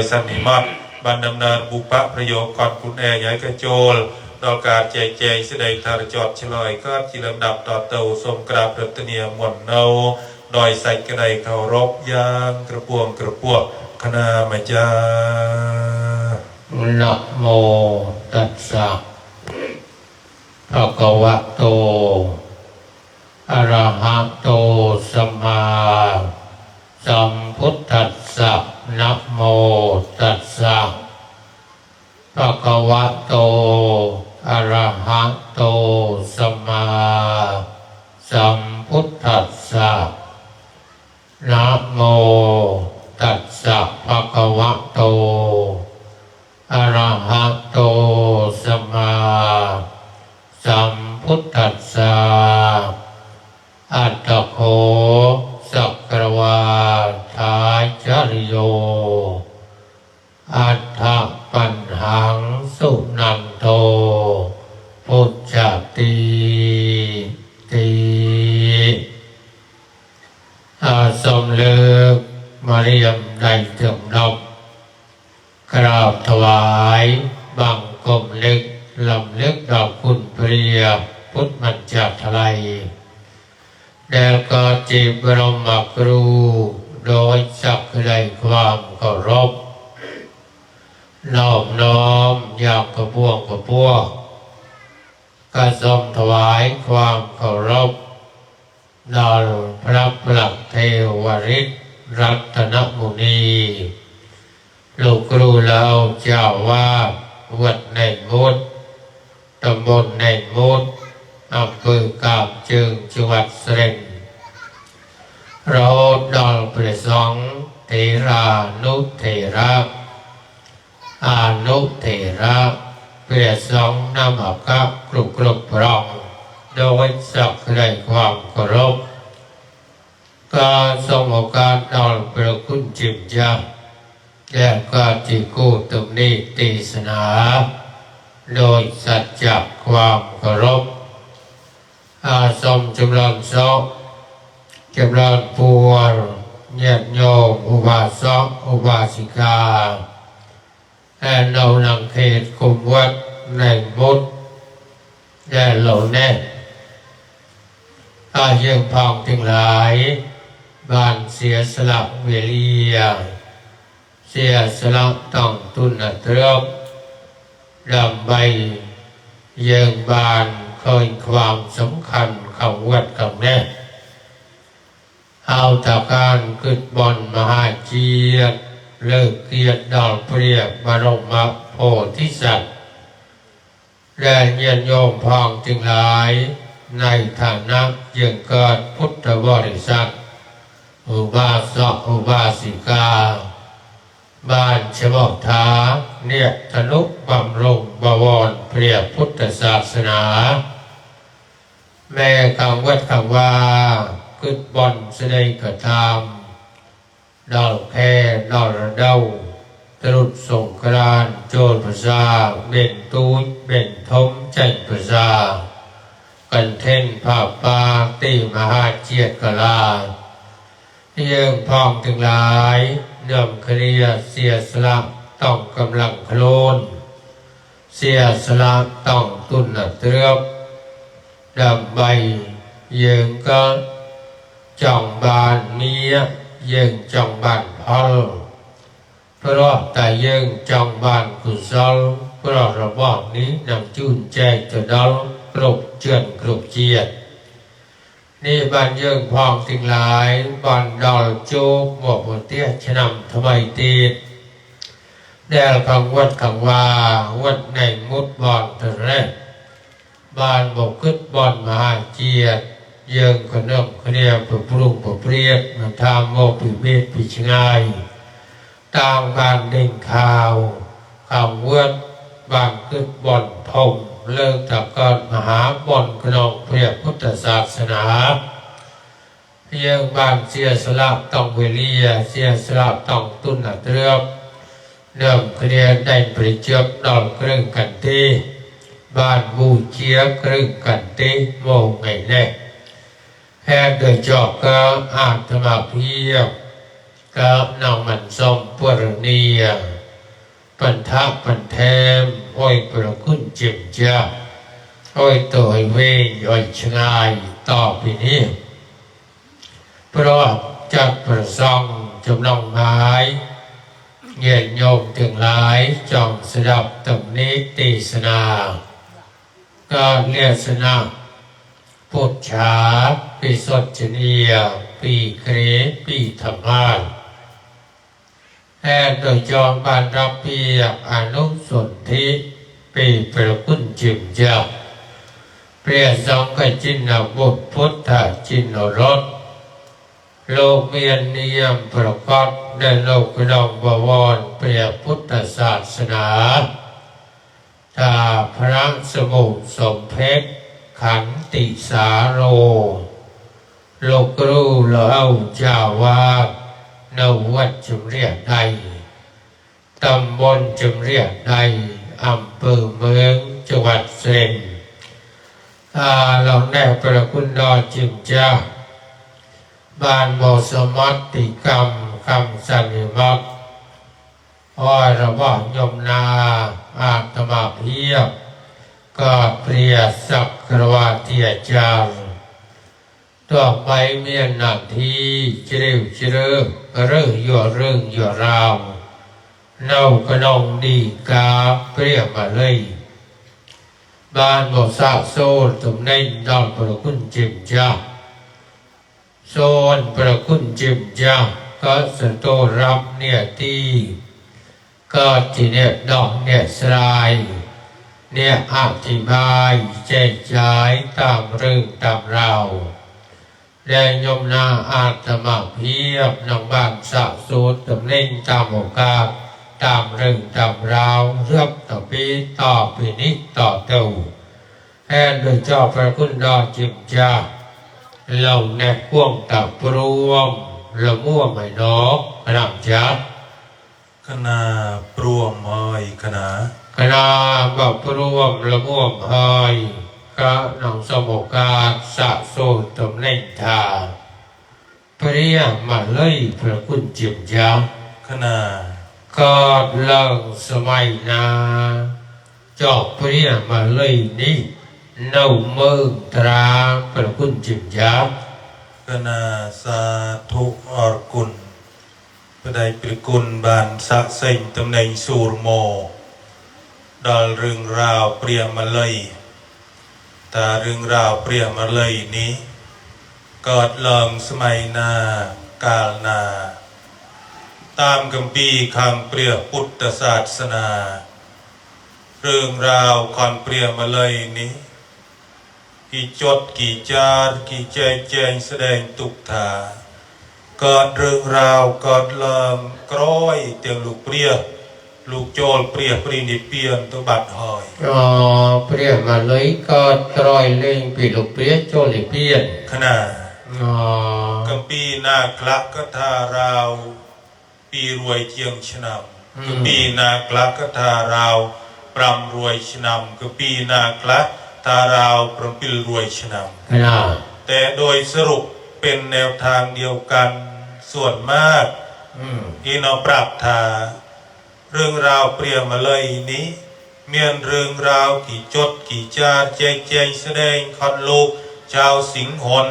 สันนิมัตบันดำเนินบุปะประโยคก่อนคุณแอย้ายกระโจลดอกการแจกแจงแสดงทารจอดเฉลยก็จีลำดับต่อเต่าสมกราบรัตเนียมวนเนาดอยใส่กระไดเคารพยางกระปวงกระปวกคณามาจานะโมตัสสะภะคะวะโตอะระหะโตสัมมาสัมพุทธัสสะนะโมตัสสะภะคะวะโตอะระหะโตสัมมาสัมพุทธัสสะนะโมตัสสะภะคะวะโตอะระหะโตสัมมาสัมพุทธัสสะอัตถโคสักกรวาทาจริโยอัฏฐปัญหังสุนันโทพุจจติติสมเลิกมาเรียมได้ถึงดอกกราบถวายบังคมเล็กลำเล็กดอกคุณเปรียพุทธมัญจทไลยแล้วก็จีบรมครูโดยสักใดความเคารพน้อมน้อมอยากกระพวงกระพวกกระสมถวายความเคารพดอลพระปลักเทวริตรัตนมุนีลูกครูแล้วเจ้าว่าวัดในมุดตำบลในมุดอำเภอกาบเชิงจังหวัดสุรินทร์เราดอลประสงค์เถรานุเถระอานุเถระประสงค์นำอักขะกรุบกรุบพร้องโดยสักได้ความเคารพการทรงโอกาสดอลประคุณจิมยาและการที่กู้ตรงนี้ตีสนาโดยสัจจะความเคารพอาสมจำลองศพจำลองปัวญาติโยมอุบาสกอุบาสิกาและเรานังเขตคุมวัดในมุดและเหล่าแน่เยี่ยงพองทั้งหลายบ้านเสียสละเวลียเสียสละต้องตุนเตรียมดำใบเยี่ยงบานเคยความสำคัญคำวัดคำแน่เอาตาการขึ้นบนมหาเจียรเลิกเกียรติดอกเปรียบบรมโพธิสัตว์และเยียนโยมพองจึงหลายในฐานะยังเกิดพุทธบริษัทอุบาสกอุบาสิกาบ้านเฉพาะท้าเนี่ยธนุบำรุงบวรเปรียบพุทธศาสนาแม่คำวัดคำว่าขึ้นบนแสดงกระทำดอกแค่ดอกระเดาตรุษสงกรานต์โจรประสาเบ่นตูนเบ่นทมใจประสากันเท่นภาพปาตีมหาเจียดกลาเยื่องพองถึงหลายเนื่อมเคลียเสียสละต้องกำลังโคลนเสียสละต้องตุนเตรียมดำใบเยื่องก็จ่องบานเมียเยื่องจ่องบานพอลเพราะแต่เยื่องจ่องบานกุศลเพราะระบอกนี้นำจุนแจกจะดลกรุบเจือนกรุบเจียดนี่บ้านเยื่องพองติงหลายบ้านดอลโจกหมวกหัวเตี้ยชนำทำไมตีดแดลขังวัดขังว่าวัดในมุดบอนเถิดแรกบ้านบกขึ้นบอนมหาเจียดเยื่องขนมขเนียบปรุงปเปรียดมาทำโมปิเมตปิชงายตามการเด่งข่าวคำวัดบ้านขึ้นบอนพงเลิกจากการมหาบ่อนขนมเปรียบพุทธศาสนาเพียงบ้านเสียสละต้องเวลียเสียสละต้องตุนเตรียมเริ่มเคลียร์ได้ปริเจ็บดอกเครื่องกันตีบ้านบูเชียเครื่องกันตีโมงไงแน่แห่โดยจอบก็อาจจะมาเพียบก ก็นองมันส้มปรเนียปันทักปันแทมอ้อยประคุณจิมจ้าอ้อยตัวเวงอ้อยชงายต่อไปนี้เพราะจัดประซองจำลองไม้เย็นโยมถึงหลายจองสดับตำนิติสนาก็เลียสนาพุทธาปีสดชนียปีเครปีธรรมานแห่โดยจอมบานรับเปียกอนุสนธิปีประคุณจิมเจ้าเปรียสองกจินบุตรพุทธจินรสโลกเมียนนิยมประกอบในโลกกดองบวรเปรียพุทธศาสนาถ้าพระสมุสมเพชขันติสาโรโลกรู้เล่าเจ้าวาดนวัดจุมเรียกใดตำบลจุมเรียกใดอำเภอเมืองจังหวัดเซนถ้าเราแน่ประคุณดอจิมจ้าบ้านโมสมัติกรรมคำสันนิมัตอ้อยระบอบยมนาอาตมาเพียบก็เปรียสักกรวาเทียจารต่อไปเมียนนาทีเจริญเจริญเรื่องย่อเรื่องย่อราวเน่ากระนองดีกาเปรียมาเลยบ้านโมสะโซตมในดอนประคุณจิมจ้าโซนประคุณจิมจ้าก็สโตรับเนี่ยที่ก็จีเนี่ยดอกเนี่ยสลายเนี่ยอธิบายแจกจ่ายตามเรื่องตามราวแดงยมนาอาตมาเพียบนางบ้านสะสูดตำเน่งตามโอกาสตามเรื่องตามราวเรื่องต่อปีต่อปีนี้ต่อเต่าแห่โดยเจ้าพระคุณดอจิมจ้าเหล่าแนกพ่วงตับรวมละมั่วไม่นอกขนาดจัดคณะปรวมหอยคณะคณะแบบรวมละม่วมหอยก็นองสมการสะโสตมเน่งทาเปรียมาเลยพระคุณจิมจ้าคณะก็เลิกสมัยนาจอบเปรียมาเลยนี่เน่าเมืองตราพระคุณจิมจ้าคณะสาธุอรกุลประดปริกุลบานสะเซ็งตำแหน่งสูรโมดอลเรื่องราวเปรียมาเลยแต่เรื่องราวเปรียมาเลยนี้เกิดเลิงสมัยนากาลนาตามกัมปีคำเปรียพุทธศาสนาเรื่องราวคอนเปรียมาเลยนี้กี่จดกี่จาร์กี่แจงแจงแสดงตุกถาเกิดเรื่องราวเกิดเลิงกร้อยเตียงลูกเปรียลูกโจลเปรียปรินิเปียนตัวบัดหอยเปรียมาเลยก็กร้อยเล่งปีลูกเปรียโจลิเปียนขนาดกัมปีนาคลักก็ทาราวปีรวยเชียงชนำกัมปีนาคลักก็ทาราวปรำรวยชนำกัมปีนาคลักทาราวปรำปิลรวยชนำแต่โดยสรุปเป็นแนวทางเดียวกันส่วนมากที่เราปรับทาเรื่องราวเปรียมาเลยนี้เมียนเรื่องราวกี่จดกี่จาแจกแจงแสดงคอนลูกชาวสิงหน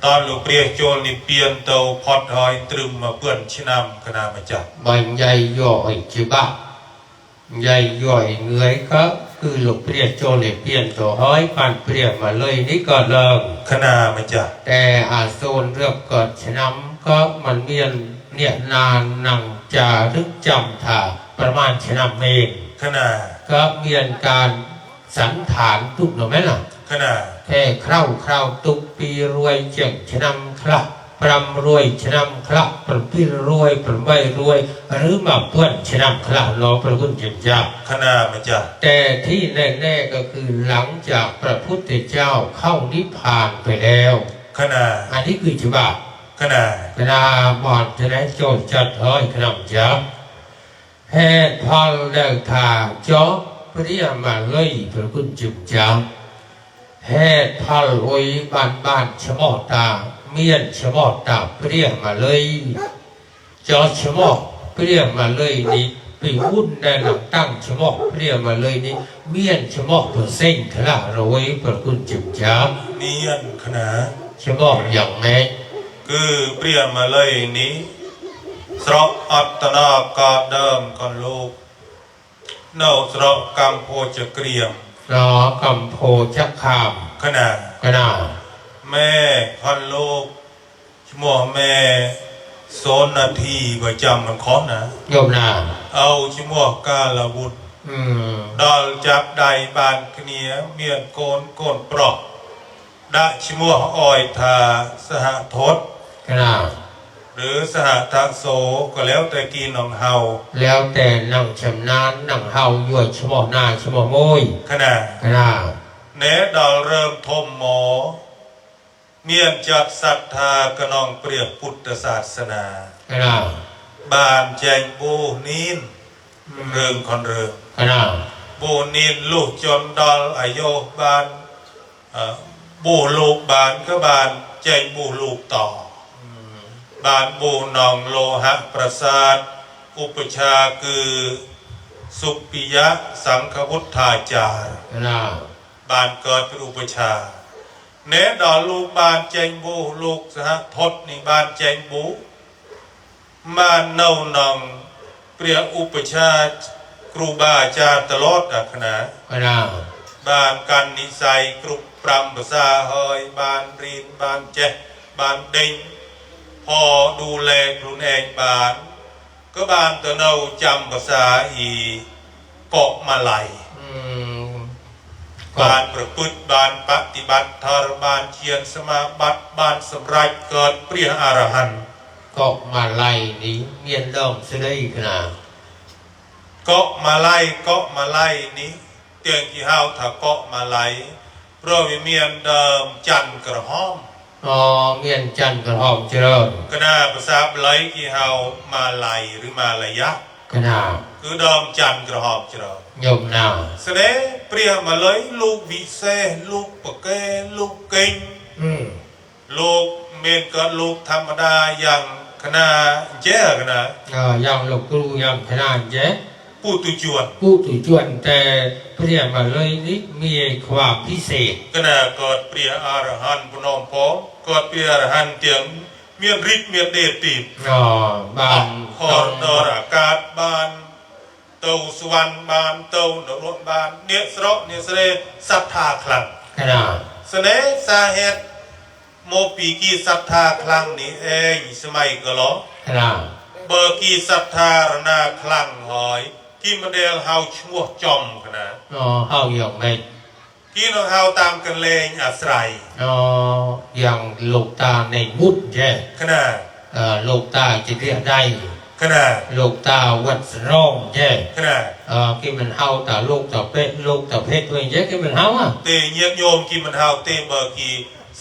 ตอนลูกเปรียโจลนิเปียนเตาพอดหอยตรึมมาเปื่อนชินำคณะมาจัดบรรยายย่อยจิบะใหญ่ย่อยเงยก็คือลูกเปรียโจลิเปียนตัวห้อยผ่านเปรียมาเลยนี่ก็เริ่มคณะมาจัดแต่อาโซนเรื่องเกิดชนำก็มันเมียนเนี่ยนานนังจารึกจำถ่าประมาณชนำเองขณะก็เมียนการสันฐานตุกหรือไม่ล่ะขณะแค่คราวตุกปีรวยเจียงชนำครับปรำรวยชนำครับปรำปีรวยปรำใบรวยหรือมาเพื่อนชนำครับรอพระคุณเจ้าจ้าขณะมาจ้าแต่ที่แน่ๆก็คือหลังจากพระพุทธเจ้าเข้านิพพานไปแล้วขณะอันนี้คือจิบะขณะบอนจะได้โจทย์จัดห้อยขนมจับแห่พอลเดินทางจ๊อบเปรียมาเลยพระคุณจุ่มจับแห่พอลโอยบ้านชะมอตาเมียนชะมอตาเปรียมาเลย จอชมอกเปลี่ยนมาเลยนี้ไปวุ่นได้หลังตั้งชมอกเปลี่ยนมาเลยนี้เมียนชมอกตัวเส้นขลาเราไว้ประคุณจิบจ้า เนียนขนา ชมอกอย่างแม่ คือเปลี่ยนมาเลยนี้สระอัตนากาเดิมก่อนลูกเนาสระกัมโพจะเกรียม รอกำโพชักขาม ขนาด กระนา แม่พันลูกชั่วโมงแม่โซนนาทีประจำมันเคาะนะ โยมนา เอาชั่วโมงกาละบุตรดอลจับได้บานเนียเมียนโกนปลอกดะชั่วโมงอ้อยทาสหทศ กระนา หรือสหทักโสก็แล้วแต่กีนองเฮา แล้วแต่นั่งชำนาญนั่งเฮาอยู่ชมอกหน้าชมอกโมย ขนาด กระนา เนดอลเริ่มทมหมอ เมียนจัดศรัทธากระนองเปรียบพุทธศาสนาก ระนา บานแจงบูนินเริงคอนเริง กระนา บูนินลูกจนดอลอายุบานบูลูกบานก็บานแจงบูลูกต่อบานบูนองโลหะประสาทอุปชาคือสุปิยะสังฆวุฒาจารย์ กระนา บานเกิดเป็นอุปชาเนดอลูกบานแจงบูลูกสหทศนี่บานแจงบูมาเน่านองเปรียอุปชาครูบาอาจารย์ตลอดอักนะ กระนา บานกันนิสัยกรุบปรำภาษาเฮยบานรีนบานเจบานเด้งพอดูแลครูเองบานก็บานตะเนาจำภาษาอีเกาะมาไหลบานประพฤติบานปฏิบัติธรรมบานเชียนสมาบัติบานสำรัจเกิดเปรียอรหันต์ ก็มาไล่นี้เมียนเริ่มเสด็จขนาด เกาะมาไล่นี้เตียงกี่ห้าวถ้าเกาะมาไล่เพราะวิเมียนเดิมจันกระห้อม อ๋อเมียนจันทร์กระหอมเจริญ ก็น่าภาษาไล่กี่ห้าวมาไล่หรือมาลายะ ขนาด คือเดิมจันกระห้อมเจริญ โยมนา เสด็จเปรียมาเลยลูกวิเศษลูกปะเกลูกเก่งลูกเมนก็ลูกธรรมดาอย่างคณะเจ้าคณะ ยังลูกครูยังขนาดเจ๊ ผู้ตุจวน ผู้ตุจวนแต่เปลี่ยนมาเลยนี่มีความพิเศษ ก็น่าเกิดเปรียอรหันต์พนมพงเกิดเปรียอรหันต์เตียงเมียนฤทธิ์เมียนเดชตีบ บ้าน ขอดอากาศบานเต้าสวรรค์บานเต้านรกบานเนสระเนสเรศรัทธาคลัง ขนาด เสนห์สาเหตุโมปีกีศรัทธาคลังนี้เองสมัยก็หรอ ขนาด เบอร์กีศรัทธารนาคลังหอยที่มาเดลเฮาชั่วจอมขนาด เฮาอย่างไม่ ที่น้องเฮาตามกันเลงอาศัย อย่างลูกตาในมุดใช่ ขนาด ลูกตาจะเรียกได้ ขนาด ลูกตาวัดร้องใช่ ขนาด cái mình hao tả lúc tả phết lúc tả phết mình chứ cái mình hao à เตเยียบโยมกินมันเฮาเตเบอร์กี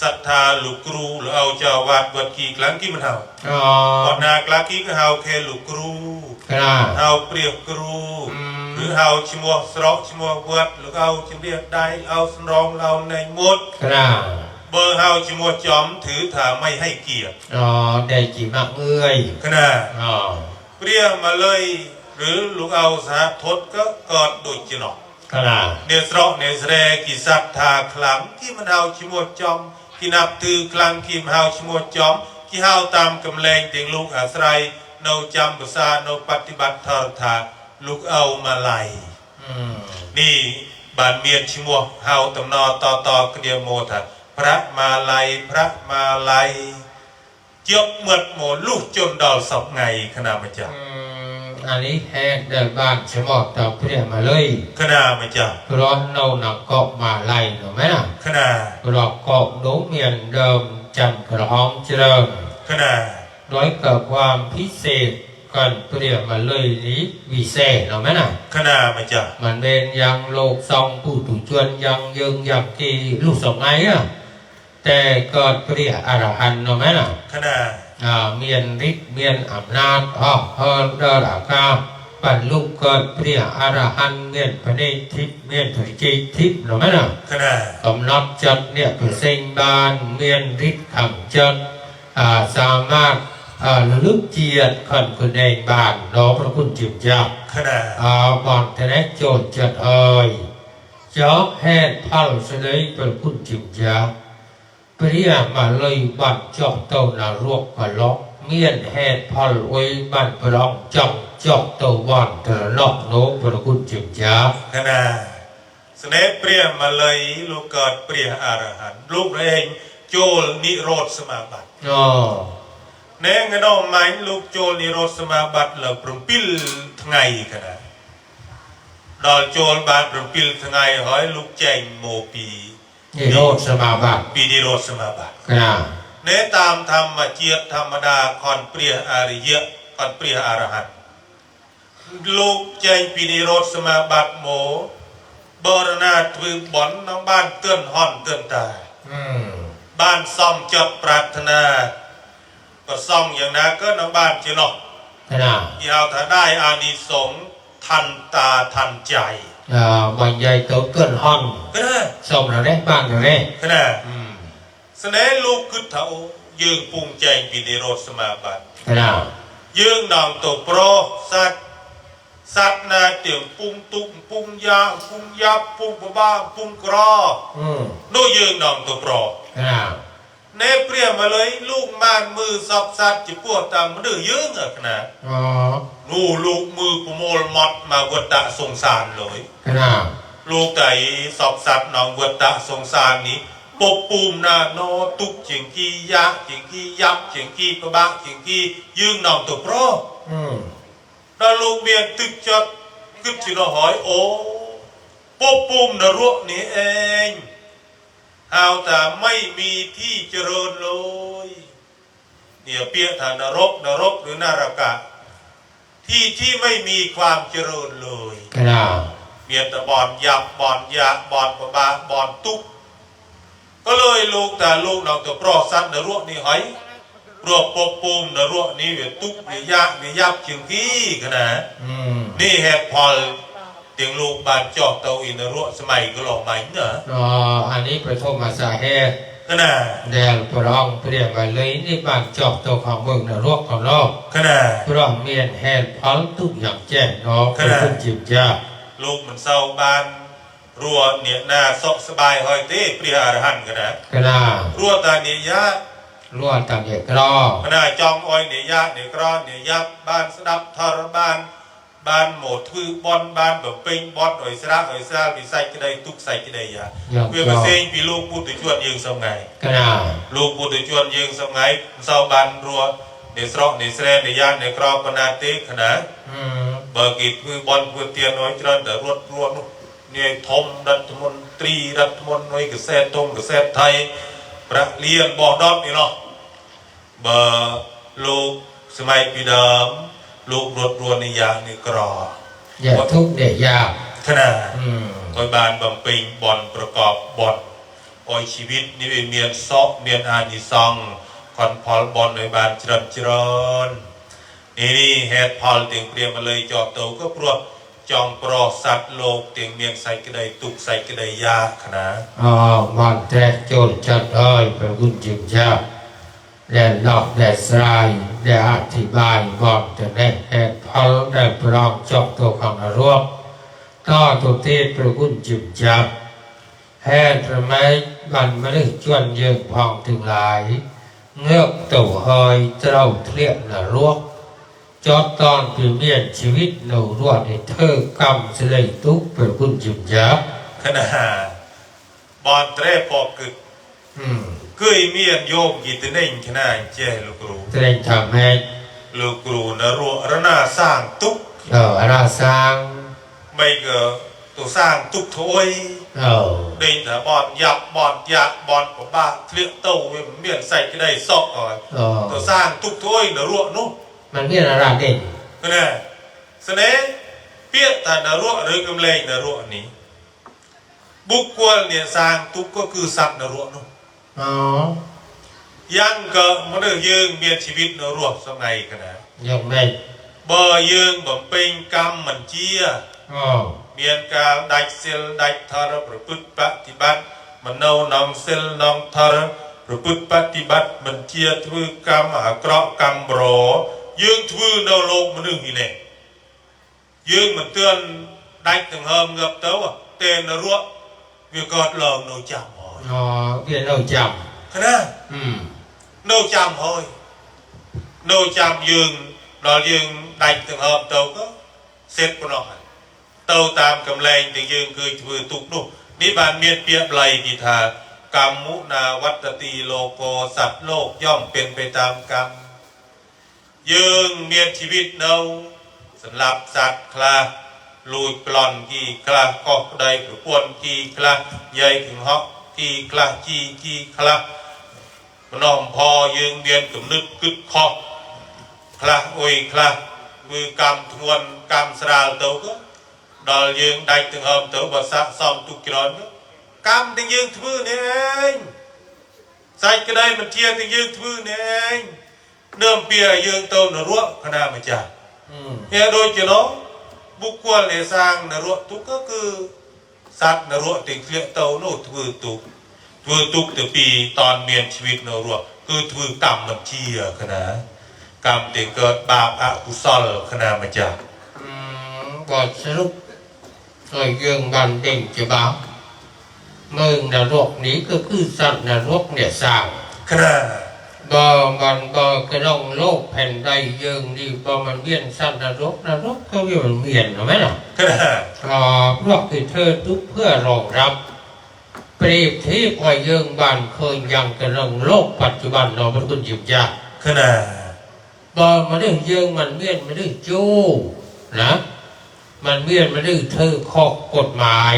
ศรัทธาลูกครูหรือเอาเจ้าวาดวัดกีกลังกินมันเฮาก่อนนากลากีก็เฮาแค่ลูกครู cái nào เฮาเปรียบครูหรือเฮาชิมัวสระชิมัววัดหรือเอาชิมเรียกได้เอาสรองเราในหมด cái nào เบอร์เฮาชิมัวจอมถือถ้าไม่ให้เกียรติ để chỉ mặc người ขณะเปรียบมาเลยหรือลูกเอาสหทศก็กอดโดยจีนอก cái nào เนสระเนสเรกิศรัทธาคลังที่มันเฮาชิมัวจอมที่นับถือคลังที่มันเฮาชิมัวจอมที่เฮาตามกำแรงเตียงลูกอาศัยโนจำภาษาโนปฏิบัติธรรมธาลูกเอามาไล่นี่บานเมียนชิมัวเฮาตำนอต่อเดียโมทัดพระมาไล่พระมาไล่เจียบเมือดโมลูกจนดอลสอบไงขณะมาจ้ะ อันนี้แห่เดินบ้านฉมอกต่อเปลี่ยนมาเลย ขณะมาจ้ะ ร้อนเราหนักเกาะมาไล่หรือไม่น่ะ ขณะ กรอกเกาะโน้มเมียนเดิมจันทร์กระหอมเจริญ ขณะ โดยเกิดความพิเศษกันเปลี่ยนมาเลยนี้วิเศษหรือไม่น่ะ ขณะมาจ้ะ มันเป็นยังโลกซองผู้ถูกจวนยังยึงยังกีลูกสองไงอ่ะแต่เกิดเปลี่ยนอรหันต์หรือไม่น่ะ ขณะ เมียนฤทธิ์เมียนอำนาจเฮิร์เดอร์กาบรรลุเกิดเปลี่ยนอรหันต์เมียนพระเนตรทิพย์เมียนถุยจีทิพย์หรือไม่น่ะ ขณะ กำนับจัดเนี่ยเป็นเส้นบานเมียนฤทธิ์ขังจัดสามารถ ระลึกเกียรติขันคุณเองบ้านน้องพระคุณจิมจับ ขนาด บอนทะเลโจดจัดเอ่ยจอกแห่พัลสเลยพระคุณจิมจับเปรียมาเลยบัดจอกเต้านารกกะล็อกเมียนแห่พัลไว้บัดพร้องจอกเต้าวันเตระนอกโน้พระคุณจิมจับ ขนาดสเนปเปรียมาเลยลูกเกิดเปรียอรหันต์ลูกเองโจลนิโรธสมาบัติ อ๋อ เน่งน้องไม้ลูกโจลนิโรธสมาบัติเหล่าปรุงปิลทั้งไงขนาดดอลโจลบานปรุงปิลทั้งไงหอยลูกแจงโมปี นี่โรดสมาบัติ ปีนิโรธสมาบัติ ขนาด เน่ตามธรรมเจียรธรรมดาคอนเปรียอริยะคอนเปรียอรหันต์ลูกแจงปีนิโรธสมาบัติโมบรณาทวีบอนน้องบ้านเตือนห่อนเตือนตาย บ้านซ่อมจดปรารถนาก็ซ่อมอย่างนั้นก็น้องบ้านจีนอก ขนาด ยาวถ้าได้อานิสงส์ทันตาทันใจ บรรยายตัวเกินห้อง ก็ได้ ส่งเราได้บ้างเราได้ ขนาดเสนอลูกคือเถายืงปุงแจงปินิโรธสมาบัติ ขนาด ยืงนองตัวโปรสัตว์นาเตียงปุงตุ้งปุงยางปุงยับปุงปะบ้าปุงกรอนู่ยืงนองตัวโปร ขนาด เนเปรียมาเลยลูกม่านมือสอบสัตว์จะปวดตามมันดื้อยืงอะขนาด อ๋อ นู่ลูกมือกุโมลมอดมาวัตะสงสารเลย ขนาด ลูกไก่สอบสัตว์น้องวัตะสงสารนี้ปบปูมนาโนตุกเจียงกี้ยะเจียงกี้ยับเจียงกี้ปะบะเจียงกี้ยืงน้องตัวโปรแล้วลูกเมียนตึกจัดกึศจิโนหอยโอปบปูมนรกนี่เองหาวแต่ไม่มีที่เจริญเลยเนี่ยเปียฐานนรกหรือนารกะที่ไม่มีความเจริญเลย ขนาด เมียนแต่บอนยับบอนยะบอนปะบาบอนตุกก็เลยลูกแต่ลูกน้องตัวปลอกสัตว์นรกนี่หอยรวบปบปูมนรกนี่เวียตุกเวียยะเวียยับเชียงกี้กันนะนี่แหกพอลเตียงลูกบานจอกเตาอินรกสมัยก็หลอกไหมเนอะ อันนี้ประทมมาสาเหตุ ขนาด แดนพระองค์เปรียบไว้เลยนี่บ้านจอบตัวของเมืองนรกของโลก ขนาด พระองค์เมียนแห่พัลทุกอย่างแจ้งน้องเป็นผู้จิบยา ลูกมันเศร้าบานรัวเนี่ยหน้าซอกสบายหอยเต้เปรียอรหันกันนะ ขนาด รัวตาเนี่ยยะ ลวดต่างเอกรอ ขณะจองอ้อยเนี่ยยะเนี่ยกรอนเนี่ยยับบ้านสดับทรบ้านหมดทือบอนบ้านแบบเป็นบอนอ่อยสระวิใส่ก็ได้ตุกใส่ก็ได้ยาเพื่อมาเซ็งปีลูกพูดถึงชวนยืงสมัย ขนาด ลูกพูดถึงชวนยืงสมัยเศร้าบานรัวเนี่ยสระเนี่ยแสดเนี่ยยะเนี่ยกรอปนาเตขนาดเบิกอิดคือบอนพูดเตียนน้อยจนแต่รวดเนี่ยทมรัฐมนตรีน้อยกษตรกษตรไทยประเลียนบอกดอดนี่เนาะเบอร์ลูกสมัยปีเดิมลูกรถรวนในยางในกรอ อย่าทุกข์เด็กยาก ขนาดคอยบานบำเพ็ญบอนประกอบบอนโอยชีวิตนี่เป็นเมียนซอกเมียนอานิซองคอนพอลบอนในบานเจริญนี่เฮดพอลเตียงเปรียมมาเลยจอดเตาก็ปลดจองปลอสัตว์โลกเตียงเมียนใส่กระไดตุกใส่กระไดยาขนาด มันแตกโจรจัดเอ้ยเป็นผู้จิบยาแดนนอกแดนสลายแดนอธิบายก่อนจะได้แห่พัลได้พร้อมจบตัวของนรกต่อตัวเทศพระคุณจิบจับแห่ทำไมบันไม่ได้ชวนเยิงพองถึงหลายเงือกตัวเฮยเจ้าเทียนนรกจอดตอนพิเมียนชีวิตหนูรวดในเธอกรรมเสลยทุกพระคุณจิบจับ ขนาดบอนเตรปอกึดเกยเมียนโยมกิตเน่งขนาดเจลูกครู แสดงทำให้ ลูกครูนรัวรนาสร้างตุก ราสร้าง ไม่เกิดตัวสร้างตุกถอยเดินแต่บอนยับบอนยะบอนปะบ้าเลี้ยเต้าเมียนใส่ก็ได้ซอกอ่อยตัวสร้างตุกถอยนรัวนู้ มันเรียกอะไรเด่น ก็เนี่ยเสน่ห์เปียแต่นรัวหรือกำเลงนรัวนี้บุคคลเนี่ยสร้างตุกก็คือสัตว์นรัวนู้ อ๋อ ยังเกิดมันได้ยืงเมียนชีวิตนรัวสมัยกันนะ ยังไม่ บ่ยืงบ่เป็นกรรมมันเจีย อ๋อ เมียนการได้เซลได้ทารประพฤติปฏิบัติมันเอาน้องเซลน้องทาร ประพฤติปฏิบัติมันเจียทวกรรมอาเกราะกรรมบรอยืงทวเนาโลกมันนึงอีแน่ยืงมันเตือนได้ถึงเฮิมกับเต้าเต้นนรัวเวียกอดลองโนจำหอยอ๋อเรียนเราจขนาดำโนจำหอยโนจำยืงเรายืงได้ถึงเฮิมเต้าก็เสร็จปนอยเต้าตามกำแรงถึงยืงคือทวตุกนู่นี่บานเมียนเปียบไหลกีทากรรมมุนาวัตตีโลโกสัตว์โลกย่อมเป็นไปตามกรรมยืงเมียนชีวิตเนาสำหรับสัตว์คลาลุยปลอนกี่คลาก็ได้กระปวนกี่คลาใหญ่ถึงฮอกกี่คลากี่คลาน้องพอยืงเมียนตุ่มนึกกึดคอคลาโอยคลามือกรรมทวนกรรมสราลเต้าก็ดอลยืงได้ถึงเฮิมเต้าบัดซักซ้อมตุกกิรอนกรรมถึงยืงทวนี่เองใส่ก็ได้มันเทียถึงยืงทวนี่เองเนื่อมเปียยืงเต้านรัวขนาดไม่จ่าเนี่ยโดยเฉพาะบุคคลในสร้างนรกทุกก็คือสัตว์นรกติงเลี้ยเต้าโน้ทวตุกแต่ปีตอนเมียนชีวิตนรกคือทวกรรมมันเชียขนาดกรรมติงเกิดบาปอกุศลขนาดไม่จ่าบทสรุปโดยยืงบันเด่งจะบ้าเมืองนรกนี้ก็คือสัตว์นรกเนี่ยสร้างขนาดมันกระดองโลกแผ่นใดยืงดีมันเวียนสัตว์นรกก็เวียนเห็นไหมล่ะขนาดพวกคือเธอทุกเพื่อรองรับเปรียบเทียบว่ายืงบันเคยยังกระดองโลกปัจจุบันเราเป็นคนหยิบยาขนาดมันได้ยืงมันเวียนมันได้จู้นะมันเวียนไม่ได้เธอข้อกฎหมาย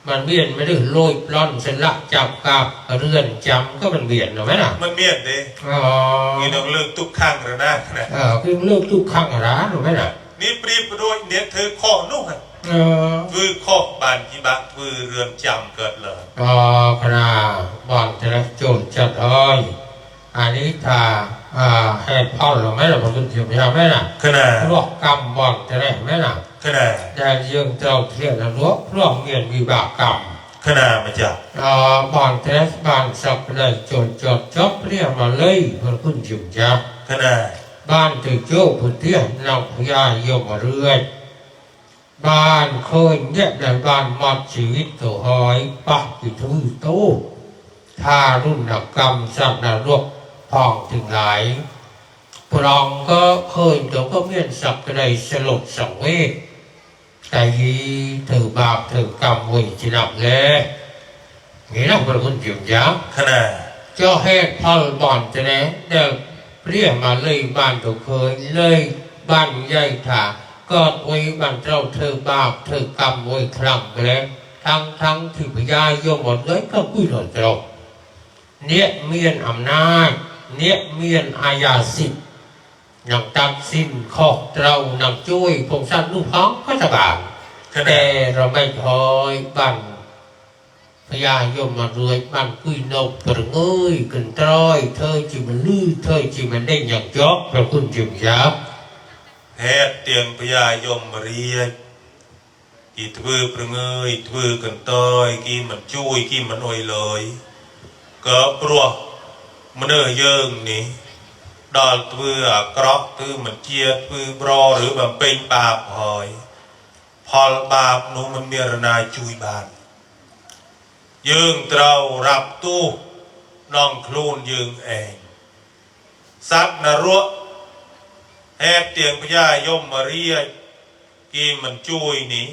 มันเวียนไม่ได้โรยปล้อนเสละจับกับเรือนจำก็มันเวียนหรือไหมล่ะมันเวียนดิมีน้องเลิกทุกข้างระนาดนะคือเลิกทุกข้างระหรือไหมล่ะนี่ปรีบโดยเนี่ยเธอข้อนุ่งคือข้อบานกีบักคือเรือนจำเกิดเลยขณะบอนจะโจรจัดอ้อยอันนี้ถ้าให้พ่อหรือไม่ล่ะมันเป็นเทียมยาไหมล่ะขนาดพวกกรรมบอนจะได้ไหมล่ะขนาดแต่ยังเจ้าเทียนรั้วพวกเมียนวิบากกรรมขนาดมาจากบอนเทสบานสับเลยจดจบเรียกมาเลยเพื่อคุณจุ่มจ้าขนาดบ้านตึกโจ้พุทธินอกพญายมเรื่อยบ้านเคยเนี่ยในบ้านมัดชีวิตตัวหอยปักอยู่ทุกโตถ้ารุ่นนักกรรมสัตว์นรกพองถึงหลายพรองก็เคยตัวก็เมียนสักกระไดสลดสังเวชแต่ยีถือบาปถือกรรมวิจินับเลยงี้นะเป็นคนจิ๋วยักษ์ขนาดเจ้าเหตุพอลบอนจะเนี่ยเดี๋ยวเรียกมาเลยบ้านตัวเคยเลยบ้านใหญ่ถ่าก็ไว้บ้านเจ้าถือบาปถือกรรมไว้ครั้งเลยทั้งที่พญายมหมดเลยก็กู้ถอนเจ้าเนี่ยเมียนอำนาจเนี่ยเมียนอาญาสิทธิ์นังตัดสินข้อเรานังช่วยพงศัตลูกพ้องก็จะบาปแต่เราไม่คอยบันพญายมมาด้วยบันคุยนกเปิดเงยกันตรอยเธอจีมันลื้อเธอจีมันได้อย่างจ๊อกเราคุณจิ๋มยับแห่เตียงพญายมมาเรียกกี่ทวเปิดเงยทวกันตรอยกี่มันช่วยกี่มันอ่อยเลยก็ปลัวมันเยิงนี่ดอลตัวกรอกตัวมันเจียตัวบรอหรือแบบเป็นบาปหอยพอลบาปนู้มันมีระนาจุยบานยืงเต้ารับตู้น้องคลูนยืงเองสัตว์นรกแหบเตียงพญายมมาเรียกกีมันจุยนี่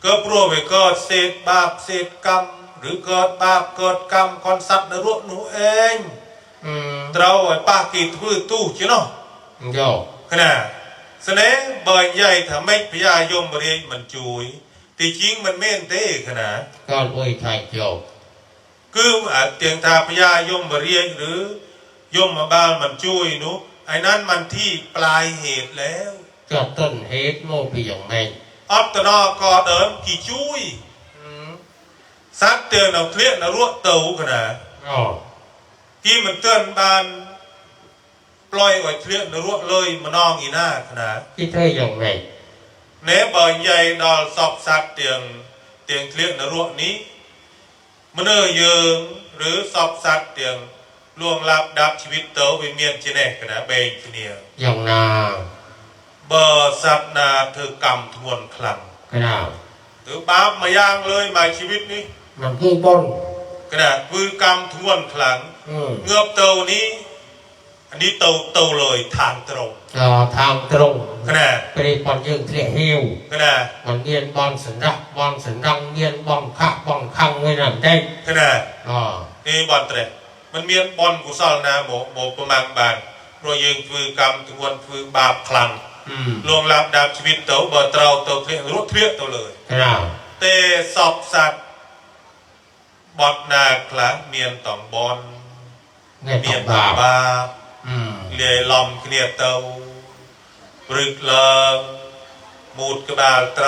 ก็ปลัวไปเกิดเศษบาปเศษกรรมหรือเกิดบาปเกิดกรรมคนสัตว์นรกหนูเองเราไอ้ป้ากีทื่อตู้ใช่เนาะขนาดเสน่ห์บ่อยใหญ่ทำให้พญายมเรียนมันจุยที่จริงมันเม่นเต้ขนาดก็โวยไทยเกี่ยวคือเตียงทาพญายมเรียนหรือยมมาบ้านมันจุยนุไอ้นั้นมันที่ปลายเหตุแล้วก็ต้นเหตุโมพิอย่างแม่อัตนากอเดิมกี่จุยสัตว์เตือนเราเคลียร์นรกเต่าขนาดที่มันเตือนบานปล่อยไว้เคลียร์นรกเลยมานองอีหน้าขนาดที่เธออย่างไรเนบ่อยใหญ่ดอลสอบสัตว์เตียงเคลียร์นรกนี้ มันเยิงหรือสอบสัตว์เตียงล่วงลับดับชีวิตเต๋อวิเมียนเจเนกนะเบงทีเนีย อย่างนา เบอร์สัตนาเธอกรรมทวนคลัง กระดาษ ถือบ้ามาย่างเลยมาชีวิตนี้ มันคือบน ขนาดมือกรรมทวนคลังเงือบเตานี้อันนี้เตาเลยทางตรงทางตรง ขนาดไปบอลยังเที่ยหิว ขนาดมันเงียนบอลสันดับบอลสันดังเงียนบอลคักบอลคังเลยนั่นได้ขนาดนี่บอลเตะมันเมียนบอลกุศลนาโมประมังบานโรยยิงมือกรรมทวนมือบาปคลังลวงลับดับชีวิตเตาเบอร์เตาเที่ยงรถเที่ยงเตาเลยเตะสอบสัตว์บอดนาคละเมียนต่องบอลเมียนบาบาเลี้ยลอมเนียเตาปรึกเลิงมูดกระบาลไตร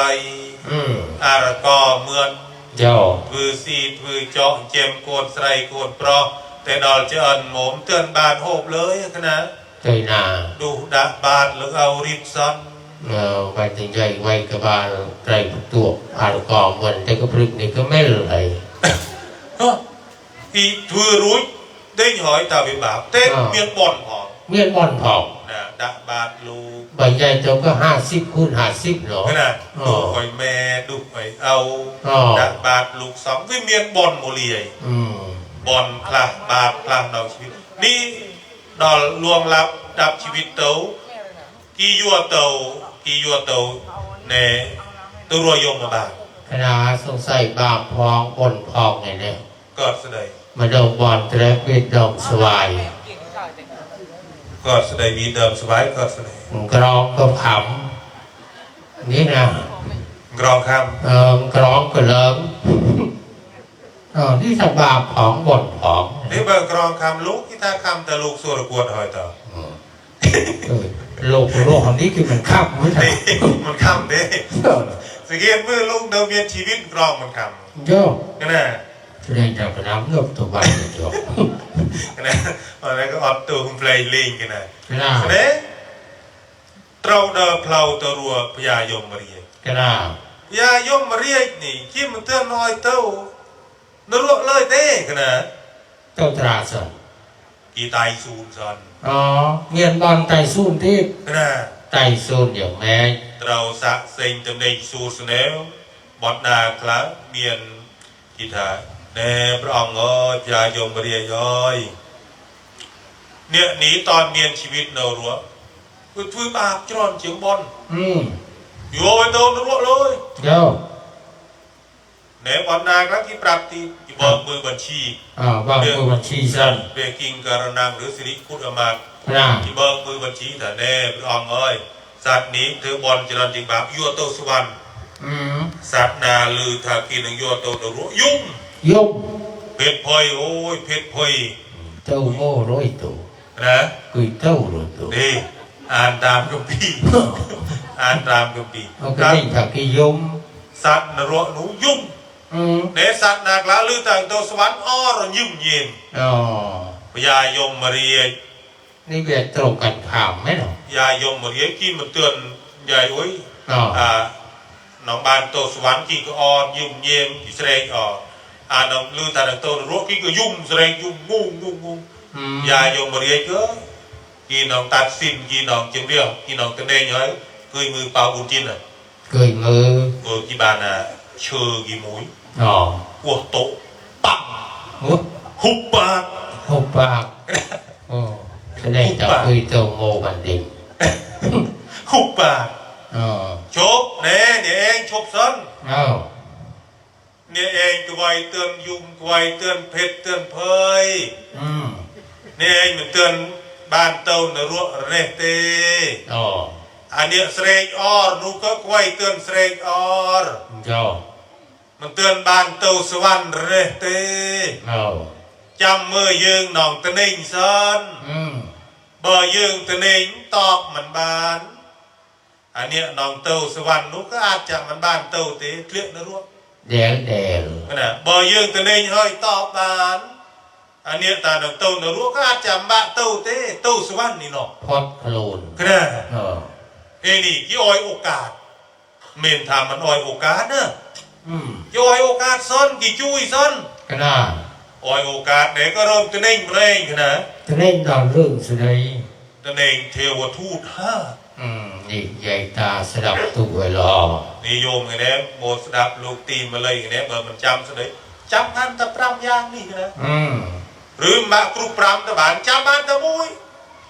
อารกอเมือนพือซีพือเจาะเจมโกนไตรโกนปลอแต่ดอลเจอันหมมเตือนบานโหบเลยขนาดใจนาดูดาบาดหรือเอาริบซันไปถึงใจไว้กระบาลไตรตัวอารกอเมือนแต่ก็ปรึกนี่ก็ไม่เลยที่ถือรู้ได้หอยตาวิบากเต้นเมียนบอลผองเมียนบอลผองนะดักบาดลูใบใหญ่เจ้าก็50 คูณ 50เนาะนะดูหอยแม่ดูหอยเอาดักบาดลูก2วิเมียนบอลโมเลียบอลพลาบาดพลาดเราชีวิตนี่ดอลลวงลับดับชีวิตเต๋อกี่ยัวเต๋อในตัวรวยยมมาบาดขณะสงสัยบาปพองบนพองไงเนี่ยก็แสดงมาดองบอลแตรปิดดองสวายก็แสดงมีเดิมสบายก็แสดงกรองก็ขำนี่นะกรองคำกรองก็เลิมนี่ถ้าบาปของบนพองนี่เบอร์กรองคำลูกที่ถ้าคำแต่ลูกสุรกวดหอยต่อโลกของนี้คือมันข้ามไม่ใช่มันข้ามเด้สังเกตเมื่อลูกเดิมเรียนชีวิตกรองมันข้ามโย่ก็น่ะแสดงจากน้ำเงือบตัวใบเลยจ้ะก็น่ะอะไรก็อดตัวคุณเพลย์ลิงกันน่ะแสดงเราเดินเพลาตัวรัวพญายมมาเรียก็น่ะพญายมมาเรียนี่คิดมันเตือนน้อยเต้านรัวเลยเต้กันน่ะเต้าตราสันกี่ไตซูนสันเงียนบอลไตซูนที่ก็น่ะไตซูนอย่างแม่เราสะเซ็งจำเนกซูสเนลบอดนาคลาเมียนกีตาเนพระองค์พญายมมาเรียย้อยเนี่ยหนีตอนเมียนชีวิตเนรัวคือบาปจรอนเฉียงบอลอยู่ไว้โดนรัวเลยเดี๋ยวเนบอลนาคลาที่ปรับที่เบิกมือบัญชีบางมือบัญชีสั้นเรียกิงการนังหรือสิริคุตอมาตที่เบิกมือบัญชีแต่เนพระองค์สัตว์นี้เธอบอลจรอนจริงบาปยั่วโตสวรรค์สัตว์นาลือทากินยั่วโตนรัวยุ่งเพชรพอยโอ้ยเพชรพอยเจ้าโม่ร้อยตัวนะกุยเจ้าร้อยตัวดีอ่านตามกัมพีอ่านตามกัมพีก็ได้ถักกิยมสัตว์นรกหนูยุ่งเนสัตว์นากลาลือต่างตัวสวรรค์อ้อรยุ่งเย็นพญายมมาเรียนี่เบียดตรงกันข่าวไหมหรอยายมมาเรียกินมันเตือนใหญ่โอ้ยน้องบานตัวสวรรค์กินก็อ้อยุ่งเย็นที่แสดงน้องลือต่างตัวนรกกินก็ยุ่งแสดงยุ่งงูยายมมาเรียก็กินน้องตัดสินกินน้องจิ้มเรียวกินน้องตะเนยย้อยเคยมือเปล่าบุญจินเคยมือกี่บานเชื่อกี่มุ้ยหัวโตปังหุบปากแสดงจากคุยโตโมบันดิงหุบปากชบเนี่ยเองชบซ้นเนี่ยเองกวยเตือนยุ่งกวยเตือนเพชรเตือนเพยเนี่ยเองมันเตือนบ้านเต้านรัวเรเตอันเนี้ยเสกออร์นูก็กวยเตือนเสกออร์มันเตือนบ้านเต้าสวรรค์เรเตจำเมื่อยืงหนองตะนิงซ้อนเบอร์ยืงตะนิงตอบมันบ้านอันเนี้ยหนองเต้าสวรรค์นูก็อาจจะมันบ้านเต้าเตะเคลียนรัวแดงนะเบอร์ยืงตะนิงเฮ้ยตอบบ้านอันเนี้ยตาหนองเต้านรัวก็อาจจะบ้าเต้าเตะเต้าสวรรค์นี่เนาะพอดโคลนก็ได้นี่ที่อ้อยโอกาสเมนทำมันอ้อยโอกาสเนอะย่อยโอกาสซ้อนกี่จุ้ยซ้อน ก็น่า ออยโอกาสไหนก็เริ่มจะเน่งมาเองนะ จะเล่นดอนเรื่องสุดเลย จะเน่งเทวทูตห้า นี่ใหญ่ตาสดับตัวรอ นิยมไงเนี่ยโมสดับลูกตีมาเลยไงเนี่ยเบอร์มันจำซะเลยจำบ้านตะปรำย่างนี่นะหรือมากรุปรำตะบานจำบ้านตะมุย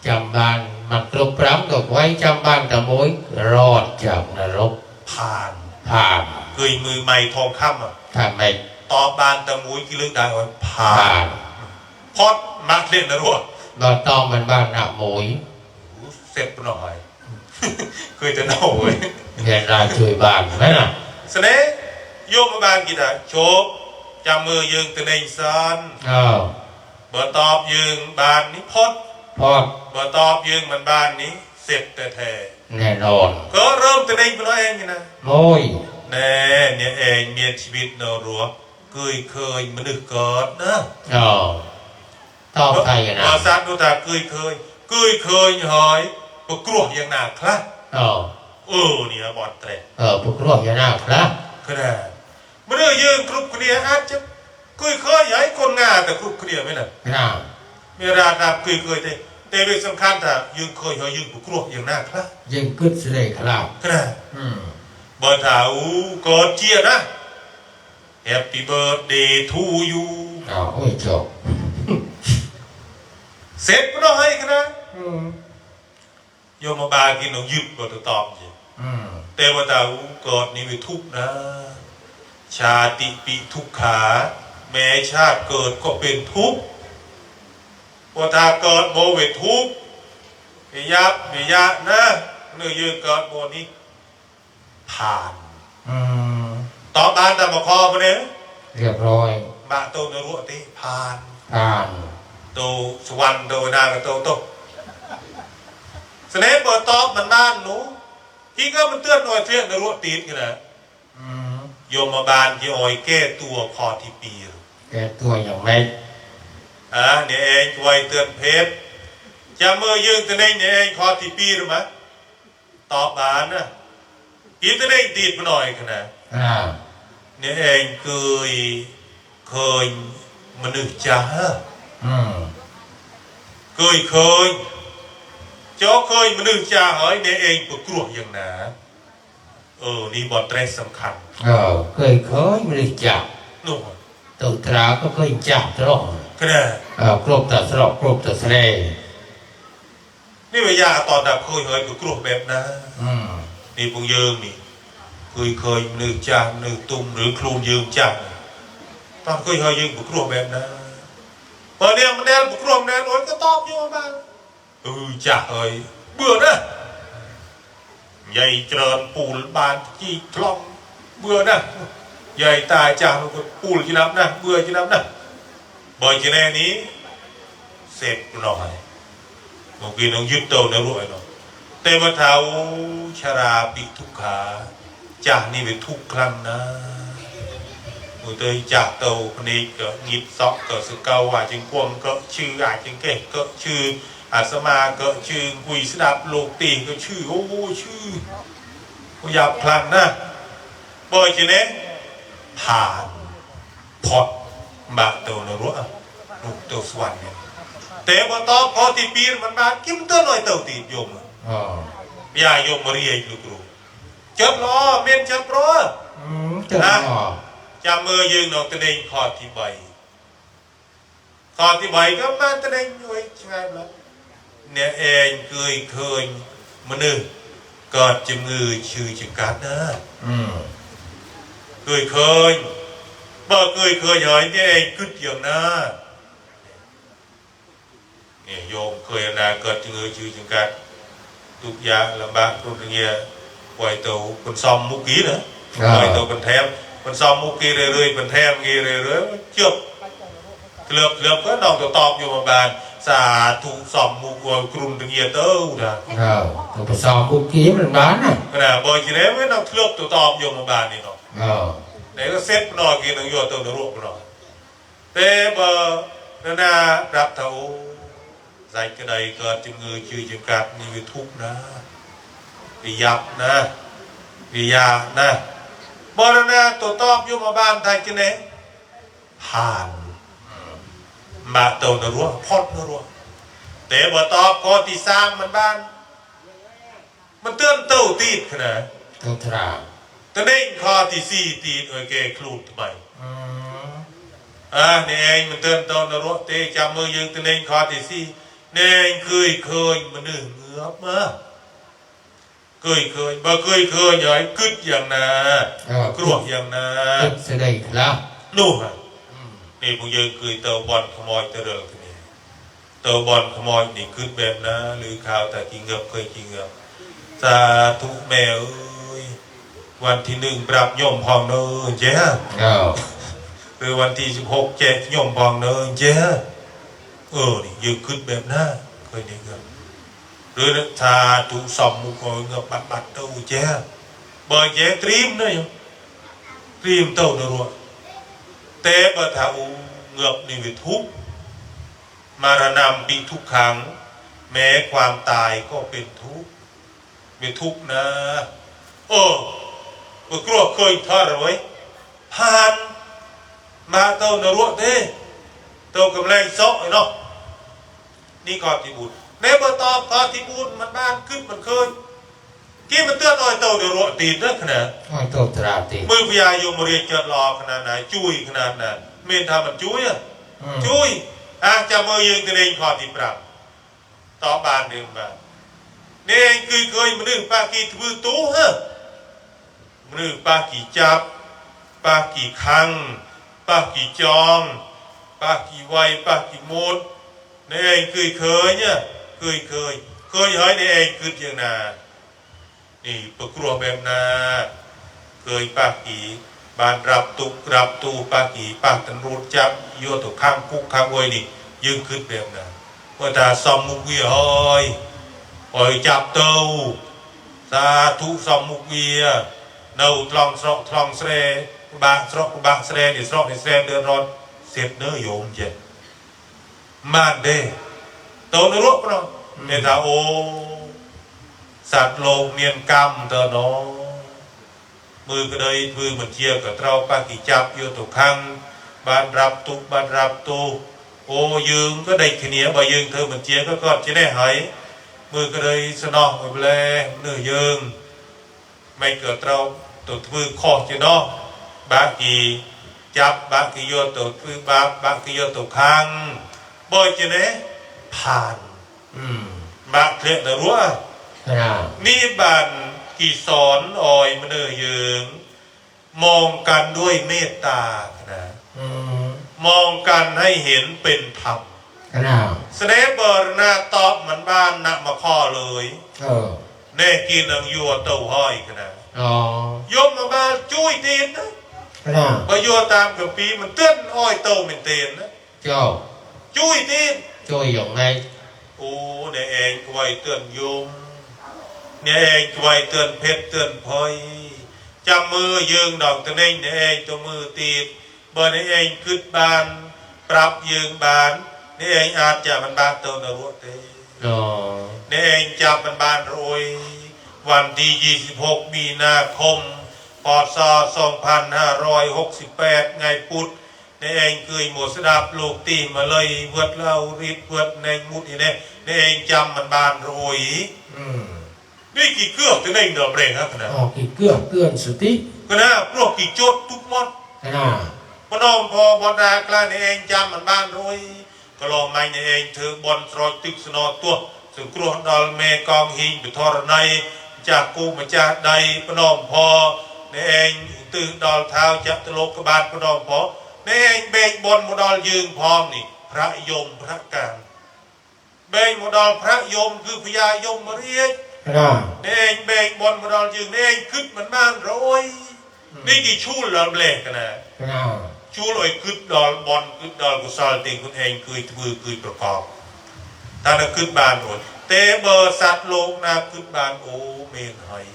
จำบ้านมันกรุบร้ำกับไว้จำบ้านตะมุยรอดจากนรกผ่านผ่านเคยมือใหม่ทองคำอ่ะถ้าไม่ตอบบานตะมุยกี่เรื่องได้อ่ะผ่านพอดมาเล่นนะรัวบ้านต้องมันบ้านหน้ามุยเสร็จหน่อยเคยจะเน่าเว้ยเงินรายช่วยบ้านไหมล่ะสเน่โยมมาบ้านกี่ได้โชบจำมือยืงตะเนงซันเบอร์ตอบยืงบ้านนี้พอดเบอร์ตอบยืงมันบ้านนี้เสร็จแต่แท้แน่นอนก็เริ่มตะเนงไปแล้วเองนะโอ้ยแน่เนี่ยเองมีชีวิตนรัวเคยมันนึกเกิดนะตอบใครกันนะภาษาดูตาเคยหอยปกลัวอย่างหนักครับเนี่ยบอดเตะปกลัวอย่างหนักครับก็ได้เมื่อยืนกรุบกระเดียอาจจะเคยใหญ่คนงาแต่กรุบกระเดียไม่น่ะมีราดาเคยแต่เรื่องสำคัญถ้ายืนเคยหอยยืนปกลัวอย่างหนักครับยืนกึศเลยครับก็ได้เบอร์ถาวกอดเจียนะ Happy birthday to you โอ้ยจบเสร็จก็ต้องให้กันนะโยมบากินหนูยึดบทตอบจริงแต่ว่าถาวกอดนี่ไปทุกนะชาติปีทุกขาแม้ชาติเกิดก็เป็นทุกข์ว่าถ้าเกิดโมเวทุกข์วิยะนะเนื้อยืนเกิดโมนี้ผ่านตอบบานแต่มาคอมาเนี่ยเรียบร้อยมาโตนรุติผ่านโตสวรรค์โตนากับโตเสน่ห์เปิดตอบมันบ้านหนูที่ก็มันเตือนหน่อยเทียนนรุติกันนะโยมบาลที่อ้อยแก้ตัวพอที่ปีแก้ตัวอย่างไรเนี่ยเองช่วยเตือนเพชรจะเมื่อยืนตัวนี้เนี่ยเองพอที่ปีหรือมั้ยตอบบานนะอีตัวนี้ติดมาหน่อยกันนะเนี่ยเองเคยมนุษย์จ้าเคยเจ้าเคยมนุษย์จ้าเฮ้ยเนี่ยเองปวดกลัวอย่างหนานี่บอดเตรสสำคัญเคยมนุษย์จ้านู่นตัวตราก็เคยจับตลอดก็ได้กรบแต่สลบกรบแต่เสน่ห์นี่วิญญาตอนดับเคยเฮ้ยปวดกลัวแบบนะนี่พวกยืมนี่เคยมนุษย์จ้าหนึ่งตุ้มหรือครูยืมจ้าตอนเคยเฮ้ยยืมปวดกลัวแบบนะพอเนี่ยมันแน่นปวดกลัวแน่นโอ้ยก็ตอบโยมบ้างจ้าเฮ้ยเบื่อนะใหญ่เจริญปูนบานจีคลองเบื่อนะใหญ่ตายจากปูนจีนับนะเบื่อจีนับนะบ่อยจีแน่นี้เสร็จหน่อยเมื่อกี้น้องยึดโตในรุ่ยเนาะเตวเท้าชาราปิทุกขาจากนี่เป็นทุกครั้งนะมือเตยจากโตคนนี้ก็งิบซอกก็สเกาว่าจึงกวงก็ชื่ออาจึงเก่งก็ชื่ออาสมาก็ชื่อกุยสดับโลกตีก็ชื่อชื่อก็หยาบพลันนะบ่อยจีแน่ผ่านพอดบาโตนรู้อ่ะลูกเต้าสวรรค์เนี่ยแต่พอตอบพอที่ปีมันมากิมเต้าหน่อยเต้าตีโยมยาโยมมาเรียกลูกรู้จับล้อเมียนจับล้อนะจำมือยืนนอกตะเนงคอที่ใบก็มาตะเนงอยู่ใช่ไหมเนี่ยเองเคยมนุษย์กอดจมือชื่อจังการนะเคยบ่เคยหอยเนี่ยเองขึ้นอย่างนะเนี่ยโยมเคยนาเกิดจมือชื่อจังการทุกอย่างลำบากทุกอย่างปล่อยตัวคนซ้อมมุกกี้นะปล่อยตัวคนแทมคนซ้อมมุกกี้เรื่อยๆคนแทมกี้เรื่อยๆเชื่อเหลือบก็น้องตัวตอบอยู่มาบานสาธุสอมมุกกลุ่มตึงเยียเต้านะตัวไปสอมมุกกี้มันบ้านน่ะขณะบ่อยจีแล้วไม่ต้องเคลือบตัวตอบอยู่มาบานนี่เนาะไหนก็เซ็ตหน่อยกินต้องอยู่ตัวรวบหน่อยแต่บ่นารับเท่าใจกระไดเกิดจึงเงยชื่อจึงกัดนี่วิทุกนะวิยับนะวิยานะบ่นาตัวตอบอยู่มาบานไทยกินเอง ผ่านมาเต่านรัวพอดนรัวแต่บ่ตอบข้อที่สามมันบ้านมันเตือนเต่าตีดขนาดตัวตราตอนนี้ข้อที่สี่ตีดโอเคคลูดทำไมนี่เองมันเตือนเต่านรัวเตะจับมือยืนตอนนี้ข้อที่สี่นี่เองเคยมันหนึ่งเงือบมาเคยบ่เคยอย่าให้กึดอย่างน่ะกลัวอย่างน่ะแสดงแล้วนู่นนี่พวกยืนเคยเต่าบอลขโมยเตะเรื่องนี้เต่าบอลขโมยนี่กึดแบบนะหรือข่าวแต่กินเงือบเคยกินเงือบสาธุแม่เอ้ยวันที่หนึ่งปรับย่อมพองเนยเจ้าหรือวันที่16แจกย่อมพองเนยเจ้านี่ยืนกึดแบบนะเคยนี่เงือบหรือชาถูสมมุกเงือบบัดเต้าเจ้าเบอร์เจ้าตรีมเนยตรีมเต้าเนรัวเตะบะเท้าเงือบนี่วิทุกมารณะปีทุกครั้งแม้ความตายก็เป็นทุกข์เป็นทุกข์นะเมื่อกลัวเคยทอดเอาไว้ผ่านมาเต้านรกเด้เต้ากำลังโซ่เนาะนี่กอที่บุญแม้บ่ตอบกอที่บุญมันบ้านขึ้นมันเคยกี้มันเตือนอ้อยเต้านรกตีนนะขนาดตัวตราตีมือพยายมเรียนเจริญรอขนาดไหนจุยขนาดนั้นเมนทำมันจุยจุยจะมือยืนตัวเองขอที่ปรับต่อบานเดิมบานนี่คือเคยมันนึกปากีถือตู้ฮะมันนึกปากีจับปากีคังปากีจองปากีไวปากีโมดนี่เองเคยเนี่ยเคยเฮ้ยนี่เองคืออย่างนานี่ประกลัวแบบนาเคยปากีบานรับตูปากีปากตันรูดจับโยตุข้างคุกข้างไว้นี่ยืนขึ้นแบบนาว่าแต่สมมุกวิหอยปล่อยจับเต้าสาธุสมมุกเวียเนาทลองเสรบางเสรนี่เสรเดือดร้อนเสร็จเนื้อโยมเจ็ดมาเด้โตนรกเนาะเนี่ยถ้าสัตว์โลกเมียนกรรมเตอเนาะมือก็เลยมือมันเชียกับเราปากิจับโยตุขังบานรับตุยืงก็ได้ขเนียบ่ยืงเธอมันเชียก็จะได้หายมือก็เลยสนองไปเลยเนื้อยืงไม่เกิดเราตัวมือคอจะเนาะบากีจับบากีโยตัวมือบากีโยตัวขังบ่จะได้ผ่านบาเคลียร์แต่รู้นี่บานกี่สอนอ่อยมันเนื้อยืงมองกันด้วยเมตตานะมองกันให้เห็นเป็นธรรมแสดงเบอร์หน้าตอบมันบ้านนักมาข้อเลยแน่กินนังยัวเต้าห้อยขนาดยมมาบ้านจุ้ยตีนนะพอยัวตามกับปีมันเตือนอ้อยเต้าเป็นเตีนนะจุ้ยตีนจุ้ยอย่างไรเนี่ยเองไว้เตือนยมเนี่ยเองไว้เตือนเพชรเตือนพลอยจำมือยืงดอกตะเน่งเนี่ยเองตัวมือตีดเบอร์เนี่ยเองขึ้นบานปรับยืงบานนี่เองอาจจะมันบานเติมนรกเตนี่เองจับมันบานโรยวันที่26 มีนาคมพ.ศ. 2568ไงพุทธนี่เองเคยหมดสดับลูกตีมาเลยเวิร์ดเล่าริดเวิร์ดในมุดนี่นี่เองจำมันบานโรยนี่กี่เกือบจะได้เดิมเร่งครับนะกี่เกือบสติก็นะพวกกี่โจดทุกมดพน้องพอบอดากลางนี่เองจำมันบานโรยก็ลองไม่นี่เองเธอบอลตรอยตึกสนอตัวสึงกลัวดอลเมกองหิงไปทอร์ในจากกูมาจากใดพน้องพอนี่เองตื่นดอลเท้าจับตลกกบาลพน้องพอนี่เองเบงบอลโมดอลยืงพร้อมนี่พระยมพระการเบงโมดอลพระยมคือพญายมมาเรียกนี่เองเบงบอลโมดอลยืงนี่เองขึ้นมันบ้านโรยนี่กี่ชู้หล่อเบลกกันนะชู้ลอยขึ้นดอลบอลขึ้นดอลกุศลติงคุณเองคือประกอบถ้านักขึ้นบานโอนเตเบอร์สัตว์โลกนาขึ้นบานเมนหอย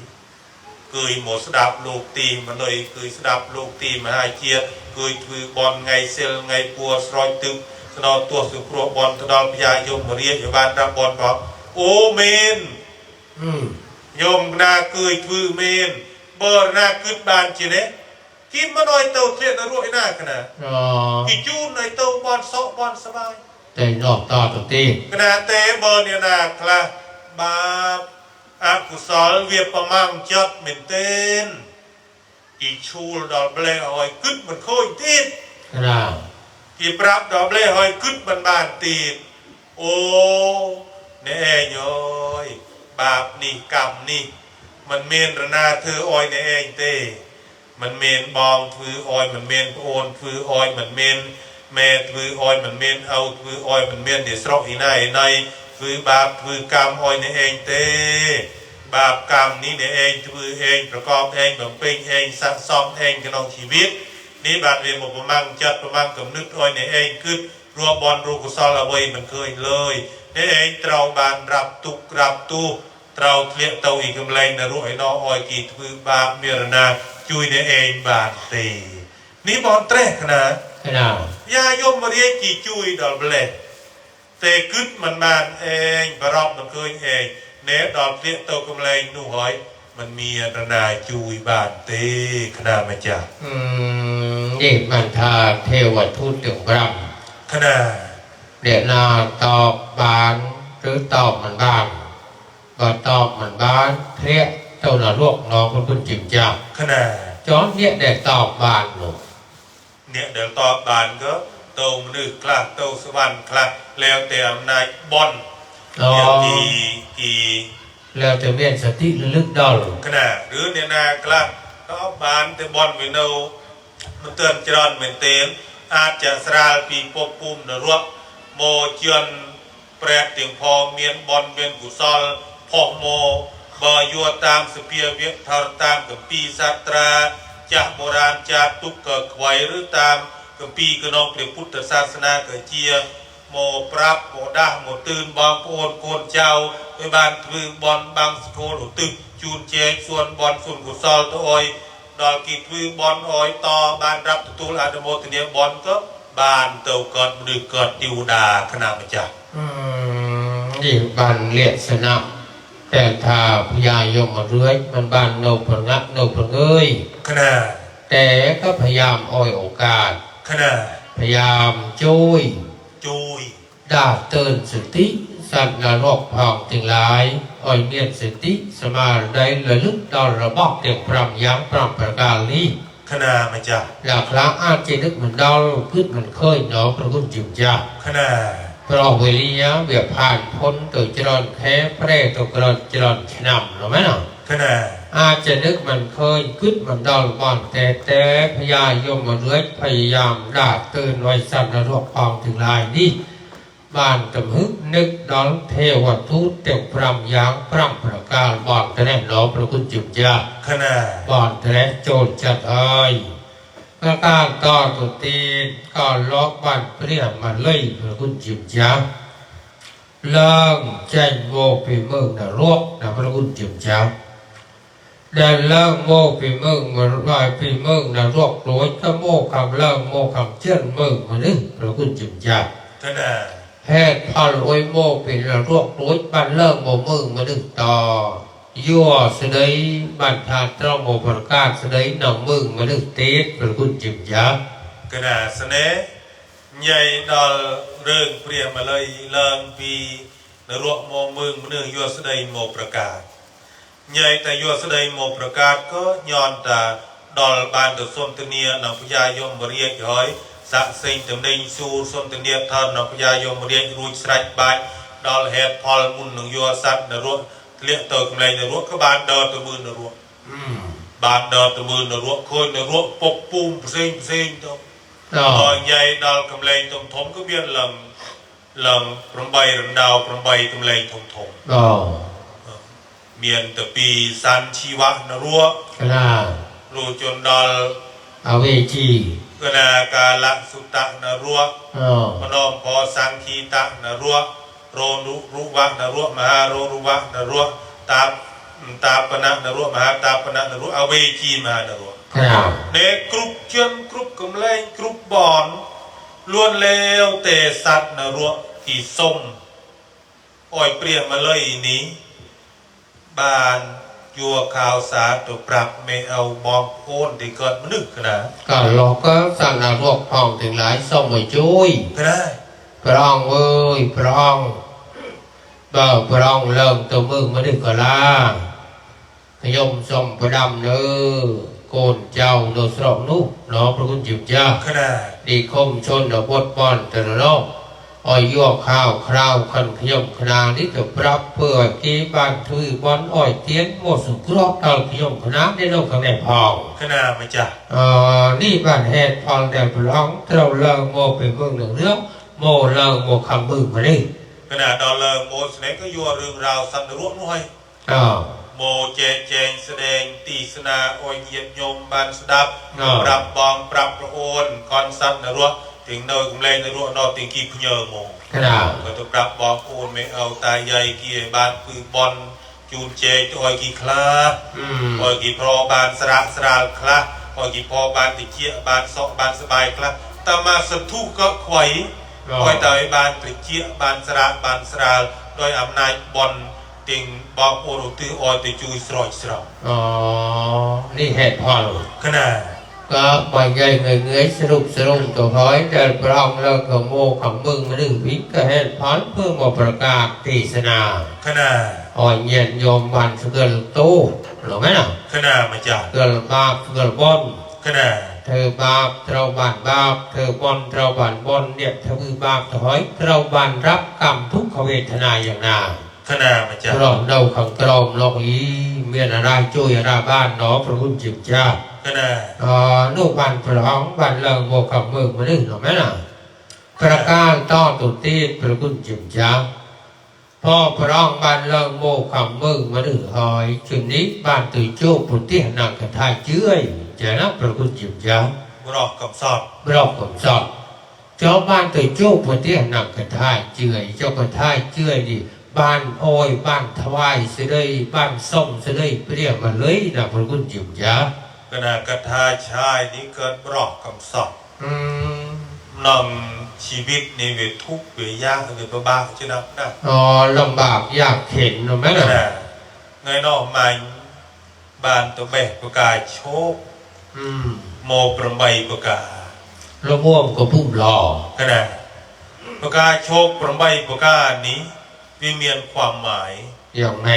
เคยหมดสดับโลกตีมันเลยเคยสดับโลกตีมาหาเชียเคยถือบอลไงเซลไงปัวสรอยตึกสนอตัวสุครัวบอลตะดอลพยายมมาเรียอยู่บ้านรับบอลก็เมนยมนาเคยถือเมนเบอร์นาขึ้นบานจีเน กินมาหน่อยเตาเทียนนะรู้ไอ้หน้าขนาด อ๋อ กี่จูนหน่อยเตาบอลโซบอลสบาย แต่นอกต่อตัวตี ขนาดเตะบอลเนี่ยนะครับบาปอากุศลเวียประมังจัดเหม็นเต้นอีชูลดอกเบลหอยกึดมันโค้ยติด ขนาด อีปรับดอกเบลหอยกึดมันบานติดโอ้แน่ย้อยบาปนี่กรรมนี่มันเมนระนาเธออ้อยในเองเต้มันเมนบองฟืออ้อยมันเมนโอนฟืออ้อยมันเมนแม่ฟืออ้อยมันเมนเอาฟืออ้อยมันเมนเดี๋ยวสระอีในฟือบาปฟือกรรมอ้อยในเองเต้บาปกรรมนี้ในเองฟือเองประกอบเองแบบเป็นเองสะสมเองกับน้องชีวิตนี่บาปเรียนบอกประมังจัดประมังกับนึกอ้อยในเองคือรัวบอลรูกุศลเอาไว้มันเคยเลยในเองเราบานรับตุกรับตู้เราเลี้ยเตาอีกกำไรนะรู้ไอ้น้องอ้อยกีฟือบาปเมียรนาจุยในเองบานตีนี่บอลแตรกนะ ขนาด ยายมมาเรียกกี่จุยดอกเบลแต่กึดมันบานเองประรอบมันเคยเองเนดอกเลี้ยเตากำไรนู่หอยมันมีรนาจุยบานตีขนาดมาจาก นี่มันทาเทวทูตถึงพระ ขนาด เดี๋ยวนาตอบบานหรือตอบมันบ้านก็ตอบมันบ้านเทียเจ้าหน้าลวกน้องคนจิ๋มจ้า ขนาด จอนเนี่ยเด็กตอบบานหนู เนี่ยเดี๋ยวตอบบานก็เตามนึกคลาเตาสวรรค์คลาแล้วแต่อำนาจบอล อ๋อ เดี๋ยวอี แล้วจะเวียนสติระลึกดอล ขนาดหรือเนี่ยนากลาตอบบานแต่บอลไม่เนามันเตือนจรอนเหมือนเต็มอาจจะสราลปีปกปุ่มนรกโมเจียนแปรเตียงพอเมียนบอลเมียนกุศลพอกโมบยัวตามสเปียเวียทารตามกับปีสัตราจากโบราณจากตุกเกิดไว้หรือตามกับปีกนองเปรียพุทธศาสนาเกิดเจียโมปรับโมด่าโมตื่นบางโอนโกนเจ้าไปบ้านถือบอลบางสโคลตึกจูนเจส่วนบอลส่วนกุศลตัวอ้อยดอกกีถือบอลอ้อยต่อบานรับตุลอาดโมตเนียบอลก็บานเต่าเกิดหรือเกิดติวดาขนาดมาจาก นี่บันเลียสนะแต่ถ้าพญายมเรื่อยมันบ้านโนพงะโนพงเอ้ย ขนาด แต่ก็พยายามอ้อยโอกาส ขนาด พยายามช่วย จุย ด่าเตือนสติสัตว์นรกพองจึงหลายอ้อยเนียนสติสมาได้ระลึกดอนระบอกเตียงพรำยังพรำประการนี้ ขนาดมาจาก หลักละอาจจะนึกเหมือนดอลพืชมันเคยหนอพระคุณจิมจ้า ขนาด เพราะเวลียเบียผ่านพ้นตัวจรอนแค่แพร่ตัวกรอนจรอนฉนำหรือไม่หรอ ขนาด อาจจะนึกมันเคยกึดมันดอลบอนแต่พญายมมาเรื่อยพยายามด่าเตือนไว้สัตว์นรกพองถึงลายนี้บ้านตำฮึกนึกดอนเทวทูตเต็มพรำยางพรำประการบอนแต่แน่นอพระคุณจิมจ้า ขนาด บอนแต่แน่โจรจัดเอ้ยประการต่อตุตีก็ล็อกบ้านเปรี้ยมาเลยพระคุณจิมจ้าเริ่มแจ้งโมปีเมืองนรกนะพระคุณจิมจ้าได้เริ่มโมปีเมืองมาลอยปีเมืองนรกโรยก็โมคำเริ่มโมคำเชื่อนเมืองมานึกพระคุณจิมจ้า ขนาด แพทย์พอลอยโมเป็นนรกโรยบ้านเริ่มโมเมืองมานึกต่อยั่วเสดยบันทาตรองโมประกาศเสดยหนองเมืองมานึกเตสพระคุณจิมจ้า ขนาดเสน่ห์ใหญ่ดอลเรื่องเปรียมาเลยเริ่มปีนรกโมมึงเนื่องยัวสดายโมประกาศใหญ่แต่ยัวสดายโมประกาศก็ย้อนตาดอลบานตัวส้มตเนียนพญายมเรียกย้อยสะสิงตำเนินสูส้มตเนียทอนพญายมเรียกรูจสไรบายดอลเฮดพอลมุนหนึ่งยัวสัตนรกเลี้ยตัวกำไรนรกก็บานดอตัวมือนรกบานดอตัวมือนรกคนนรกปกปุ่มเซ็งตัวตอนใหญ่ดอลกำไรตรงทมก็เบี้ยนลำพรำใบรำดาวพรำใบกำไรทงเมียนแต่ปีสันชีวะนรัว ขนาด รูจนดอล อเวจี กนากาละสุตะนรัวพนมพอสังคีตะนรัวโรนุรุวะนรัวมหาโรนุวะนรัวตาปนะนรัวมหาตาปนะนรัวอเวจีมหานรัว ขนาด เนกรุบเชียนกรุบกำแรงกรุบบอนล้วนเลวเตสัตนรัวที่ส้มอ้อยเปรี้ยมาเลยนี้บาน ยัวข่าวสารตัวปรับไม่เอามองโอนที่เกิดมนึกขนาด ก็เราก็สั่งนรกพองถึงหลายส่งมาช่วย ก็ได้ พระองค์เอ้ยพระองค์พระองค์เริ่มตัวมึงมาดึกกะลาขยมสมประดำเนื้อโกนเจ้าโดสรอกนุกเนาะพระคุณจิ๋วเจ้า ขนาด ดีคมชนดอกบดบอนแต่ละรอบอ้อยยั่วข้าวคราวขันขยมขนานี้จะปรับเพื่อกีบ้านทุยบอนอ้อยเตี้ยนโมสุกรอบเอาขยมขนาได้นกข้างในพอง ขนาดมาจ้ะ นี่บ้านแหดพองแต่พร้องเราเลิกโมเป็นเมืองหนึ่งเรื่องโมเลิกโมคำบึ้งมาดิ ขนาดดอลลาร์โมสเนก็ยัวเรื่องราวสันนรวมน้อย อ๋อ โมเจเจงแสดงตีสนาโอยเยียบยมบานสดับ อ๋อ ปรับบองปรับประโอนคอนสันนรวถึงเนยกุมเลนนรวนอติงกีพเยอโม ขนาด ก็ต้องปรับบองโอนไม่เอาตายใหญ่เกียบานปือบอลจูนเจโอยกีคลา โอยกีพอบานสระสราคลาโอยกีพอบานติเกียบานซอกบานสบายคลาตามาสัทุก็ขวายคอยตายบานติเกียบานสระบานสราโดยอำนาจบอลติงบอกโอรุตือออยติจุยสรอยสระ อ๋อ นี่เหตุพอ ขนาด ก็บางใหญ่เงยสรุปตัวห้อยแต่พร้องเลิกกับโมของมึงมาดึงวิก็เหตุพอนเพื่อมาประกาศตีสนา ขนาด อ่อยเย็นโยมบันสเกิลตู้หรือไม่น่ะ ขนาดมาจ้ะ เกิลบาปเกิลบอน ขนาด เธอบาปเราบานบาปเธอบอนเราบานบอนเนี่ยเธอคือบาปถอยเราบานรับกรรมทุกขเวทนาอย่างนา ขนาดมาจ้ะ พร้อมเดาขังกรอมลอกอีเมียนอะไรช่วยอะไรบ้านเนาะพระคุณจิตเจ้า ขนาด ลูกบ้านพร้องบ้านเลิงโมกับมือมาดึงหรือไม่น่ะประการต้อตุตีพระคุณจิตเจ้าพ่อพร้องบ้านเลิงโมกับมือมาดึงหอยจุดนี้บ้านตุยโจ้ปุติหนังกระทายเจื้อยจะนับพระคุณจิตเจ้า รอกกับสอด บรอกผมสอบเจ้าบ้านตัวโจ้พอเตี้ยหนักกระท่ายเจื่อยเจ้ากระท่ายเจื่อยดิบ้านโอ้ยบ้านทวายเสด็จบ้านส้มเสด็จเปรี้ยมาเลยนะพระคุณจิ๋วจ้า ขนาดกระทาชายนี้เกิดรอกกับสอด อืม นำชีวิตในเวททุกข์เวทยากเวทประบาชนะนะ อ๋อลำบากยากเข็นหรือไม่ ข ล่ะ นาดเงยนอกมาบานตัวแบกประกาศโชค อืม โมประไมประกาศ แล้วม่วงก็พุ่มหล่อ ขนาดประกาศโชคประไมประกาศนี้วิเมียนความหมาย อย่างไง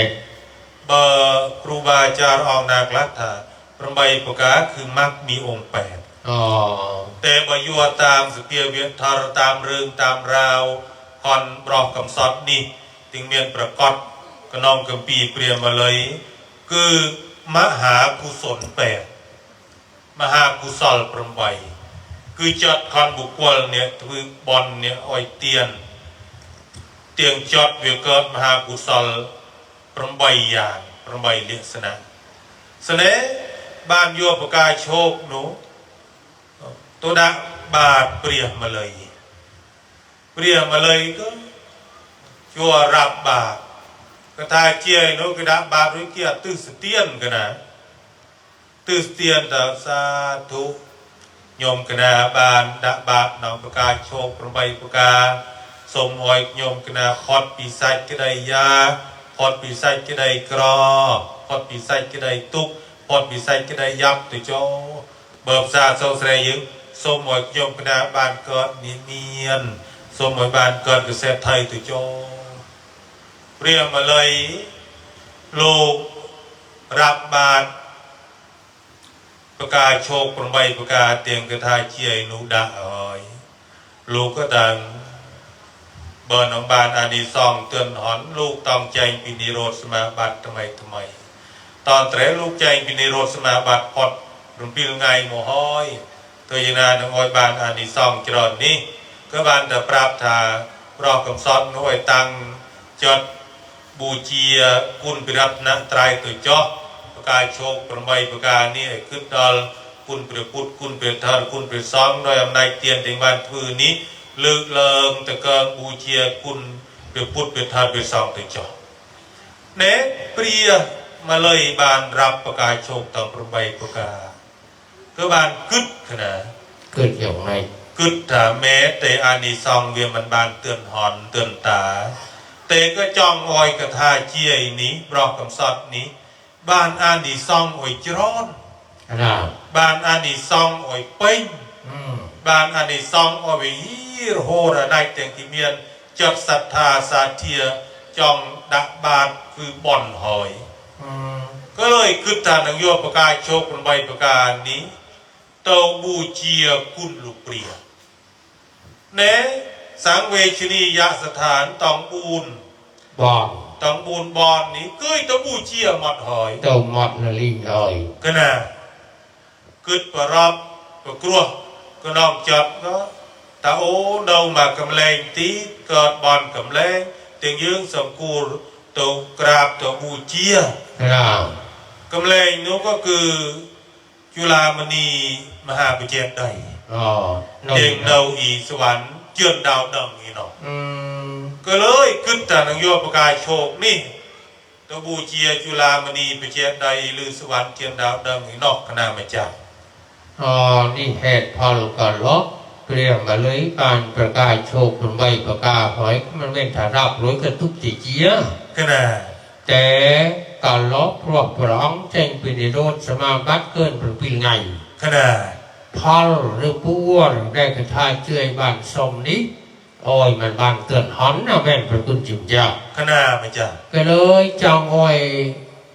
เบอร์ครูบาอาจารย์อองนากลัทธาประไมประกาศคือมักมีองค์แปด อ๋อ แต่บยัวตามสเปียเวียนทารตามเรื่องตามราวคอนบรอกกำซอดนี่ถึงเมียนประกอบกระนองกำปีเปลี่ยนมาเลย คือมหากุศลแปดมหากุศลประไมคือจอดคอนบุคคลเนี่ยคือบอลเนี่ยอ้อยเตียนเตียงจอดเวียเกิดมหากุศลประไมอย่างประไมเลียสนะเสน่บ้านยัวประกายโชคหนูตัวดักบาทเปรียบมาเลยเปรียบมาเลยก็ชัวรับบาทกระทายเจียโนกระดาบาทด้วยเกียรตื้อสเตียนกันนะตื้อสเตียนแต่สาธุโยมกระดาบานดาบาทนองประกาศโชคประใบประกาสมหอยโยมกระดาพอดปีไซกระไดยาพอดปีไซกระไดกรอพอดปีไซกระไดตุกพอดปีไซกระไดยับตัวโจเบิบซาโซเสยยึงสมหอยโยมกระดาบานเกิดเนียนสมหอยบานเกิดเกษตรไทยตัวโจเรียกมาเลยลูกรับบาทประกาศโชคประใบประกาศเตียงกระทายเชียนุดาอ้อยลูกก็ดังเบอร์น้องบานอานิซองเตือนหอนลูกต้องใจปินิโรธสมาบัติทำไมตอนแต่ลูกใจปินิโรธสมาบัติพอดรุนพิลไงโมห้อยเตยนาน้องอ้อยบานอานิซองจรอนนี้ก็บานแต่ปราบทารอกกำซอดน้อยตังจดบูเชียคุณปิรัตนะไตรตัวเจาะประกาศโชคประใบประกาศนี่ขึ้นดอลคุณเปรียพุทธคุณเปรียทานคุณเปรียซองโดยอำนาจเตียนถึงบ้านพื้นนี้เลิกเลิงแต่เกินบูเชียคุณเปรียพุทธเปรียทานเปรียซองตัวเจาะเนะเปรียมาเลยบานรับประกาศโชคต่อประใบประกาศก็บานกึดขนาด เกิดอย่างไร กึดถาแม้แต่อานิซองเวียมันบานเตือนหอนเตือนตาเตก็จ้องออยกระทาเจียนี้บรอกกำซอดนี้ บ้านอานิซองโอยจรอนบ้านอานิซองโอยเป้งบ้านอานิซองโอยฮีโรโหระได้แต่งที่เมียนจัดศรัทธาสาเทียจองดักบาทคือบ่อนหอยก็เลยขึ้นทานโยประกาศโชคเป็นใบประกาศนี้เตาบูเจียกุลลูกเปรียเนสังเวชนียสถานตองบูนบอนตองบูนบอนนี้เกยเตาบูเจียหมดหอยเตาหมดละลิงหอยก็น่ะกึดประรับประกลัวก็น้องจัดก็ตาโอ้เดามากำแรงตีเกิดบอนกำแรงเตียงยืงสมกูเตากราบเตาบูเจียกำแรงนู้ก็คือจุฬามณีมหาวิทยาลัยเด็กดาวอีสวรรค์เจือนดาวดังอีนอก็เลยขึ้นแต่นังโยประกายโชคนี่ตบูเจียจุฬามณีวิทยาลัยหรือสวรรค์เจือนดาวดังอีนอกคณะมาจากนี่เหตุพอลกันล็อกเปลี่ยนมาเลยการประกายโชคเป็นใบประกาศหอยมันเป็นฐานะร้อยกระทุกจีเจียขนาดแต่การล็อกรอบร้องแจ้งเป็นโรดสมาบัติเกินเป็นปีไงขนาดพอลหรือป้วนได้กระทายเจือยบ้านสมนี้โอ้ยมันบ้านเกินหอนนะแม่นเป็นกุญจิมจ้าขนาดไม่จ้าก็เลยจองอ้อย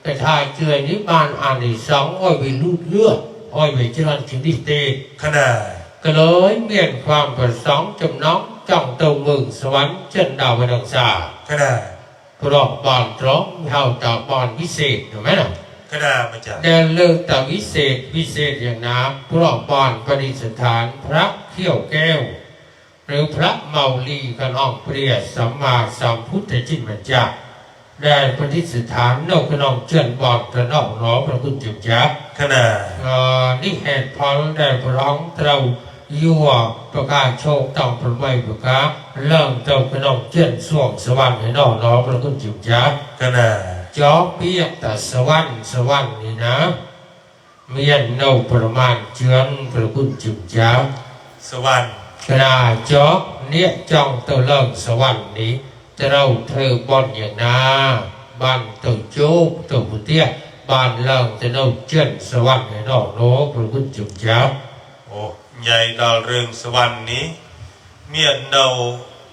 กระทายเจือยนี้บ้านอันที่สองอ้อยไปลูดเลือดอ้อยไปเจริญชิดิเตขนาดก็เลยเมียนความประสงค์จำน้องจ้องเตาเมืองสวรรค์เช่นดาวพนังสาขนาดพรบบอลตรงเท่าต่อบอลพิเศษถูกไหมล่ะขนาดไม่จ้าแดนเลือกแต่วิเศษอย่างน้ำพรบบอลประดิษฐานพระเขี้ยวแก้วหรือพระเมาลีกันอ่องเปรียสัมมาสัมพุทธจิตมัจจาแดนประดิษฐานนกกระนองเชิญบอลกระนองร้องพระคุณจิตจ้าขนาดนี่เหตุพอได้พร้องเรายั่วประกาศโชคต้องประไว้ประกาศเริ่มเจ้ากระนองเชิญส่วงสวรรค์ให้นอกร้องพระคุณจิตจ้าขนาดจอเปียกแต่สวรรค์นี่นะเมียนโนประมาณเจือนพระคุณจิตจ้าสวรรค์ขณะจอบเนี่ยจ้องตัวเริ่มสวรรค์นี้จะเราเธอบอนอย่างนาบ้านตัวโจ๊กตัวผู้เตี้ยบ้านเริ่มจะเราเจือนสวรรค์ให้นอกโลกพระคุณจิตจ้าโอ้ใหญ่ดาวเรืองสวรรค์นี้เมียนเดา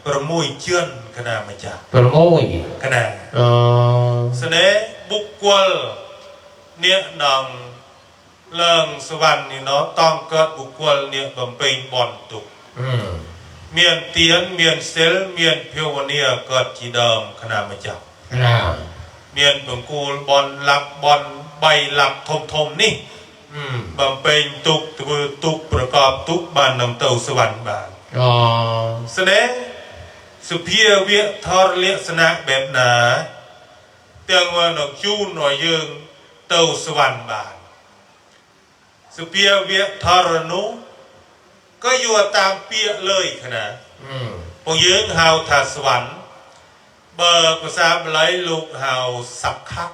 ประมุยเจือนขนาดมาจากประมุยขนาดเสน่ห์บุกกวลเนี่ยนองเรื่องสวรรค์นี่เนาะต้องเกิดบุกกวลเนี่ยบำเพ็ญบอนตุกเมียนเตียนเมียนเซลเมียนเพียวเนียเกิดจีเดิมขนาดมาจากเมียนบงกูลบอลหลักบอลใบหลักทมนี่บำเพ็ญตุกประกอบตุกบานนำเต่าสวรรค์บานเสน่ห์สุเพียเวียทอรเลียสนะแบบหนาเตียงวันออกจูนหน่อยยืงเต่าสวรรค์บานสุเพียเวียทอรนุก็อยู่ตามเปียเลยขนาดพวกยืงเฮาถาสวรรค์เบอร์ภาษาบาลีลูกเฮาสักคัก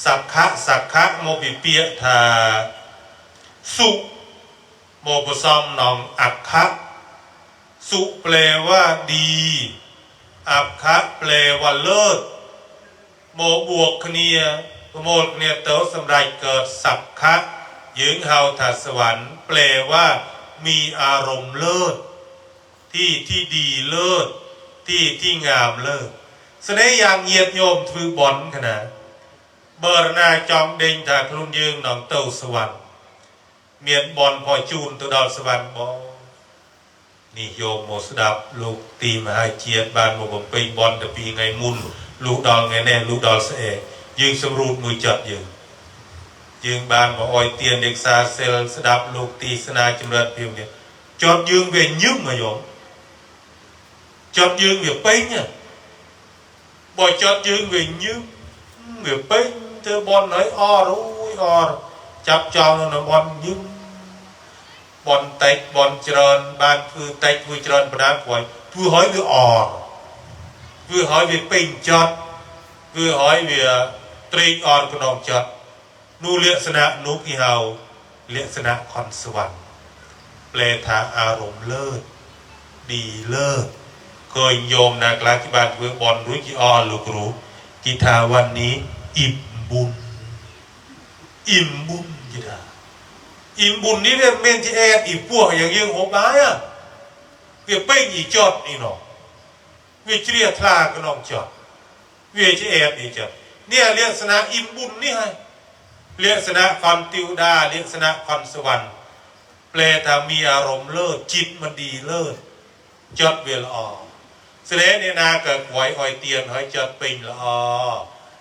สักคะโมปิเปียทาสุโมปซอมนองอักคะสุแปลว่าดีอักคะแปลว่าเลิศโมบวกเนียโมเนียเต๋อสำไรเกิดสักคะยืงเฮาถาสวรรค์แปลว่ามีอารมณ์เลิศที่ดีเลิศที่งามเลิศเสน่ห์อย่างเยียดโยมถือบอลขนาดเบอร์นาจอมเด้งจากลุนยืงหนองเต้าสวรรค์เมียนบอลพอจูนตัวดอลสวรรค์บอนี่โยมโมสดับลูกตีมาให้เจียดบานโมบไปบอลแต่ปีไงมุนลูกดอลไงแน่ลูกดอลเสยยืงสมรูดมือจัดยืงบานมาออยเตียนเด็กซาเซลสดับลูกตีสนาจำเริญเพียงเนี่ยจอดยืงเวียนยืมมาโยมจอดยืงเวียนไปเนี่ยบ่อยจอดยืงเวียนยืมเวียนไปเธอบอลไหนอ้อรู้อ้อจับจองนะบอลยืมบอลเตะบอลเจริญบานคือเตะคือเจริญประดาป่วยคือหอยคืออ่อคือหอยคือปิ่งจอดคือหอยคือตรีอ่อนกระนองจอดนูเลียสนะนูกี่เฮาเลียสนะคอนสวรรค์แปลทางอารมณ์เลิศดีเลิศเคยโยมนากลาธิบาลคือบอลรู้กี่อ่อลูกรู้กีทาวันนี้อิ่มบ บุญอิ่มบุญจีดาอิ่มบุญนี่เนี่ยเมนที่แอดอีพวกอย่างยังหัวบ้าอ่ะเวียเป้งอีจอดอีหนอเวียเชียทลาก็น้องจอดเวียที่แอดอีจอดเนี่ยเรียกสนะอิ่มบุญนี่ไงเรียกสนะความติวดาเรียกสนะความสวรรค์แปลถ้ามีอารมณ์เลิศจิตมันดีเลิศจอดเวลอเสด็จเนี่ยนาเกิดไว้หอยเตียนหอยจอดปิงละ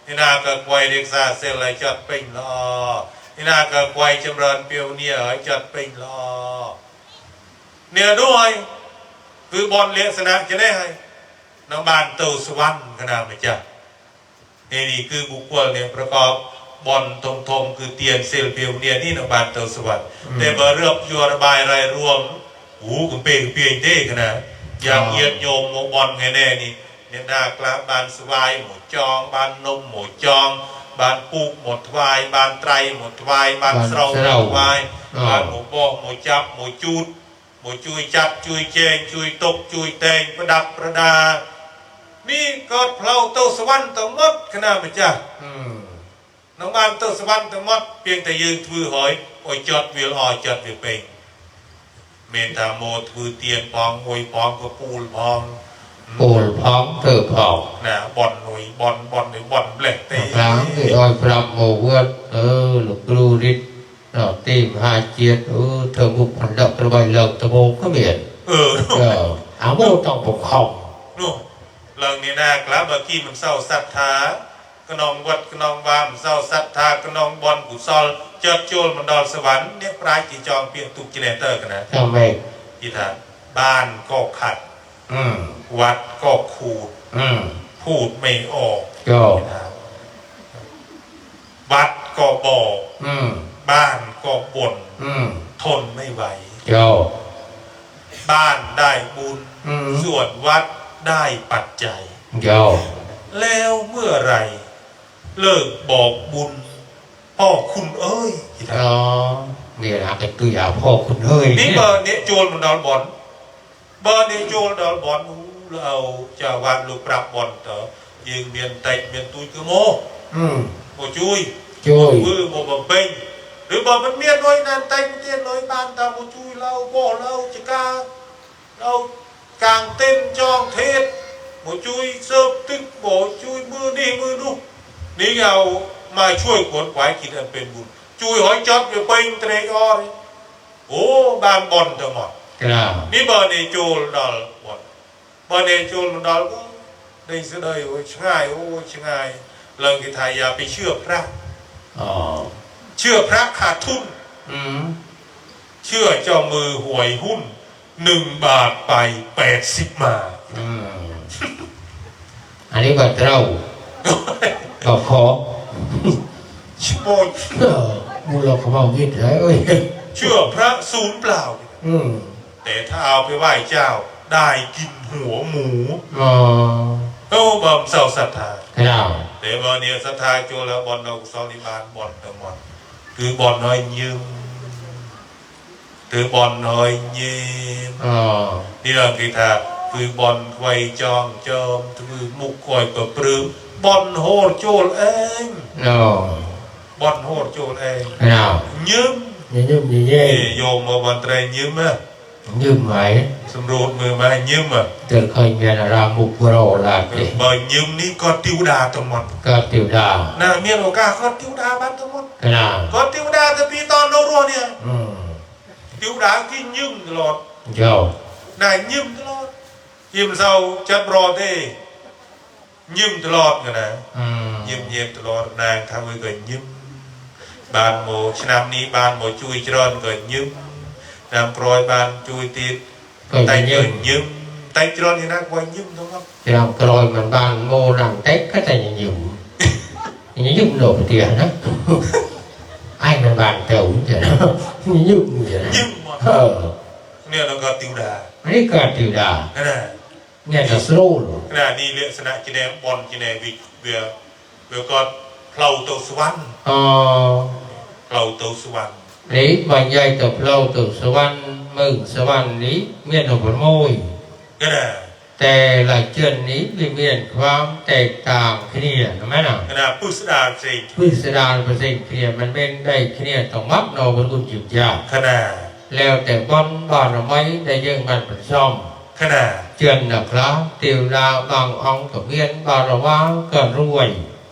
เนี่ยนาเกิดไว้เด็กซาเซลเลยจอดปิงละเนี่ยนาเกิดไว้จำเริญเปียวเนี่ยหอยจอดปิงละเนี่ยด้วยคือบอลเลี้ยสนะจะได้ให้น้องบานเตาสวรรค์ขนาดไหนจ๊ะนี่คือบุคคลเนี่ยประกอบบอลทงคือเตียนเซลเปียวเนี่ยนี่น้องบานเตาสวรรค์แต่เบอร์เรือบยัวระบายรายรวมหูกุเปย์เปียเด้ขนาดอย่างเยียดโยมโมบอลไงแน่นี่เนี่ยนากลาบานสวายหมดจองบานนมหมดจองบานปูกหมดวายบานไตรหมดวายบานเสาหมดวายบานหมูบอหมูจับหมูจูดหมูจุยจับจุยเจงจุยตกจุยเตงประดับประดานี่ก็เพลาเต้าสวรรค์ตั้งหมดขนาดไหนจ๊ะน้องบานเต้าสวรรค์ตั้งหมดเพียงแต่ยืนถือหอยโอยจอดวิลจอดวิเป็นเมตาโมถือเตียนพองโอยพองก็ปูลพองปูลพองเธอพองนะบอลหน่วยบอลหรือบเล็กเตะพลังคืออ้อยพรำโมเวิร์ดลูกกรูริดเราตีมหาเจียดเธอบุกพันดับตะไบเลิกตะโบก็เหมียนอาโมต้องปกครองนู่นเรื่องนี้น่ากลับเมื่อกี้มันเศร้าศรัทธากระนองวัดกระนองวามเศร้าศรัทธากระนองบอลกุศลเจิดโจลมันดอนสวรรค์เนี่ยปลายกี่จองเปียกตุกกิเลเตอร์กันนะทำไมที่ท่านบ้านก็ขัดวัดก็ขูดพูดไม่ออกวัดก็บอกบ้านก็บ่นทนไม่ไหวบ้านได้บุญส่วนวัดได้ปัจจัยแล้วเมื่อไรเลิกบอกบุญพ่อคุณเอ้ยเนี่ยนะเป็นตัวอย่างพ่อคุณเอ้ยนี่เบอร์เนี่ยโจลมันดอนบอลเบอร์เนี่ยโจลดอนบอลเราจะวางลูกปรับบอลเถอะยิงเมียนเตะเมียนตุยคือโมจุยมือโมบะเป่งหรือบอมันเมียนน้อยนั่นเตะเมียนน้อยบ้านตาโมจุยเราบ่เราจะกาเรากางเต็มจองเทศโมจุยเสิร์ฟตึกโมจุยมือนี่มือนู่นนี่เรามาช่วยขวนขวายกินอันเป็นบุญจุยหอยจอดอยู่เป็นเตะออยโอ้บางบอลทั้งหมดนี่เบอร์เนโจลดอลบอลเบอร์เนโจลดอลก็ได้เสด็จโอ้ยง่ายโอ้ยง่ายเรื่องที่ไทยอย่าไปเชื่อพระเชื่อพระขาดทุนเชื่อเจ้ามือหวยหุ้น1 บาทไป80 มาอันนี้ก็เราก็ขอชิโมนมูลค่าเอาวิทย์เลยเอ้ยเชื่อพระศูนย์เปล่าแต่ถ้าเอาไปไหว้เจ้าได้กินหัวหมูบ่มเศร้าศรัทธาแต่บอลเนี่ยศรัทธาโจแล้วบอลเราซอลิบานบอลทั้งหมดคือบอลน้อยยืมคือบอลน้อยยืมนี่เราคิดថាคือบอลไว้จองจอมคือมุกคอยประปรื้มบอลโหดโจลเองบอลโหดโจลเองยืมโยมมาบอลเตยยืมอ่ะยืมไหมสำรวจมือมายืมอ่ะเกิดเคยมีรามุกโรลาดิบ่ยืมนี่ก็ติวดาทั้งหมดก็ติวดาน่ะเมียนโอกาก็ติวดาบ้านทั้งหมดก็ติวดาแต่ปีตอนโนรัวเนี่ยติวดากินยืมตลอดน่ะยืมตลอดยืมเศร้าจับรอได้ยืมตลอดกันนะยืมตลอดนางทำให้เกิดยืมบ้านโมชนามนี้บ้านโมจุยจรอนเกิดยืมนำโปรยบ้านจุยติดไต่เกิดยืมไต่จรอนนี่นะกว่ายืมทั้งหมดนำโปรยมันบ้านโมนำเต็กก็แต่ยืมยืมโหลดเตียนะไอ้มันบ้านเต่าเฉยนะยืมเฉยนะยืมหมดเนี่ยเราก็ติวดานี่ก็ติวดาเนี่ยจะสู้หรอนี่เลี้ยสนะจีเนบอลจีเนวิกเบียก็เพลาตัวสวรรค์เพลาตัวสวรรค์นี่บรรยายตัวเพลาตัวสวรรค์มึงสวรรค์นี้เมียนหัวมวยก็ได้แต่ แต่ละเจือนนี้มีความแตกต่างขึ้นเนี่ยนะแม่น่ะ ขณะพุทธดาสิ พิสดารประสิทธิ์เนี่ยมันเป็นได้ขึ้นเนี่ยต้องมักนอพระคุณจิตยา ขณะ แล้วแต่บอนบ้านเราไม่ได้ยังมันเป็นช่อม ขณะ เจือนนะครับเตียวดาบางองค์กับเมียนบารวาก็รวย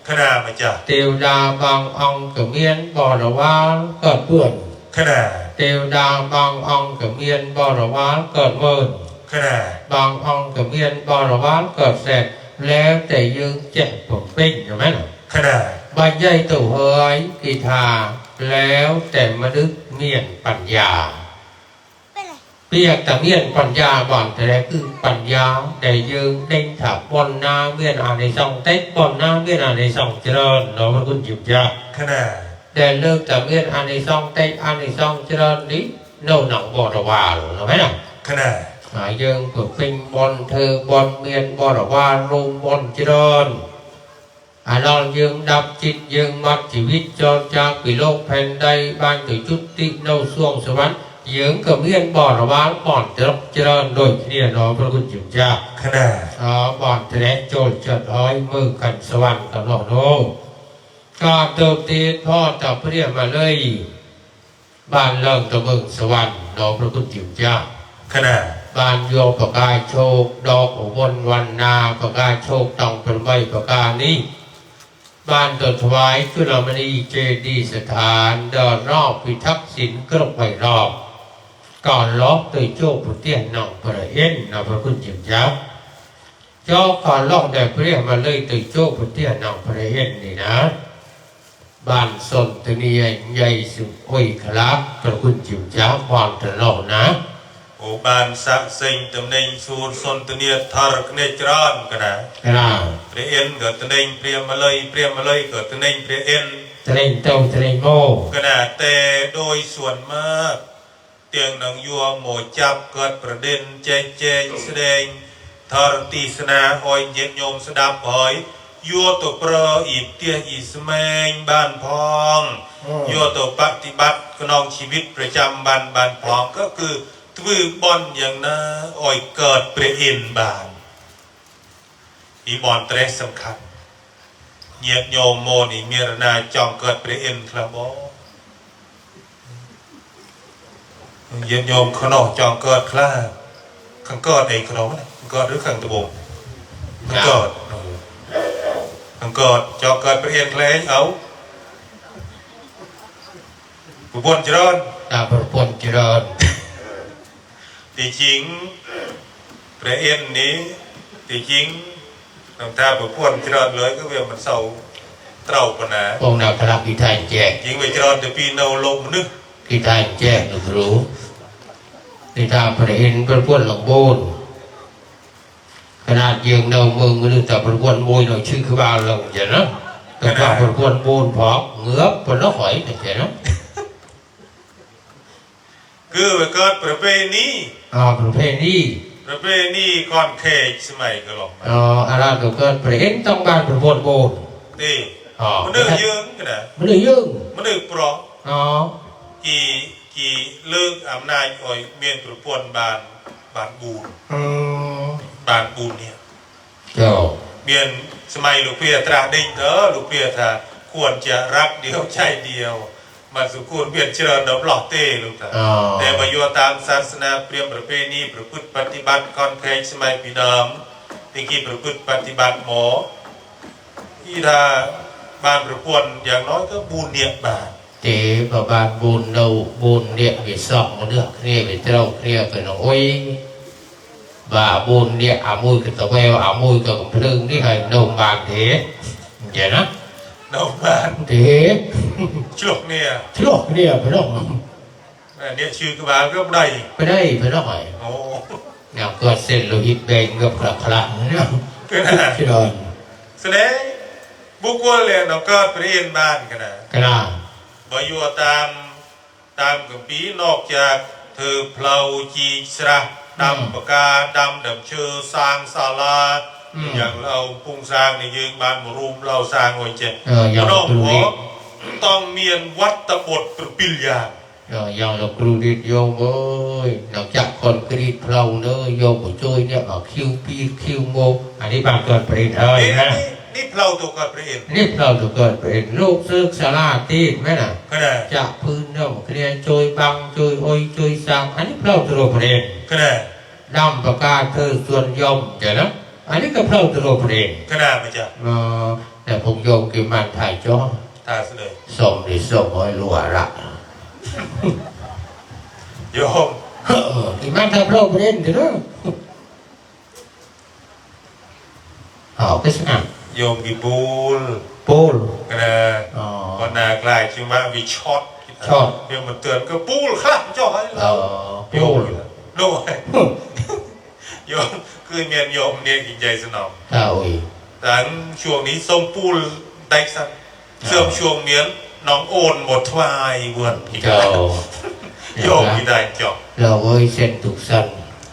ขณะมาจ้ะ เตียวดาบางองค์กับเมียนบารวาก็เปื่อน ขณะ เตียวดาบางองค์กับเมียนบารวาก็เมิน ขณะ บางองค์กับเมียนบารวาก็แสบแล้วแต่ยังเจ็บผมปิ้งใช่ไหมล่ะ ขณะ บรรยายตู่เฮยกีทาแล้วแต่มนึกเมียนปัญญาเปียกแต่เมียนปัญญาบ่อนแต่คือปัญญาแต่ยืงเด้งถับบนนาเมียนอ่านในซองเต็กบนนาเมียนอ่านในซองเจริญเรามันคุณจิบยา ขณะ แต่เลิกแต่เมียนอ่านในซองเต็กอ่านในซองเจริญนี้โน่หนังบอระวาหรือไม่น่ะ ขณะ หายยืงฝึกเป็นบนเธอบนเมียนบอระวารูมบนเจริญนอนยืงดับจิตยืงมัดชีวิตจรจากปีโลกแผ่นใดบ้านถึงจุดติโนส่วงสวรรค์ยืงกับเมียนบ่อระวานบ่อนเจริญโดยที่นี่น้องพระคุณจิ๋วจ้า ขณะ บ่อนแถลงโจทย์จัดอ้อยมือกันสวรรค์กับหลอกโน้ก็เติมตีพ่อจับเรียมาเลยบ้านเลิงตะเบิงสวรรค์น้องพระคุณจิ๋วจ้า ขณะ บ้านโยประกายโชคดอกอุบลวันนาประกายโชคต้องเป็นใบประกานี้บ้านตัวถวายจุลมณีเจดีย์สถานเดินรอบพิทักษ์ศิลป์กรบไปรอบก่อนล็อกโดยโจ้ผู้เตี้ยนน้องประเอ็นนะพระคุณจิ๋วจ้าเจ้าก่อนล็อกได้เปรียบมาเลยโดยโจ้ผู้เตี้ยนน้องประเอ็นนี่นะบ้านสนตนีใหญ่สุดโอ้ยครับพระคุณจิ๋วจ้าความตลอดนะ โอบานสักสิงตำแหน่งสูรสนตเนียทารกเนจรอนขณะ ครับ เปรียนเกิดตำแหน่งเปรียมมาเลยเกิดตำแหน่งเปรียน ทะเลเต้าทะเลโม ขณะแต่โดยส่วนมากเตียงหนังยัวหมจับเกิดประเด็นแจงแสดงทารตีสนาหอยเย็นโยมสดับหอยยัวตัวเปรออีเตียอีสแมงบ้านพองยัวตัวปฏิบัติกนองชีวิตประจำบ้านพองก็คือทวบอลอย่างน่าอ่อยเกิดเปรียนบานอีบอลเตรสสำคัญเงียบโยมโมนี่เมียรนาจองเกิดเปรียนครับบอเยี่ยมโยมขนมจองเกิดคล้าขังเกิดเองขนมนะขังเกิดหรือขังตะบงขังเกิดขังเกิดจองเกิดเปรียนแคลงเอาผู้บนเจริญ ตาประพนเจริญ ตีจริงเปรียนนี้ตีจริงน้ำตาผู้บนเจริญเลยก็เวียมันเศร้าเต้าปนา องค์นาพระกิทายแจก จริงไปเจริญแต่ปีนาลงมันนึก กิทายแจกหนูรู้กิทาพระเห็นพระพุทธหลวงโบนขนาดยืงเนาเมืองมันแต่พระพุทธโบนหน่อยชื่อคือบ้าหลงอย่างนั้นแต่ว่าพระพุทธโบนพอเงือบพระน้องหอยแต่อย่างนั้น คือไปเกิดประเพณี ประเพณี ประเพณีก่อนเคยสมัยก็หลอกมา อะไรก็เกิดพระเห็นต้องการพระพุทธโบน ตีมันนึกยืงกันนะ มันเลยยืง มันนึกปลอก อ๋อ กี่เลิกอำนาจอ่อยเมียนประพวนบานบูนบานบูนเนี่ย เจ้า เมียนสมัยลูกเพียตราดิ่งเถอะลูกเพียถ้าควรจะรักเดียวใจเดียวมันสุควรเปลี่ยนเจริญดอกหลอกเต้ลูกเถอะแต่มาโยตามศาสนาเปรียมประเพณีประพฤติปฏิบัติก่อนเคยสมัยปีเดิมที่กี่ประพฤติปฏิบัติหมอที่ถ้าบ้านประพวนอย่างน้อยก็บูนเนี่ยบานเจ๊บาบุญเราบุญเนี่ยไปสอบมาเลือกเนี่ยไปเจ้าเนี่ยเป็นโอ้ยบาบุญเนี่ยอามุยกับตะเวลอามุยกับเพลิงนี่ให้นมบางเทเจ๋นะ นมบ้าน เท ช่วงเนี่ย ทะเลาะเนี่ยไปน้อง เนี่ยชื่อกบาลก็ได้ ไปได้ไปน้องหน่อย โอ้ เนี่ยก็เส้นโลหิตแดงกับกระพลังเนี่ย ก็น่ะ ที่โดน แสดงบุคคลเลยเราก็เปลี่ยนบ้านกันนะ กระนา บอยู่ตามกัมปีนอกจากเธอเพลาจีสระดำปากกาดำเชื่อสร้างศาลาอย่างเราพุงสร้างในยืงบ้านมรุมเราสร้างไว้เจ็ด อย่าง น้อง ตรง หัว นี้ ต้องเมียนวัดตบทประปิลยาง ยังเราครูดิโยมเอ้ยนอกจากคนกรีดเพลาเนอะโยมผู้ช่วยเนี่ยบอกคิวปีคิวโมอันนี้บางเกิดประเด็นเอ้ยนะ นี่เพลาตัวก่อนประเด็น นี่เราจะเกิดเป็นโรคซึกสลาตีดไหมน่ะ ขนาด จะพื้นเนาะเคลียร์ช่วยบังช่วยอ้อยช่วยสร้างอันนี้เราจะโรประเด็น ขนาด ดำประกาศเธอส่วนยมเดี๋ยวนะอันนี้ก็เราจะโรประเด็น ขนาดมันจะ แต่ผมโยมกิมันถ่ายจ้อ ตาเสนอ ส่งดิส่งอ้อยรัวละ โยม กิมันทำเราประเด็นเดี๋ยวนะเอาไปสิอ่ะ โยมกิบูล ปูล ขนาด อ๋อ ก็นากลายชิมาวิช็อต ช็อต เดี๋ยวมันเตือนก็ปูลครับจ่อให้ เอ เรา อ โย ปู ม ล ด้วย โยมคือเมียนโยมเนี่ยกินใจสนอง เอาอีก แต่ช่วงนี้ส้มปูลได้สักเสื่อมช่วงเมียนน้องโอนหมดทวายเวือนอีก เจ้า โยมกี่ได้จ่อ เราเอ้ยเส้นตุกสัน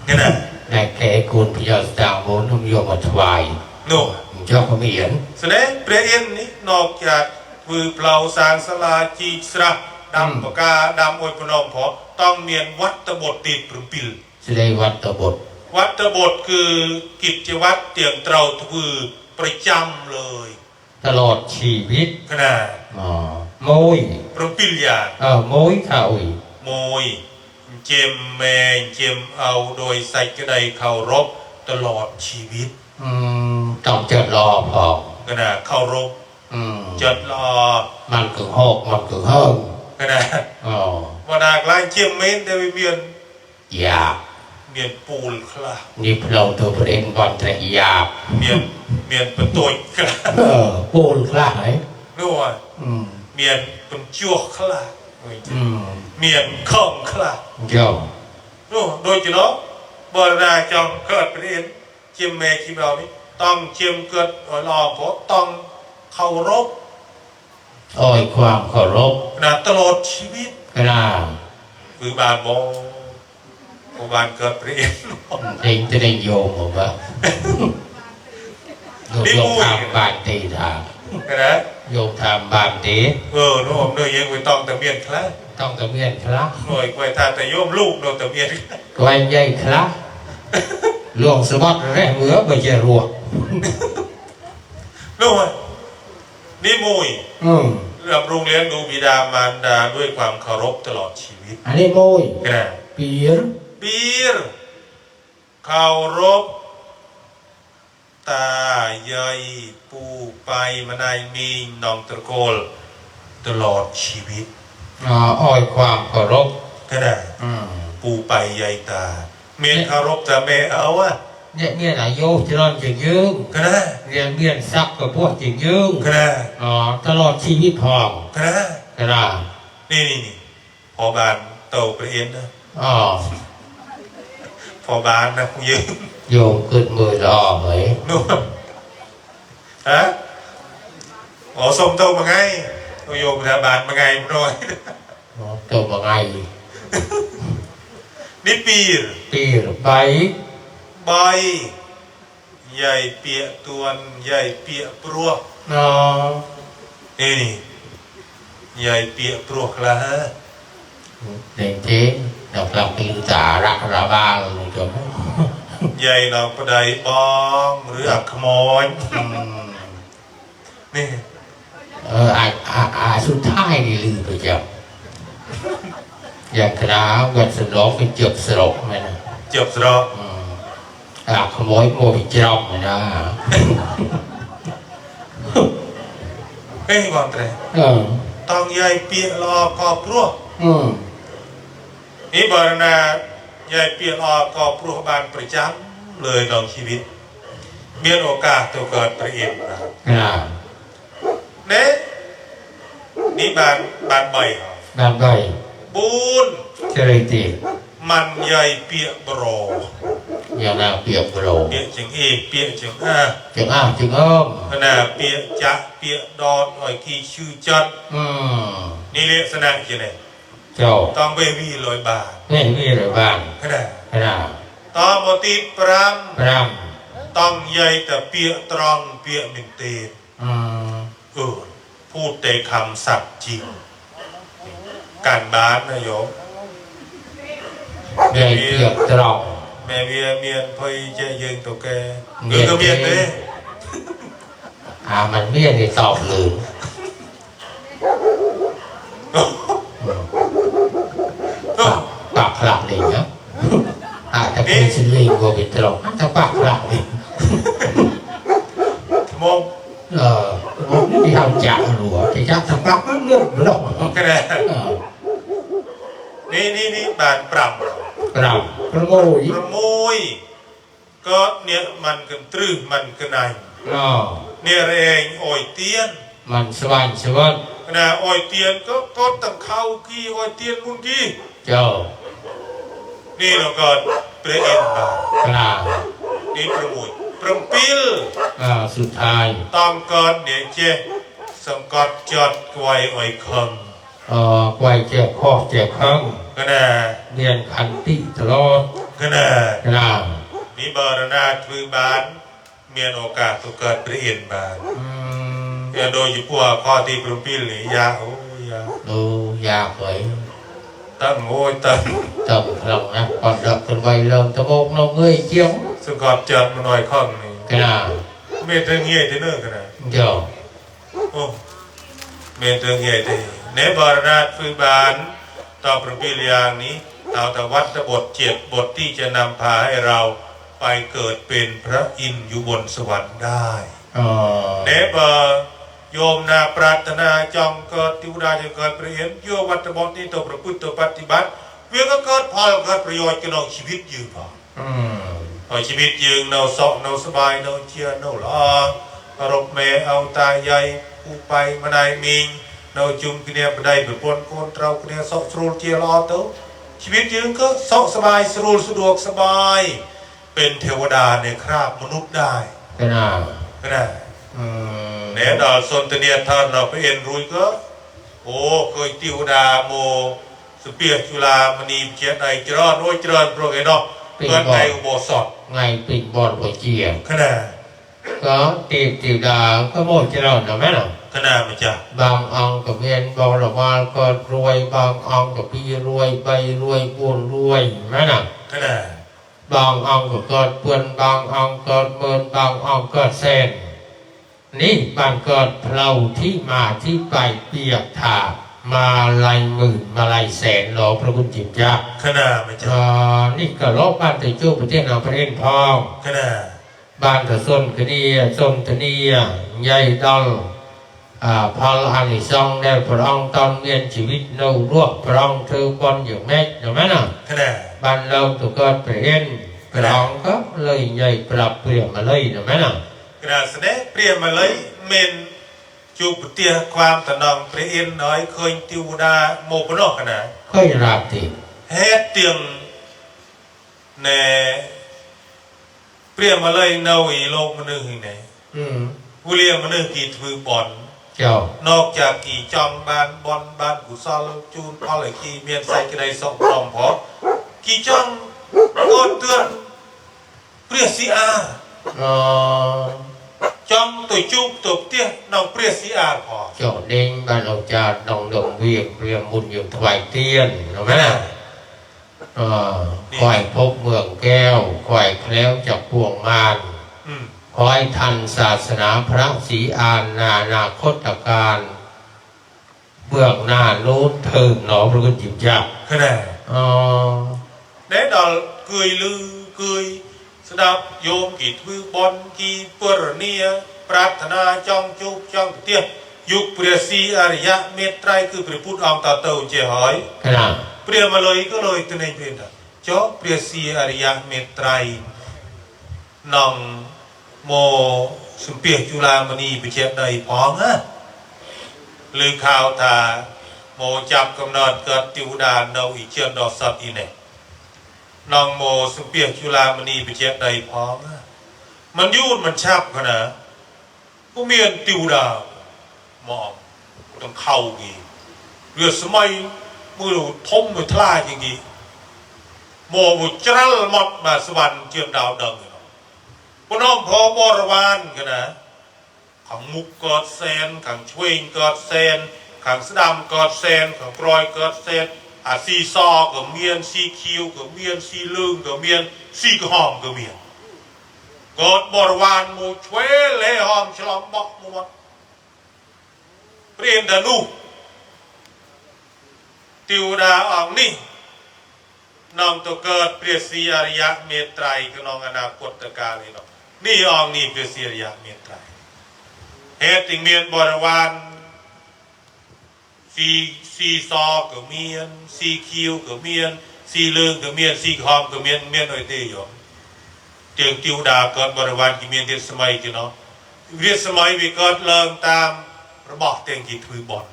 นี่นะ ในแก่คุณพยาสางโมนทุ่มโยมมาถวาย โน่ เจ้าก็ไม่เห็น แสดงเปรียเอ็นนี้นอกจากมือเปล่าสางสลาจีสระดำปากกาดำอวยพนมพอต้องเมียนวัดตบทติดปรุปิล แสดงวัดตบท วัดตบทคือกิจวัตรเตียงเตราทวือประจำเลย ตลอดชีวิต ขนาด อ๋อโมย ปรุปิลยา โมยข่าวอีก โมยเจมแมงเจมเอาโดยใส่กระไดเคารพตลอดชีวิต ต้องเจดรอพอ ขนาดเคารพจัดรอ มันถึงหกมันถึงเฮิง ขนาด อ๋อ วันนากลายเจมเมนได้เมียน อยาก เมียนปูลคลา นี่เราตัวประเด็นวันแต่อยาก เมียนประตูคลา ปูนคลาย นู่นเมียนเป็นจั่วคลาเมียนข้องคลา เจ้า นู่นโดยจีเนาะบรณาจอมเกิดประเด็นเจียมแม่คิมเรานี่ต้องเจียมเกิดรอเพราะต้องเคารพ อ้อยความเคารพ นะตลอดชีวิต กล้า คือบานบานเกิดประเด็น เองจะได้โยมบอกว่าโยมทำบานตีทาง นะ โยมทำบานตี นู่นเนยยังไปต้องตะเมียนคลา ต้องตะเมียนครับ หน่วยไว้ทาแต่โยมลูกโดนตะเมียน ไว้ใหญ่ครับหลวงสมบัติแร่เหมือไม่ใช่รวก นู่นนี่มุย รับ โรงเรียนดูบิดามารดาด้วยความเคารพตลอดชีวิต อันนี้โมย กระ ปีร ปีรเคารพตายายปูไปมานายมีนองตะโกลตลอดชีวิต อ้อยความเคารพ กระปูไปยายตาเมียนเคารพแต่แม่เอาอะ เนี่ยนายโยมจะรอนจริงยืง กระ เรียนเมียนซักกับพวกจริงยืง กระ ตลอดชีวิตพอง กระ กระ นี่พอบานเต่าประเอ็นนะ อ๋อ พอบานนะยืม โยมขึ้นมือรอเหย นู่นฮะอ๋อส่งเต่ามาไงโยมทบานมาไงมันน้อย ตัวมาไง นี่ปีร ปีรใบ ใบใหญ่เปียตวนใหญ่เปียปลวก อ๋อ นี่ใหญ่เปียปลวกละฮะ เด็กเจ๊ดอกหลักปีตารักระบาลจน ใหญ่นองประไดบองหรืออักขโมยนี่ สุดท้ายนี่ลืมไปจับอย่างคณะวันสนองเป็นเจ็บสลบไหมนะ เจ็บสระ ขโมยโมบิจอมไหมนะ เอ้ยก่อนแต่ต้องใหญ่เปียรอกอบปลวกนี่บรณาใหญ่เปียรอกอบปลวกบานประจำเลยลองชีวิตเมียนโอกาสตัวเกิดประเอ็นนะเน่นี่บานใบ แบบใด บูน เจริญตี มันใหญ่เปียบรอ อย่างนาเปียกโร เปียจึงเอกเปียจึงอา จึงอ้ามจึงอ้อม ขนาเปียจะเปียดอนหอยกีชื่อจัดนี่เรียกสนะจีเนี่ย เจ้า ต้องเบวีลอยบาท นี่มีอะไรบ้าง ขนา ขนาด ต้องมติปร พระ ำต้องใหญ่แต่เปียตรองเปียมินเตนพูดแต่คำสัตย์จริง การบ้านนะโยม เมียเกียบตรอง แม่เวียเมียนพอยเจยิงตัวแกก็เมียนเลย มันเมียในตอบหรือปากหลักเลยนะแต่เป็นสิลิงก็เป็นตรองถ้าปากหลักเลย มอง ที่ทำจากหลัวที่จักทำปากมันเรื่องหลอก ก็ได้นี่บานปรับ เรากระโมย ประโมยก็เนี่ยมันกันตรึมันกันไหนเนี่ยเองโอยเตียน มันสว่างสว่าง นะโอยเตียนก็ตั้งเข้ากี้โอยเตียนมุนกี้ เจ้า นี่เราก็เปรย์บาน กลา นี่ประโมยประปิล สุดท้าย ต้องก่อนเนี่ยเจสังกัดจอดไว้โอยคำ ไว้เจ็บคอเจ็บข้าง ก็น่ะ เรียนขันติตลอด ก็น่ะ กลา นี่บารนาคือบานเมียนโอกาสตุเกิดเปลี่ยนบานเนี่ยโดยอยู่พวกข้อที่ประปิลนี่ยาโอ้ยา ดูยากเลย ตั้งโอ้ยตั้ง จำลงนะก่อนดับเป็นใบเริ่มตะโกนน้องเงยเจียว สกอตจัดมาหน่อยข้องนี่ กลา เมตรเงี้ยที่เนื้อกันนะ เจ้า โอ้เมตรเงี้ยที่ในบารนาคือบานต่อประปิลอย่างนี้เอาแต่วัดบทเจ็ดบทที่จะนำพาให้เราไปเกิดเป็นพระอินทร์อยู่บนสวรรค์ได้เนบโยมนาปรารถนาจองเกิดทิวดาจะเกิดประเห็นโยวัตบทนี้ตัวประพฤติตัวปฏิบัติเวียก็เกิดพอเกิดประโยชน์กับเราชีวิตยืนพอเอาชีวิตยืนเราสอกเราสบายเราเชียร์เราล้อรบเมเอาตายใหญ่ผู้ไปมาได้มิงเราจุ่มกินเนี่ยไปได้ไปปนโคนเรากินเนี่ยสอกสรูเชียร์ล้อตัวชีวิตยืนก็สอกสบายสรูสะดวกสบายเป็นเทวดาในคราบมนุษย์ได้ก็น่า เนี่ยดอลสนตเนียท่านเราไปเอ็นรุยก็โอ้เคยติวดาโมสเปียจุลามณีเจียนไอจรอนโอ้ยจรอนโปรเกนอเพื่อนไออุโบสถไงปิดบอลหัวเจียขนาดก็ตีดาก็โมจรอนนะแม่หรอขนาดมันจะบางองกับเวียนบอลว่าก็รวยบางองกับพี่รวยใบรวยบุญรวยแม่น่ะขนาดบางองก็เกิดเปื่อนบางองเกิดเมินบางองเกิดเส้นนี่บางเกิดเพลาที่มาที่ไปเปียกถามาลายหมื่นมาลายแสนหรอพระคุณจิตจ้าขนาดมันจะนี่ก็รอบบ้านแต่เจ้าประเทศเราประเทศพองขนาดบ้านแต่ส้นคดีส้นตนีใหญ่ดอลพออันนี้ซองได้พระองค์ตอนเมียนชีวิตเรารวบพระองค์เธอบอลอย่างแม่อย่างแม่น่ะขนาดบ้านเราตัวก็เปลี่ยนพระองค์ก็เลยใหญ่ปรับเปลี่ยนมาเลยอย่างแม่น่ะขนาดแสดงเปลี่ยนมาเลยเมนจูบเตียความตะนองเปลี่ยนน้อยเคยติวดาโมปนอกขนาดเคยราบติเฮ็ดเตียงเนเปลี่ยนมาเลยเนาอีโลกมนุษย์ไหนผู้เลี้ยงมนุษย์กี่ถือบอลนอกจากกี่จองบ้านบอลบ้านกุศลจูนพอเลยกี่เมียนใส่กระไดสองปลอมพอกี่จองก็เตือนเปรียสีอาจองตัวจุบตัวเตี้ยน้องเปรียสีอาพอเจ้าเด้งบ้านเราจะดองดงเวียงเรียมบุญอยู่ถวายเตี้ยนถูกไหมล่ะคอยพบเมืองแก้วคอยแคล้วจากพวงมารคอยทันศาสนาพระศรีอานนาคตการเบื้องหน้าโน้นเถิงหนอพระคุณจิตจักขนาดเด็ดดอลเกยลือเกยสดับโยมกีทือบอลกีเปรเนียปรารถนาจองจุบจองเตี้ยยุคเปรียสีอริยะเมตไตรคือพระพุทธองค์ตาเต่าเจ้าหอยขนาดเปรียมาเลยก็เลยตัวในเปลี่ยนเจ้าเปรียสีอริยะเมตไตรน้องโมสุเปียจุลามณีไปเช็ดในพองฮะหรือข่าวตาโมจับกำเนิดเกิดติวดาเนาอีเชียนดอสัตอีเนี่ยน้องโมสุเปียจุลามณีไปเช็ดในพองฮะมันยุ่นมันชับกันนะผู้เมียนติวดามองต้องเข้ากี่เรือสมัยมือทมมือทลายอย่างนี้โมบุจรัลหมดมาสวรรค์เจียมดาวดังพน้องพอบรวานกันนะขังมุกกอดแซนขังช่วยกอดแซนข ขังสดำกอดเซนขังกรอยกอดเซนซีซอกับเมียนซีคิวกับเมียนซีลึงกับเมียนซีกหอมกับเมียนกอดบริวารโมช่วยเล่หอมฉลองบอกมัวเปลี่ยนดานูติวดาอองนี่น้องตัวเกิดเปรียสีอริยะเมตไตรก็น้องอนาคตกาเลยเนาะนี่อองนี่เปรียสีอริยะเมตไตรเหตุถึงเมียนบริวารซีซอกับเมียนซีคิวกับเมียนซีเลืองกับเมียนซีหอมกับเมียนเมียนหน่อยเดียวเตียงติวดาเกิดบริวารกี่เมียนเดียสมัยกี่เนาะเวียสมัยวิเกิดเริ่มตามระบอบเตียงกี่ถือบอล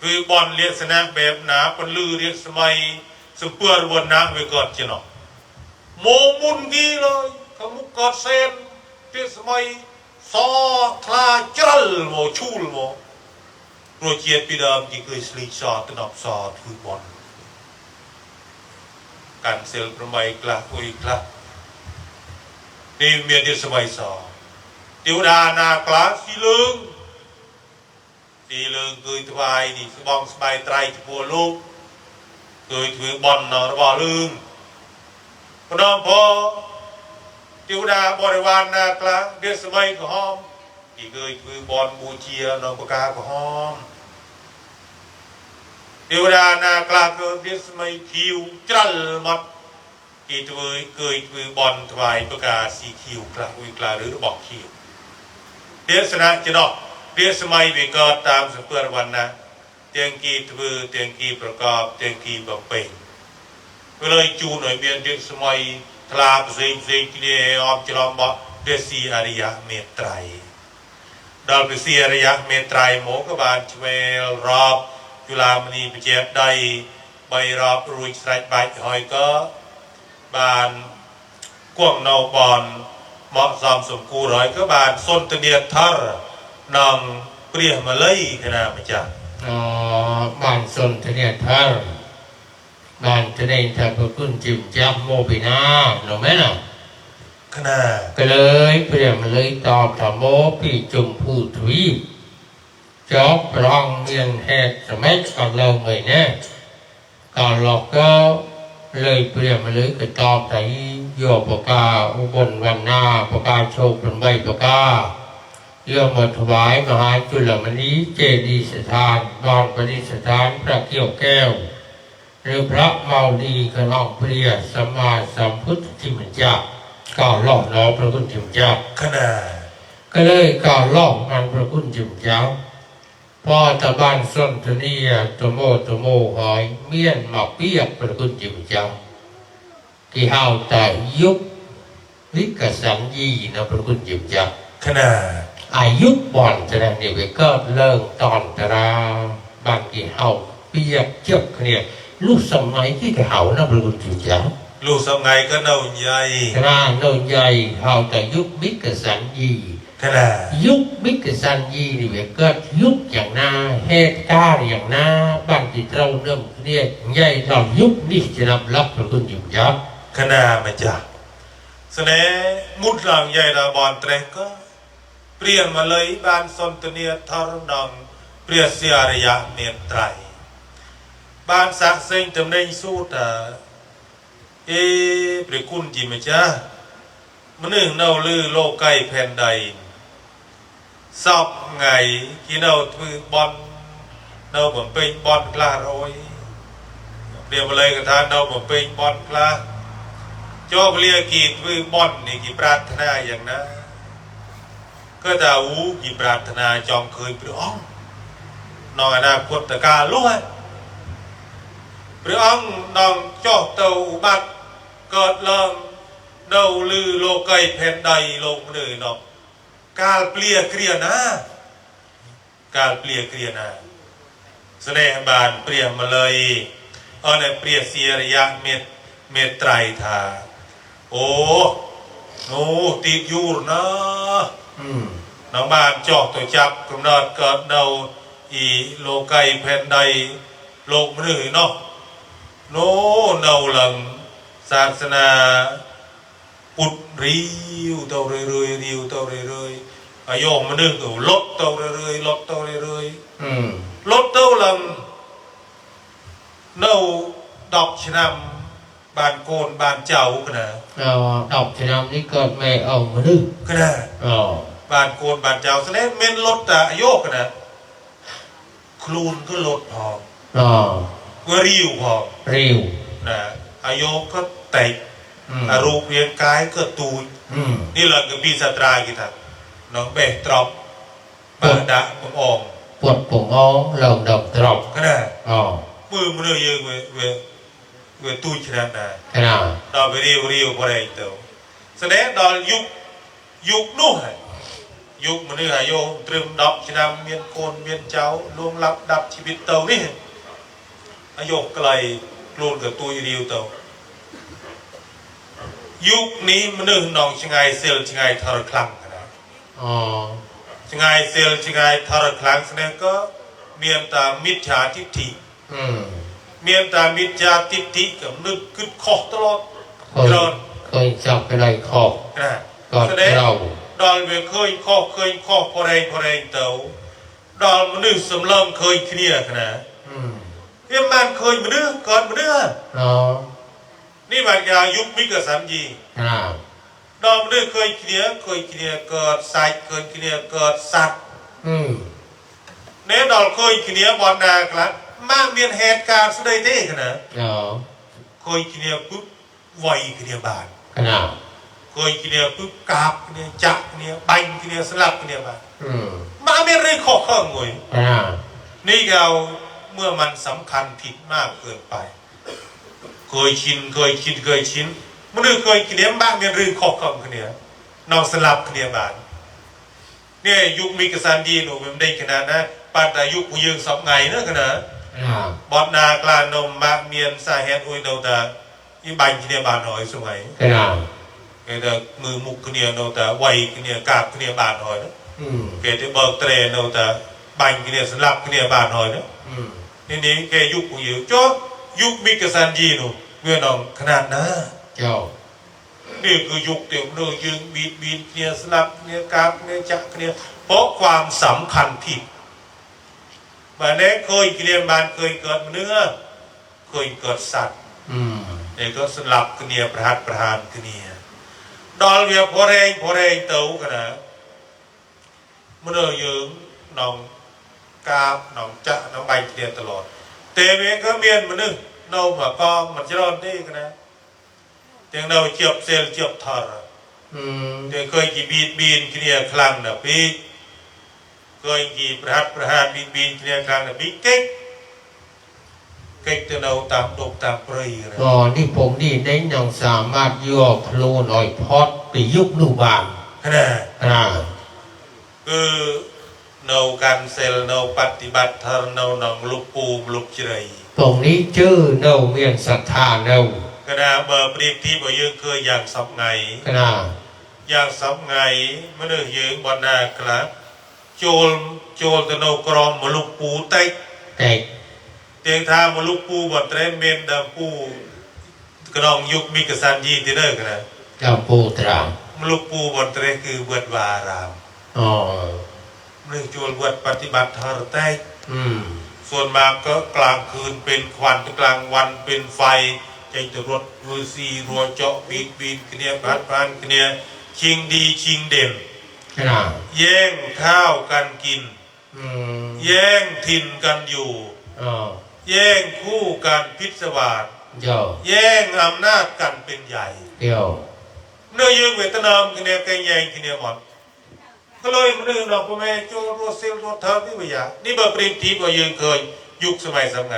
คือบอลเรียนสนะแบบหนาปนลือเรียนสมัยสมเปื้อนวันน้ำวิเกิดจีเนาะโมมุนกี้เลยขมุกเกิดเซนเรียนสมัยซอคลาจัลโมชูลโมโปรเจกต์ปีเดิมที่เคยสลีชอตนอบซอถือบอลการเซลประมาณกลาอุยกลานี่เมียนเรียนสมัยซอติวดานากลาสีเลืองเคยถวายนี่สบองสบายไตรที่พัวลูกเคยถือบอลนอระบอลืงพน้องพอติวดาบริวารนากลาเดือนสมัยก็หอมที่เคยถือบอลบูเชียนองปากกาก็หอมติวดานากลาเกิดเดือนสมัยคิวจัลมัดที่เคยถือบอลถวายปากกาสีคิวกลาอุยกลาหรือบอกคิวเดือนสนะจะดอกเรียนสมัยวิกฤตตามสมเปิลวันนะเตียงกีทวีเตียงกีประกอบเตียงกีบำเพ็ญก็เลยจูหน่อยเมียนเรียนสมัยทลาบสิ่งที่เรียนอมจลอมบอกเดสีอริยะเมตไตรดอลเปสีอริยะเมตไตรโมกบาลชเวลรอบจุฬามณีประเจ็บได้ใบรอบรุยสไลด์ใบหอยก็บานกวงเนาบอลเหมาะสมสมกูร้อยก็บานส้นตะเนียทาร์นองเปรี้ยมาเลยขนาดไม่จังบ้านสนทเนี่ยท่าบ้านจะได้ทำเพื่อขึ้นจิ้มจับโมปินาหนูไหมน่ะขนาดก็เลยเปลี่ยนมาเลยตอบถามโมปีจุ่มพูดทวีจอบรองเรียนแหกสมัยก่อนเราเหยเนี่ยก่อนหลอกก็เลยเปลี่ยนมาเลยก็ตอบแต่โยปกาอุบลวันนาปกาโชคเป็นใบปกาเรื่องมาถวายมหาจุลมณีเจดีย์สถานดอนประดิษฐานพระเกี่ยวแก้วหรือพระเมาดีกระนองเปรียสมมาสัมพุทธจิมจักก่อล่อน้อพระคุณจิมจักขนาดก็เลยก่อล่อมันพระคุณจิมจักพ่อตะบ้านส้นทนียตโมหอยเมียนหมอกเปียกพระคุณจิมจักที่เฮาแต่ยุควิกสันยีนะพระคุณจิมจักขนาดอายุบอลแสดงนี่เกิดเริ่มตอนตราบางกี่เฮาเปียกเจ็บเนี่ยลูกสมัยที่เฮานะพระคุณจิมจักลูกสมัยก็เน่าใหญ่ขนาดเน่าใหญ่เฮาแต่ยุควิกสันยีขนาดยุควิกสันยีนี่เกิดยุคอย่างน่าเหตุการณ์อย่างน่าบางที่เราเริ่มเนี่ยใหญ่ตอนยุคนี้จะนำรับพระคุณจิมจักขนาดมาจากเสน่ห์มุดหลังใหญ่ระบอลเตรก็เปลี่ยนมาเลยบานสนตเนียทารนองเปรียเสียระยะเมตไตรบานสักเซ็งจำได้สู้แต่เปรียคุณจีมจ้ามันหนึ่งเน่าลือโลกไก่แผ่นใดสอบไงกี่เน่าถือบอลเน่าเหมือนเป็นบอลกล้าโรยเปลี่ยนมาเลยกับทานเน่าเหมือนเป็นบอลกล้าโจกเรียกีถือบอลนี่กี่ปรารถนาอย่างนั้นก็จะวูกี่ปรารถนาจอมเคยเปลืองนองอนาคตตะการล้วนเปลืองนองเจาะเตาบัดเกิดเริ่มเดาลือโลกไก่แผ่นใดโลกเหนื่อยนองการเปลี่ยเกลียนาการเปลี่ยเกลียนาแสดงบานเปลี่ยนมาเลยในเปลี่ยเสียระยะเมตไตรธาโอ้โนติดยูนะน้องบ้านจอกตัวจับกำเนิดเกิดเดาอีโลกไก่แผ่นใดโลกมนุษย์เนาะโนเดาหลังศาสนาปุดริวเต่าเรื่อยริวเต่าเรื่อย อาโยมมันนึกอยู่ลดเตาเรื่อยๆลดเตาเรื่อย ลดเต้าลำเน่าดอกชะนำบานโกนบานเจ้ากันนะดอกชะนำนี่เกิดไม่เอามาดื้อกันนะบานโกนบานเจ้าแสดงเม่นลดแต่โยกกันนะคลูนก็ลดพอก็ริ้วพอริ้วนะอายุก็เตะอารูปเรียงกายก็ตูนนี่แหละก็ปีศาจตรายกันน้องเบะตรอบเปิดดะปงองปวดปงอ้องเหล่าดอกตรอบก็ได้มือมันเลยยังเวตู้ชนะนะดอกไปเรียวพอได้เต่าแสดงดอกยุคนู่นยุคมันนี่ฮะโยตรึมดอกชนะเมียนโกนเมียนเจ้าลวงลับดับชีวิตเต่านี่อายุไกลโกนกับตัวเรียวเต่ายุคนี้มันนึกน้องชิงไงเซลชิงไงทรคลังนะชิงไงเซลชิงไงทรคลังแสดงก็เมียนตามิจฉาทิฏฐิเมียนตามิจฉาทิฏฐิกับนึกขึ้นคอตลอดเคยจับไปได้คอก็แสดงดอลเวเคยคอพอแรงเต่าดอลมันนึกสำเริงเคยเคลียร์นะเฮียมันเคยมันนึกก่อนมันนึกนี่บางอย่างยุคมิกสัมยีดอมนึกเคยเคลียร์เกิดสายเคยเคลียร์เกิดสัตว์เนี่ยดอลเคยเคลียร์บอลนาครับมาเมียนเหตุการณ์สุดได้ที่ขนาดเคยเคลียร์ปุ๊บไวเคลียร์บานเคยเคลียร์ปุ๊บกาบเคลียร์จักเคลียร์บังเคลียร์สลับเคลียร์บานมาเมียนเรื่องข้อข้องวยนี่เราเมื่อมันสำคัญผิดมากเกินไปเคยชินมันนึกเคยเคลียร์บ้างเมียนเรื่องข้อข้องเคลียร์นอกสลับเคลียร์บานเนี่ยยุคมีกษัตริย์ดีหนูเป็นได้ขนาดนะปานแต่ยุคผู้ยืงสองไงเนอะขนาดบอดนากลานมมาเมียนสาเหตุอุยโนตาอีบังเคลียร์บานหน่อยสมัยเกิดมือมุกเคลียร์โนตาไวเคลียร์กาบเคลียร์บานหน่อยนะเกิดเบิกเตรโนตาบังเคลียร์สลับเคลียร์บานหน่อยนะนี่แกยุคผู้ยืงโจ้ยุคมีกษัตริย์ดีหนูเมื่อน้องขนาดนะนี่คือยุคเดียวเรื่องยืงบีดเนี่ยสลับเนี่ยกราบเนี่ยจักเนี่ยเพราะความสำคัญผิดมาเนี้ยเคยเรียนบานเคยเกิดเนื้อเคยเกิดสัตว์เนี่ยก็สลับเนี่ยประหารเนี่ยดอลเวียพอแรงเต้ากันนะมันเลยยืงน้องกราบน้องจักน้องใบเรียนตลอดเตเวก็เมียนมันนึกโน่มากองมันจะร้อนได้กันนะจังเราเจียบเซลเจียบทอร์จะเคยกี่บีนเคลียร์คลังนะพี่เคยกี่ประหารบีนเคลียร์คลังนะพี่เก๊กจะเราตามดกตามปรีนะนี่ผมนี่เน้นยังสามารถย่อโคลนอ่อยพอดไปยุบนูบานคือเราการเซลเราปฏิบัติทารเราหนังลุกปูมลุกเฉยตรงนี้ชื่อเราเมียนศรัทธาเราขณะเบอร์เปรียบที่บ่ยืงเคยอย่างสับไงอย่างสับไงเมื่อยืงบนนาครับโจลตะโนกรอมมลุกปูเต็กเตียงทางมลุกปูบนเตรเมนดาปูกรองยุคมีกษัตริย์ยีที่เด้อกันนะดาปูตรามมลุกปูบนเตรคือเวทวารามเรื่องโจลเวทปฏิบัติทารเต็กส่วนมากก็กลางคืนเป็นควันกลางวันเป็นไฟใจตรวจรูซีรัวเจาะบีดเนี่ยพันเนี่ยชิงดีชิงเด่นแย่งข้าวกันกินแย่งถิ่นกันอยู่แย่งคู่กันพิศวาสแย่งอำนาจกันเป็นใหญ่เนื้อยืงเวทนามเนี่ยแกงแย่งเนี่ยหมดก็เลยมันนึกเราพ่อแม่โจโรเซลโรเทอร์นี่ไม่อยากนี่แบบปริมทีบ่ยืงเคยยุคสมัยไง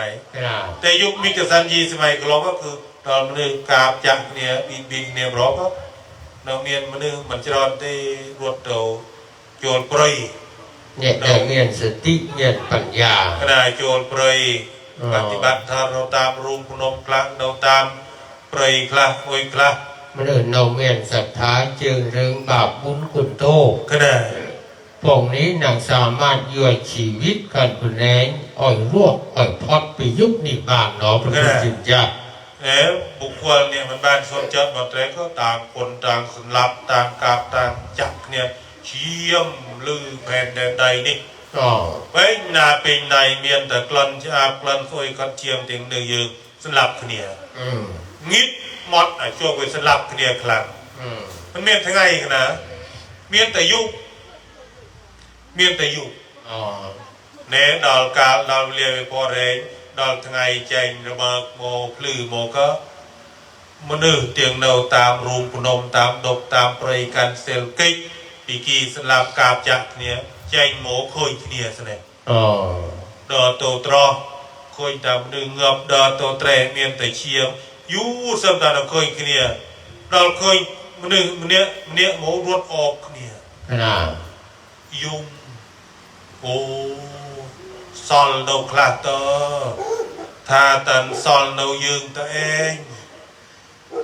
แต่ยุคมิกซันยีสมัยกลองก็คือตอนมันกาบจักเนี่ยบินเนี่ยร้องก็น้องเมียนมันจะรอนได้รวดเร็วโจรปรีเนี่ยแต่เมียนสติเมียนปัญญาขณะโจรปรีปฏิบัติทานเราตามรูปพนมคลังเราตามปรีคลาโอยคลามันเราเมียนศรัทธาจึงเรื่องบาปบุญคุณโทษขณะพวกนี้นางสามารถย่อยชีวิตกันผู้แรงอ่อยรวกอ่อยพอดไปยุบนิบานเนาะพระพุทธเจ้าบุคคลเนี่ยมันบ้านสนจัดหมดเลยก็ต่างคนต่างสลับต่างกาบต่างจักเนี่ย เชี่ยมลือแผ่นแดนใดนี่ อ๋อ ไว้นาเป็นในเมียนแต่กลันจะอาบกลันซอยกันเชียมถึงเนื้อยืนสลับเนีย อืม งิดมอดช่วงไปสลับเนียครั้ง อืม มันเมียนทั้งไงกันนะเมียนแต่ยุเมียนแต่ยุ อ๋อ เนดอลกาดอลเลียไปพอเรงดอลทั้งไงแจงระเบิดโมพลือโมก็มนุษย์เตียงเนาตามรูมปนมตามดบตามปริกันเซลกิกปีกีสลับกาบจักเนี่ยแจงโมคุยเนี่ยสเนี่ย อ๋อ ดอโตตรอคุยตามดึงเงบดอโตแตรเมียนแต่เชียมยูสัมตานคุยเนี่ยดอลคุยมันเนี่ยโมรถออกเนี่ย ขนาด ยุงโอ้ซอลโนคลาเตอร์ถ้าตันซอลโนยืงตัวเอง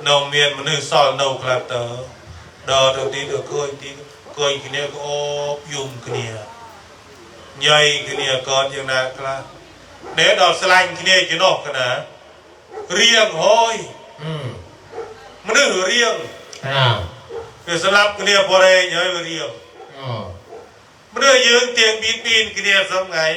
โนเมียนมันนึกซอลโนคลาเตอร์ดอตัวที่ตัวเคยเนี่ยก็อบยุงเนี่ยใหญ่เนี่ยก่อนอย่างนั้นครับเนื้อดอกสลังเนี่ยจะนอกกันนะเรียงห้อย อืม มันนึกเรียง ขนาด เป็นสลับเนี่ยพอได้ยังไม่เรียง อ๋อ เมื่อยืนเตียงปีนกันเนี่ยสมัย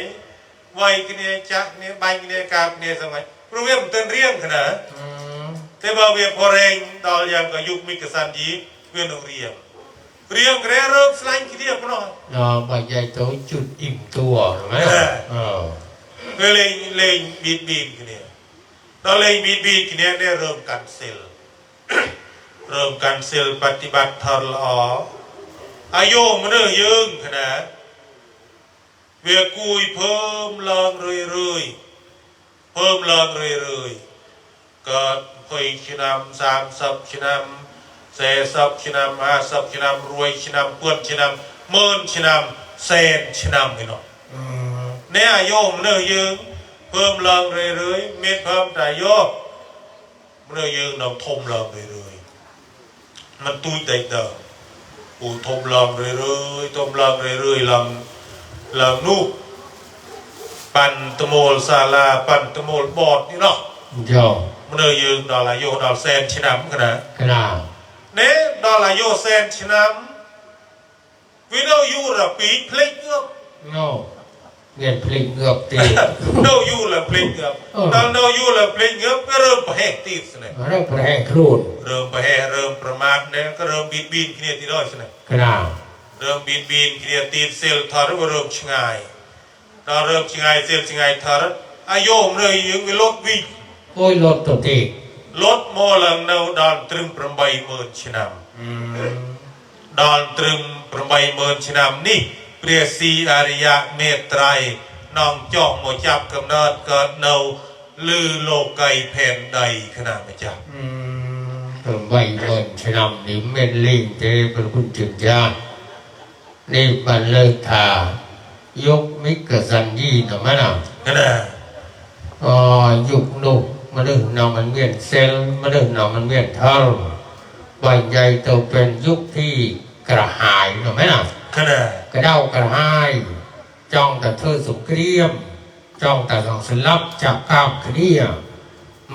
วัยกันเนี่ยจักเนี่ยใบกันเนี่ยกาบเนี่ยสมัยเพราะว่ามันเป็นเรียงขนาด อืม แต่บางเวียพอเรงตอนยังก็ยุคมิกสันยีเวียนเรียงเรียงเริ่มสลายกันเนี่ยพน้อย อ๋อใบใหญ่โตจุดอิ่มตัวใช่ไหมอ๋อ เมื่อเล่นบีนกันเนี่ยตอนเล่นบีนกันเนี่ยได้เริ่มกันเซลเริ่มกันเซลปฏิบัติทรลออายุมันเรื่อยยืงขนาดเวียกุยเพิ่มลองเรื่อยๆเพิ่มลองเรื่อยๆก็เคยชนำ30ชนำ40ชนำ50ชนำรวยชนำเพื่อนชนำหมื่นชนำแสนชนำกันเนาะ อืม เนี่ยโยมเนื้อยืงเพิ่มลองเรื่อยๆเม็ดเพิ่มแต่โยมเนื้อยืงนำทมลองเรื่อยๆมันตุ้ยเด็กเด้อปูทมลองเรื่อยๆทมลองเรื่อยๆลองนูกปั่นตะโมลซาลาปั่นตะโมลบอดนี่เนาะ เจ้า เนื้อยืงดอลลาร์โยดอลแซนชนะมันนะ ขนาด เนี่ยดอลลาร์โยแซนชนะวิดีโอยูระปีพลิกเงือบ โง่เงียนพลิงเงือบตี โนยูระพลิกเงือบตอนโนยูระพลิกเงือบก็เริ่มแหกตีสนะ เริ่มแรงครูน เริ่มไปแห่เริ่มประมาทเนี่ยก็เริ่มบินขี้เนี่ยที่ด้อยสินะ ขนาด เริ่มบินขี้เนี่ยตีเซลทอร์ก็เริ่มชงายตอนเริ่มชงายเซลชงายทอร์อายุเลยยังมีรถวิ่ง โอ้ยรถตัวตี รถโมลังเนาดอนตรึมประใบเมินชน อืม ำดอนตรึมประใบเมินชนำนี่เปรียสีอริยะเมตไตรน้องจอกโมจับกำเนิดเกิดเนาลือโลกไก่แผ่นใดขนาดไม่จับ อืมผมใบเงินชนำนี่เม็นลิงเจเป็นคุณจึงญาตินี่มันเลิกทายกมิกะสันยีหน่อยไหมล่ะ ขนาด อ๋อยุคนุกมาดึงนำมันเวียนเซลมาดึงนำมันเวียนเท่าใบใหญ่โตเป็นยุคที่กระหายหน่อยไหมล่ะ ขนาด กระเด้ากระหายจ้องแต่เธอสุกเกรียมจ้องแต่สองสลับจากกามเครีย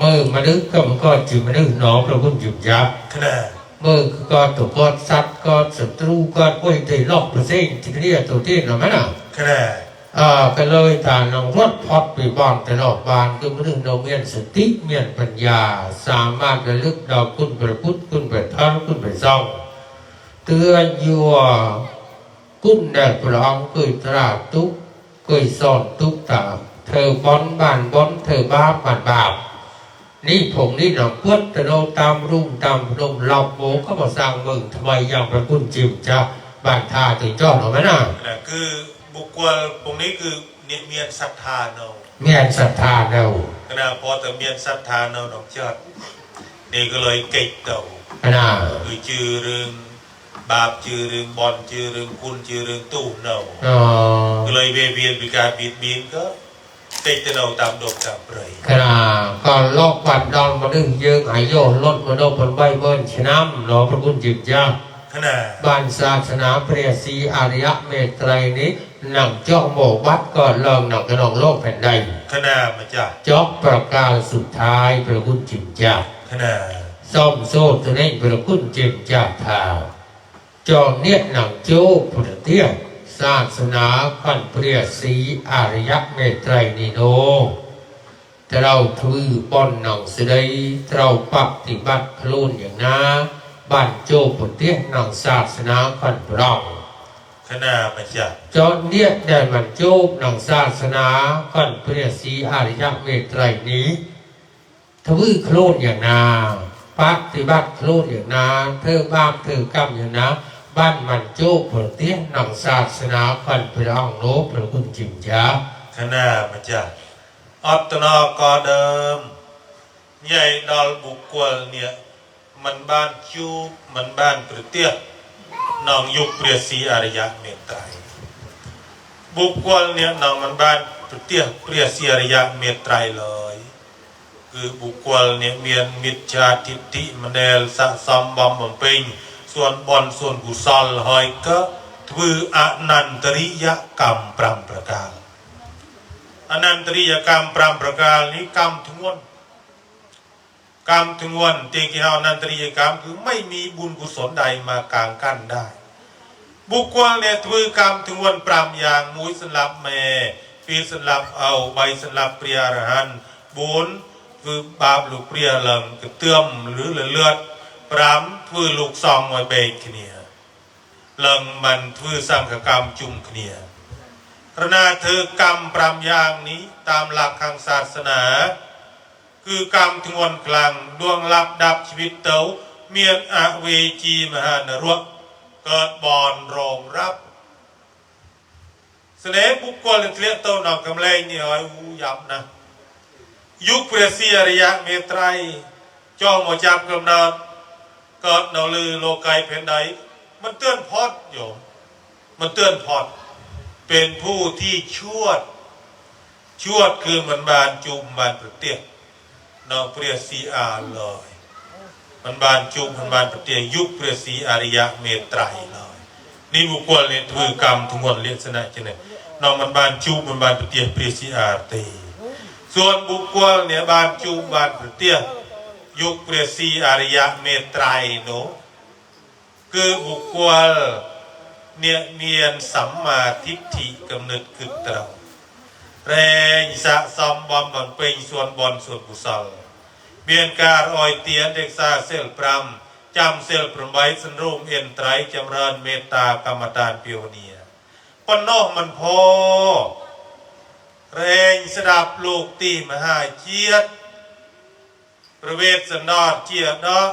มือมาดึกก็มันก็จิมาดึกน้องเราคุณจิบยับ ขนาด มือก็ตัวก็สัตว์ก็ศัตรูก็โอ้ยตีลอกเปอร์เซ็นต์ที่เครียตัวที่หน่อยไหมล่ะ ขนาด ก็เลยตาลองรถพอดไปบ้านแต่นอกบ้านก็มาถึงเราเมียนสติเมียนปัญญาสามารถระลึกดอกคุณไปพุทธคุณไปท่านคุณไปซ่องเตือนอยู่คุณแดดพร้องเคยตราทุกเคยสอนทุกตาเธอบอนบ้านบอนเธอบ้าบ้านบาปนี่ผมนี่หนองเพื่อนแต่เราตามรุ่งตามพนมเราโบก็มาสร้างมึงทำไมยังพระคุณจิมจะบ้านท่าถึงจอดหรอไหมน่ะ นะคือบุคคลตรงนี้คือเนี่ยเมียนศรัทธาเนาะ เมียนศรัทธาเรา ขณะพอแต่เมียนศรัทธาเนาะดอกเชิดนี่ก็เลยเก่งเต่า ขนาด คือชื่อเรื่องบาปชื่อเรื่องบอลชื่อเรื่องคุณชื่อเรื่องตู้เนาะ อ๋อ ก็เลยเวียนไปการบินก็เก่งแต่เนาตามดอกตามเปรย ขนาดก่อนโลกปัดดอนมาดึงเยืองหายโยลดมาโดนผลใบเบิ้ลชนะรอพระคุณจิตจ้า ขณะ บ้านศาสนาเปรียสีอารยะเมตไตรนี้หนังเจาะโบวัดก่อนเริ่มหนังกระนองโลกแผ่นใด ขณะมาจ้ะ เจาะประกาศสุดท้ายพระคุณจิตจ้า ขณะ ซ่อมโซ่ตัวนี้พระคุณจิตจ้าทาจ จอเนียหนังโจ้พุทธเตี้ยศาสนาขันเปรียสีอารยเมตไตรนิโนเราถือบอนหนังสดายเราปฏิบัติคลุนอย่างน้าบ้านโจ้พุทธเตี้ยหนังศาสนาขันปรองขณะมาจาก จอนเนียได้มันโจ้หนังศาสนาขันเปรียสีอารยเมตไตรนี้ทวีคลุนอย่างนาปฏิบัติคลุนอย่างนาเธอบ้ามเธอกรรมอย่างนาบ้านมันโจ้พุทธเตี้ยหนังศาสนาขันปรองโลกประคุณจิมจ้าขณะมาจากอัตนากอเดิมใหญ่ดอลบุกกวลเนี่ยมันบ้านจูมันบ้านปริเตียน้องยุคเปรียสีอารยะเมตไตรบุกกวลเนี่ยน้องมันบ้านปริเตียเปรียสีอารยะเมตไตรเลยคือบุกกวลเนี่ยเมียนมิจฉาทิฏฐิมันเดลสะสมบอมบำเพ็ญส่วนบอนส่วนกุศลหอยก็ถืออนันตริยกรรมปรำประการอนันตริยกรรมปรำประการนี้กรรมถึงวันกรรมถึงวันเตียงที่เฮาอนันตริยกรรมคือไม่มีบุญกุศลใดมากางกั้นได้บุคคลเนี่ยถือกรรมถึงวันปรำอย่างมุ้ยสลับแม่ปีสลับเอาใบสลับเปรียรหันบุญคือบาปลูกเปรียลำกระเตื้อมหรือเลือดปรำถือลูกซองไว้เบกเนี่ยลังมันถือสังฆกรรมจุ่มเนี่ยขณะเธอกรรมปรำอย่างนี้ตามหลักทางศาสนาคือกรรมถึงวันกลางดวงลับดับชีวิตเต๋าเมียนอเวจีมหานรกเกิดบอนรองรับเสน่ห์บุคคลเลี้ยเต้าหนองกำเลงนี่หอยหูยับนะยุคเปรียสีอริยะเมตไตรจ้องมาจับกำเนิดเกิดเนาลือโลกายเพนใดมันเตือนพอดโยมมันเตือนพอดเป็นผู้ที่ชวดคือมันบานจุ่มบานประเตียนองเปรียสีอาเลยมันบานจุ่มมันบานประเตียยุคเปรียสีอริยะเมตไตรเลยนี่บุคคลเนี่ยถือกรรมทุกคนเลียนสนะจังเนี่ยนองมันบานจุ่มมันบานประเตียเปรียสีอาตีส่วนบุคคลเนี่ยบานจุ่มบานประเตียยุคเปรียสีอริยะเมตไตรโนคือบุคคลเนี่ยเมียนสัมมาทิฏฐิกำเนิดขึ้นเตาแรงสะสมบอมบันเป็นส่วนบอนส่วนกุศลเมียนการอ่อยเตียนเด็กซาเซลปรำจำเซลปรมไว้สันรูมเอ็นไตรจำเริญเมตตากรรมฐานเปียวเนียปนนอกมันพอแรงสดับลูกตีมหาเจียดประเวศสนอดเจียดเนาะ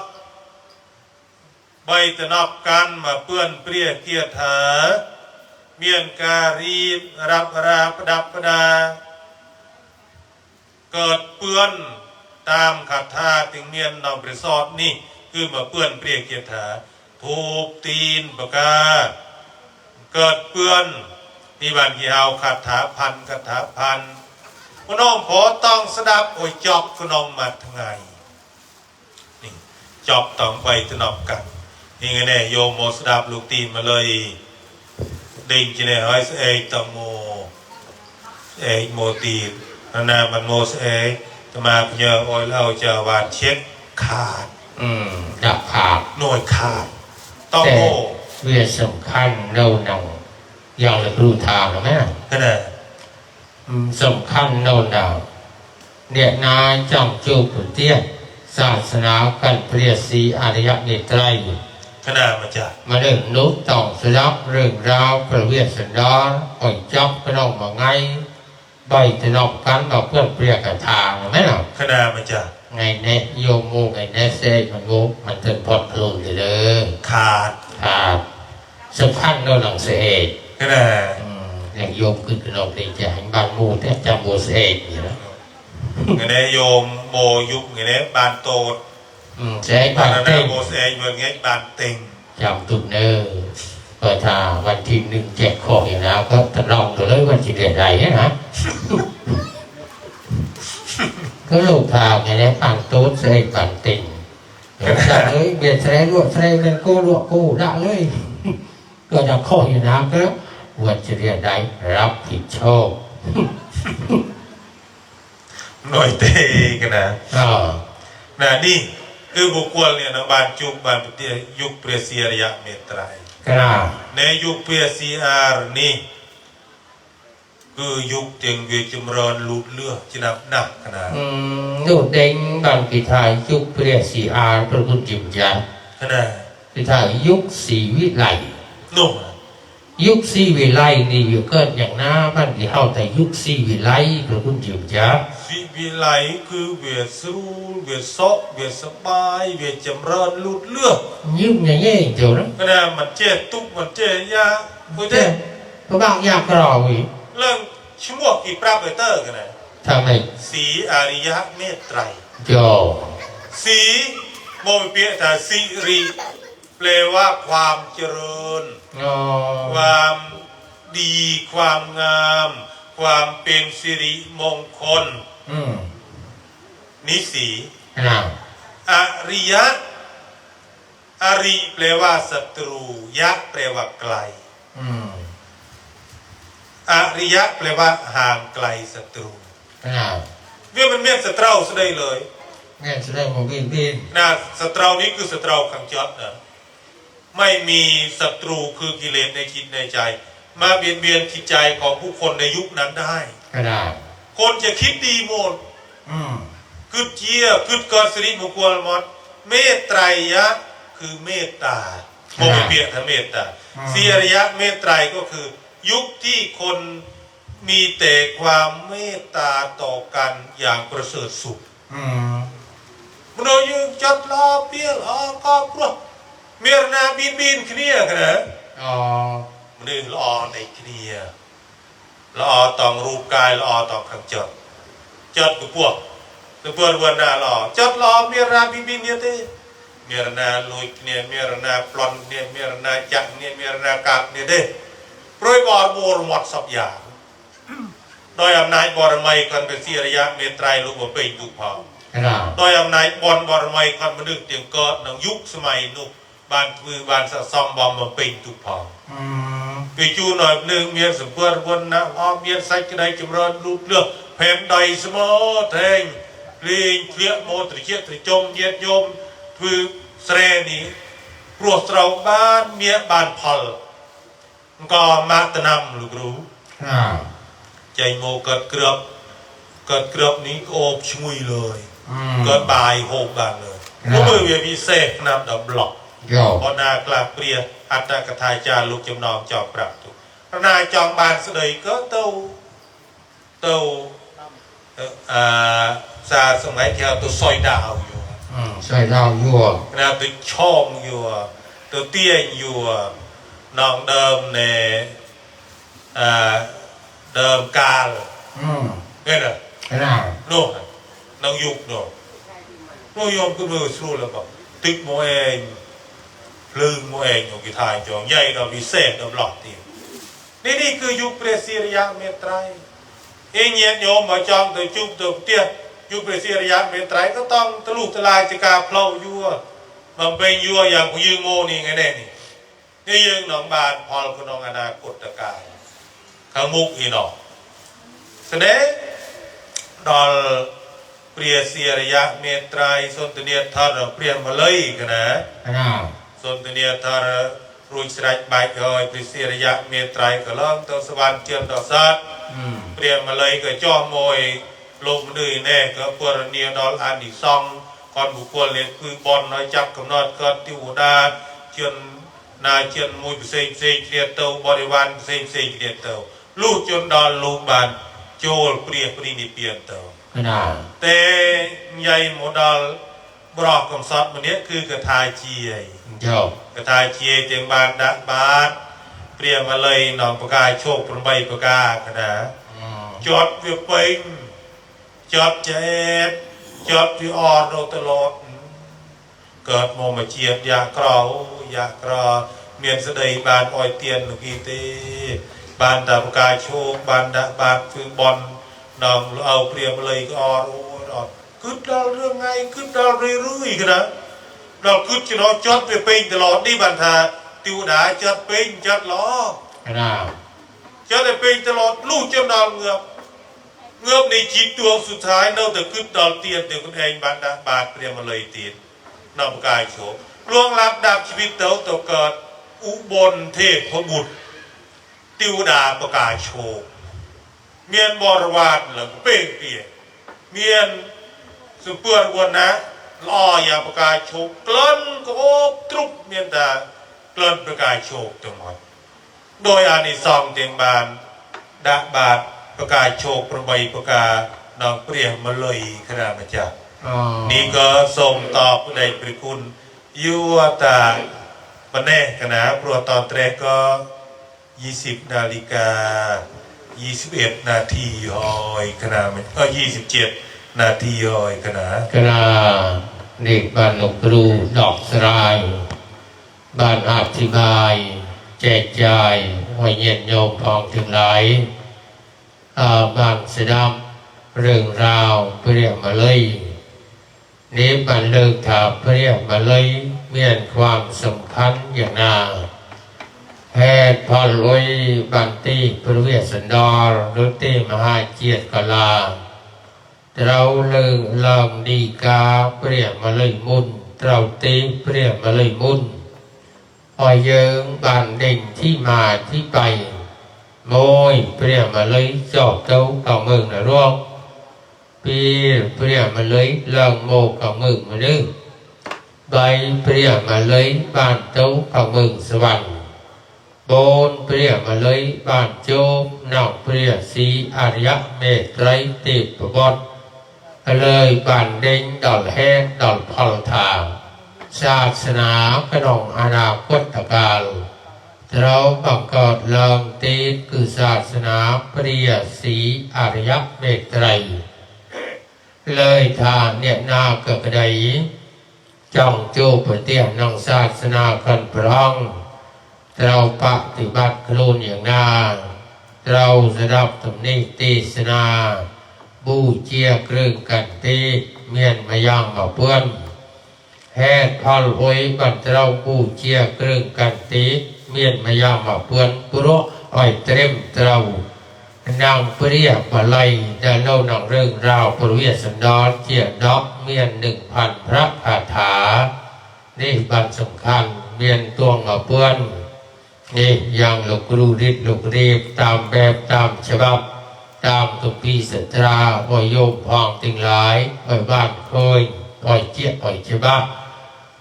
ใบตะนอบกันมาเปื้อนเปรี้ยเกียรหาเมียนการีบรับราประดับประดาเกิดเปื้อนตามขัดท่าถึงเมียนนองประสอดนี่คือมาเปื้อนเปรี้ยเกียรหาทูบตีนปากกาเกิดเปื้อนที่บ้านที่เฮาขัดถาพันขัดถาพันพน้องขอต้องสดับโอยจอบพน้องมาทั้งไงนี่จอบต้องไปตะนอบกันนี่ไงเนี่ยโยมโมสดับลูกตีนมาเลยดิ่งจีเนี่ยไอ้เอกตโมเอกโมตีนนามันโมเอกตมาพเยอโอยเล่าจะวานเช็คขาดดับขาดหน่วยขาดต้องโมเวียสำคัญเราหนังอย่างละรู้ทางหรือไม่ก็ได้สำคัญเราหนังเนี่ยนายจังจูปุเตี้ยศาสนากันเปรียสีอารยะเมตไตรขณะมาจากมาเรื่องนุ๊กต่อสลับเรื่องราวประเวศสันดรอ่อยจับก็น้องมาไงใบตะนอกกันเราเพื่อนเปรียกทางไหมล่ะขณะมาจากไงเนโยมโมไงเนเซมันโง่มันเติมพอดพลุนเลยขาดสำคัญเราหนังเสกขณะอย่างโยมขึ้นเราเองจะให้บ้านโมแต่จำโมเสกอยู่นะไงเนี่ยโยมโมยุบไงเนี่ยบานโตดใช้บานเต็งโมเสกเหมือนไงบานเต็งจำตุนเนอร์ก็ถ้าวันที่1 7ข้ออย่างนั้นก็ตลอดเลยวันที่เดือนใดนะก็ลูกพาไงเนี่ยบานโต๊ดใช้บานเต็งได้เลยเบียดใช้ลวดใช้เงินกู้ลวดกู้ได้เลยก็จะข้ออย่างนั้นก็วันที่เดือนใดรับผิดชอบหน่อยเตกันนะนี่คือบุคคลเนี่ยนะบานจุบบานปฏิยุคเปรียสีอริยะเมตไตร ครับ ในยุคเปียซีอาร์นี่คือยุคเตียงเวจมรอนลุดเลือจินับหนักขนาด นูเด้งบางกีทายยุคเปรียสีอาร์ประคุณจิมยา ขนาด กีทายยุคสีวิไล นุ่ม ยุคสีวิไลนี่อยู่เกิดอย่างหน้าบ้านที่เข้าแต่ยุคสีวิไลประคุณจิมยา สิวิไลคือเวียสรูเวียซอกเวียสบายเวียจำรอนลุดเลือ ยุคอย่างเงี้ยเดียวนะ ขนาดมันเจ็ตุกมันเจ็ยาคุย เจ้ เด้ พระบางอยากรอวิ เรื่องชั่วโมงกี่ปราบเตอร์กันนะ ทำไม สีอาริยะเมตไตร โย สีโมเปียแต่สิริแปลว่าความเจริญ อ๋อ ความดีความงาม ความเป็นสิริมงคล อืม นิสี ครับ อริยะอริแปลว่าศัตรูยะแปลว่าไกล อืม อริยะแปลว่าห่างไกลศัตรู ครับ เมื่อมันเมียนศัตรูซะได้เลย แม่แสดงว่าบิน นะศัตรูนี้คือศัตรูขังจอดนะไม่มีศัตรูคือกิเลสในจิตในใจ มาเบียดเบียนจิตใจของผู้คนในยุคนั้นได้ ครับ คนจะคิดดีหมด อืม คือเจียคือเกิดสิริมงคลหมดเมตไตรยะคือเมตตาโมไม่เปลี่ยนทั้งเมตตาสีอริยะเมตไตรก็คือ ยุคที่คนมีแต่ความเมตตาต่อกันอย่างประเสริฐสุข อืม มโนยึงจัดลาเปียลอก็พรเมียนาบินគ្នាกันนะ อ๋อ มนึงละอในគ្នាละอตองรูปกายละอตองขังจัดกับพวกตัวเพื่อนวันนาละอจัดละอเมียนาบินเนี่ยเต้เมียนาลอยเนี่ยเมียนาปลอนเนี่ยเมียนาจักเนี่ยเมียนากาบเนี่ยเต้โปรยบอลโมรหมดสับอย่างโดยอำนาจบารมีกันเป็นสีระยะเมตไตรลูกมาเป็นยุคพอ ครับ โดยอำนาจบอลบารมีกันมาดึกเตียงเกิดในยุคสมัยนุกบ้านมือบ้านสะสมบอมมาเป็นยุคพอ อืม ไปจูหน่อยหนึ่งเมียนสมบูรณ์วันนะอ้อมเมียนใส่กระไดจำเริญรูปเลือกแผ่นใดสมอแทงลีนเคลียโมตริเคียตริจมเย็ดยมคือเสรนี้ปลวดเราบ้านเมียบ้านพอลก็มาตะนำลูกรู้ ครับ ใจโมเกิดเกือบนี้โอบชุยเลย อืม เกิดบายโหกบานเลยก็มือเวียมีเสกนำดอกบล็อก โย พอนากลาเปรียอัตตกทายจาลูกจำนองจอมปรับตุพระนายจอมบานเสดยก็เต้าซาสมัยเที่ยวตัวซอยดาวอยู่ อืมใส่ดาวยั่ว นะตัวช่องอยู่ตัวเตี้ยอยู่น้องเดิมในเดิมกาล อืม เนี่ยนะ ครับ โน่นน้องยุกโน่นโน่ยอมก็มือสู้แล้วก็ตึกโมเองพลึงโมเองอยู่กี่ทายจองใหญ่เรามีเศษเราหลอกตีนี่คือยุคเปรตสิริยะเมตไตรเองเงียโยมมาจองตัวจุบตัวเตี้ยยุคเปรตสิริยะเมตไตรก็ต้องตะลุกตะลายจะกาเพลายั่วมันเป็นยั่วอย่างผู้ยืงโง่นี่ไงแน่นี่ยืงหนองบานพอลคุณน้องอนาคตกายขมุกอีหนอแสดงดอลเปรียสิริยะเมตไตรสนตเนียทอดเปรียมาเลยกันนะครับ สนตเนียทอดรุ่ยสลายใบเอยเปรียสิริยะเมตไตรก็เริ่มตัวสวรรค์เจียมดอกซัด อืม เปรียมาเลยก็จ้อมมวยลงมือแน่ก็ปวดเนียดอลอันอีกซองก่อนบุคคลเลยคือบอลน้อยจับกำนดก็ติวดาเชียนนาเชียนมวยเซ็งเกียรเตาบริวารเซ็งเกียรเตาลูกจนดอลลูกบานโจลเปรียปรีนิเปียนเตา ครับ แต่ใหญ่โมดอลบรอกคำสอนวันนี้คือกระทายเจีย โย กระทายเจียเตียงบานดักบาดเปรียมาเลยหนองประกายโชคปรใบประกาขนาด อืม จอดเวียปิงจอดเจ็ดจอดวิออดเราตลอดเกิดโมมาเจียดอยากกรออยากกรอเมียนสะดบานอ้อยเตียนลูกีเตบานตาประกายโชคบานดะบานคือบอลนองเอาเปรียมาเลยก็ออดโอ้ยออดคืดดาวเรื่องไงคืดดาวเรื่อยๆกันนะเราคืดจะนอจอดเวียปิงตลอดนี่บันทาติวดาจอดปิงจอดล้อ ครับ เจ้าได้เป็นตลอดลูกเจ้าดาวเงือบในจิตดวงสุดท้ายเน่าแต่ขึ้นดาวเตียนเดี๋ยวคุณเองบานดาบาดเปรียมมาเลยตีนนำกายโฉบล่วงลับดับชีวิตเต่าเกิด อุบลเทพพบุตรติวดาประกาศโชคเมียนบรวาดหลังเป้งเปียเมียนสุเปือนวนนะล่อยาประกาศโชคกลั้นก็ตรุบเมียนตากลั้นประกาศโชคจังหวัดโดยอานิสงส์เตียงบานดาบาทประกาศโชคประใบประกาศนองเปรียมาเลยขนาดมาจากนี่ก็ส่งตอบในปริคุณยุวตาปะแน่ขนาดโปรตอนแรกก็20 นาฬิกา21 นาทีหอยขนาดก็27 นาทีหอยขนาดกระเด็กบ้านนกรูดอกสลายบ้านอธิบายแจกจ่ายหอยเย็นโยมพองถึงหลายบางสดำเรื่องราวเปรียบมาเลยนี้บันเลิกถาเปรียบมาเลยเมียนความสำคัญอย่างนาแพทย์พอลอยบันตีพระเวสสันดรหรือตีมหาเจียรกลาเราเลิกลองดีกาเปรียบมาเลยมุนเราตีเปรียบมาเลยมุนพอเยิงบานเด่งที่มาที่ไปโมยเปรียบมาเลยจอบเต้าเก่าเมืองนะร่วงปีเปรียบมาเลยเลิงโมเก่าเมืองมาดึงใบเปรียบมาเลยบ้านเต้าเก่าเมืองสวรรค์โบนเปรียบมาเลยบ้านโจมนอกเปรียบสีอริยเมตไตรติปบดเลยบ้านเด้งดอลแห้งดอลพลทางศาสนาขนมอนาคตกาลเราบังเกิดเริ่มตีคือศาสนาเปรียบสีอริยเมตไตรเลยทานเนี่ยนาเกิดกระไดจ้องโจปเตียนนองศาสนากันพร้องเราปฏิบัติครูนอย่างนาเราสดับตำนิตีสนาบูเจียเครื่องกันตีเมียนมาย่างมาเพื่อนแฮดพอลโอยบันเราบูเจียเครื่องกันตีเมียนมาย่างมาเพื่อนปุโรอ้อยเต็มเรานางเปรียบมาไลแต่เล่าหนังเรื่องราวพระเวสสันดรเจียดอกเมียน1,000 พระคาถานี่บันสำคัญเมียนตัวมาเพื่อนนี่ยังลูกรูริดลูกเรียบตามแบบตามฉบับตามตุปีสตราบ่อยโยมพองติงหลายบ่อยบ้านเคยบ่อยเจี๊ยบบ่อยฉบับ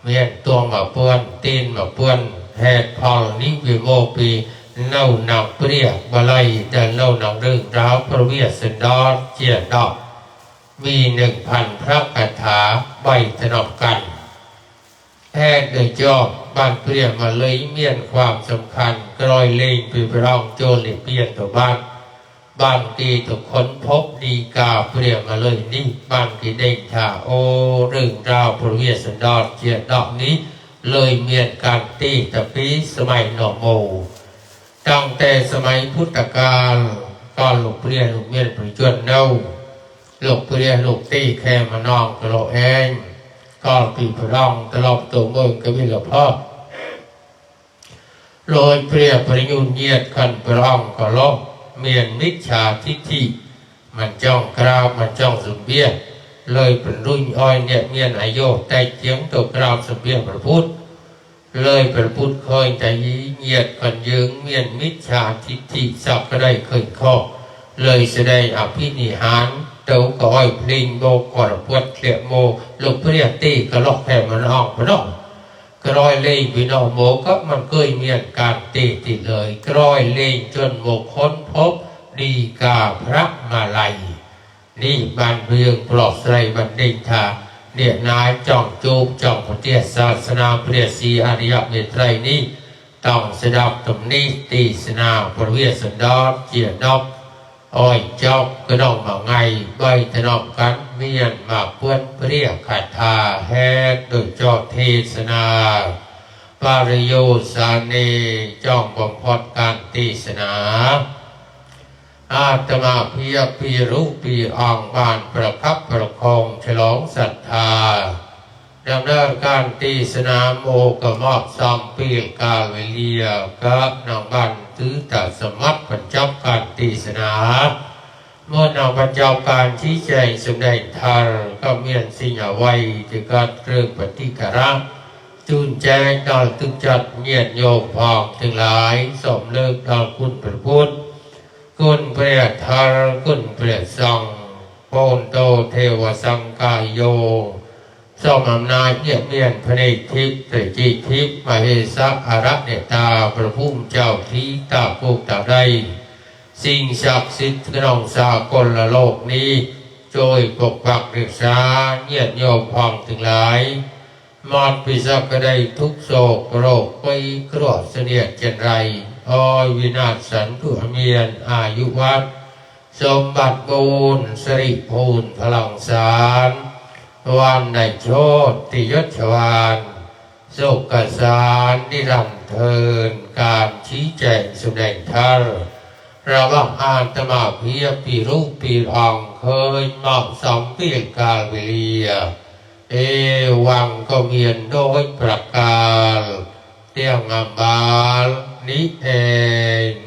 เมียนตัวมาเพื่อนตีนมาเพื่อนแหดพองนิวิโมปีเล่าหนังเปรียบบาลัยแต่เล่าหนังเรื่องราวพระเวสสันดรเจียดอกมี 1,000 พระคาถาใบถนอมกันแพทย์โดยจอบบ้านเปรียบมาเลยเมียนความสำคัญกรอยเล่งปีพร้องโจลิเปียนตัวบ้านกีทุกคนพบดีกาเปรียบมาเลยนี่บ้านกีเด็กถ่าโอเรื่องราวพระเวสสันดรเจียดอกนี้เลยเมียนการตีตะปีสมัยหนอโมตั้งแต่สมัยพุทธกาลก็ลูกเปรียลูกเมียนประจวนเน่าลูกเปรียลูกตีแค่มานองกระโลเองก็ปีพร้องตลอดตัวเมืองกวิลพ่อโรยเปรียประยุนเยียดขันพร้องก็ลบเมียนมิจฉาทิฏฐิมันจ้องกราวมันจ้องสมเบียเลยเป็นรุ่นอ้อยเนี่ยเมียนอายุแต่เจียงตัวกราวสมเบียพระพุทธเลยเป็นพุทธคอยแต่เยียดกันยืงเมียนมิจฉาทิฏฐิสับก็ได้เคยข้อเลยแสดงอภินิหารเต้าก็อ้อยพลิงโมกอดปวดเขียโมลูกเปรียตีกระลอกแผ่มันออกมันออกกร้อยเล่งวินอโมก็มันเคยเมียนการตีติเลยกร้อยเล่งจนโมค้นพบดีกาพระมาลัยนี่บ้านเมืองปลอดไตรบันเดิงทาเนี่ยนายจ้องจูบจ้องพระเทศศาสนาเปรียสีอริยเมตไตรนี้ต้องสดับตำนิตีสนาพระเวสสันดรเจียนอกอ้อยจอกกระดองมาไงใบถนอมกันเมียนมาเพื่อนเปรียขัดทาแฮดโดยจอเทศนาปาริโยสานีจ้องบ่มพอดการตีสนาอาตมาเพียปีรุปีอ่างบานประคับประคองฉลองศรัทธาดำเนินการตีสนาโมกมอบซอมปีกาเวเลียกับนางบันถือตัดสมัติประจับการตีสนาเมื่อนางประจับการชี้แจงสมเด็จทารก็เมียนสิ่งเอาไว้ที่การเรื่องปฏิการะ จุนแจ้งดอลตึกจัดเงียดโยมพองทั้งหลายสมเลิกดอลคุณพระพุทธคุณเปรียทารคุณเปรียสังโปนโตเทวสังกายโยสมอำนาจเงียบเมียนพระเนตรทิพย์ตริจิตทิพย์มเหสักอารักเนตาพระพุ่มเจ้าที่ตาภูกตาได้สิ่งศักดิ์สิทธิ์ขนองสากลละโลกนี้โจยปกปักรักษาเงียดโยมพองทั้งหลายมอดปิสักก็ได้ทุกโศกโรคไปกรอดเสนียดเจนไรอ้อยวินาศสันตุเมียนอายุวัฒสมบัติบูรณ์สิริภูนพลังสารวันในโชติยศวานสุขสารนิรันดร์เทินการชี้แจงแสดงธรรมระหว่างอาตมาเพียปีรูปปีทองเคยเหมาะสมเปียกาลเวลียเอวังก็เมียนโดยประการเตียงอัมบาลนี้เอง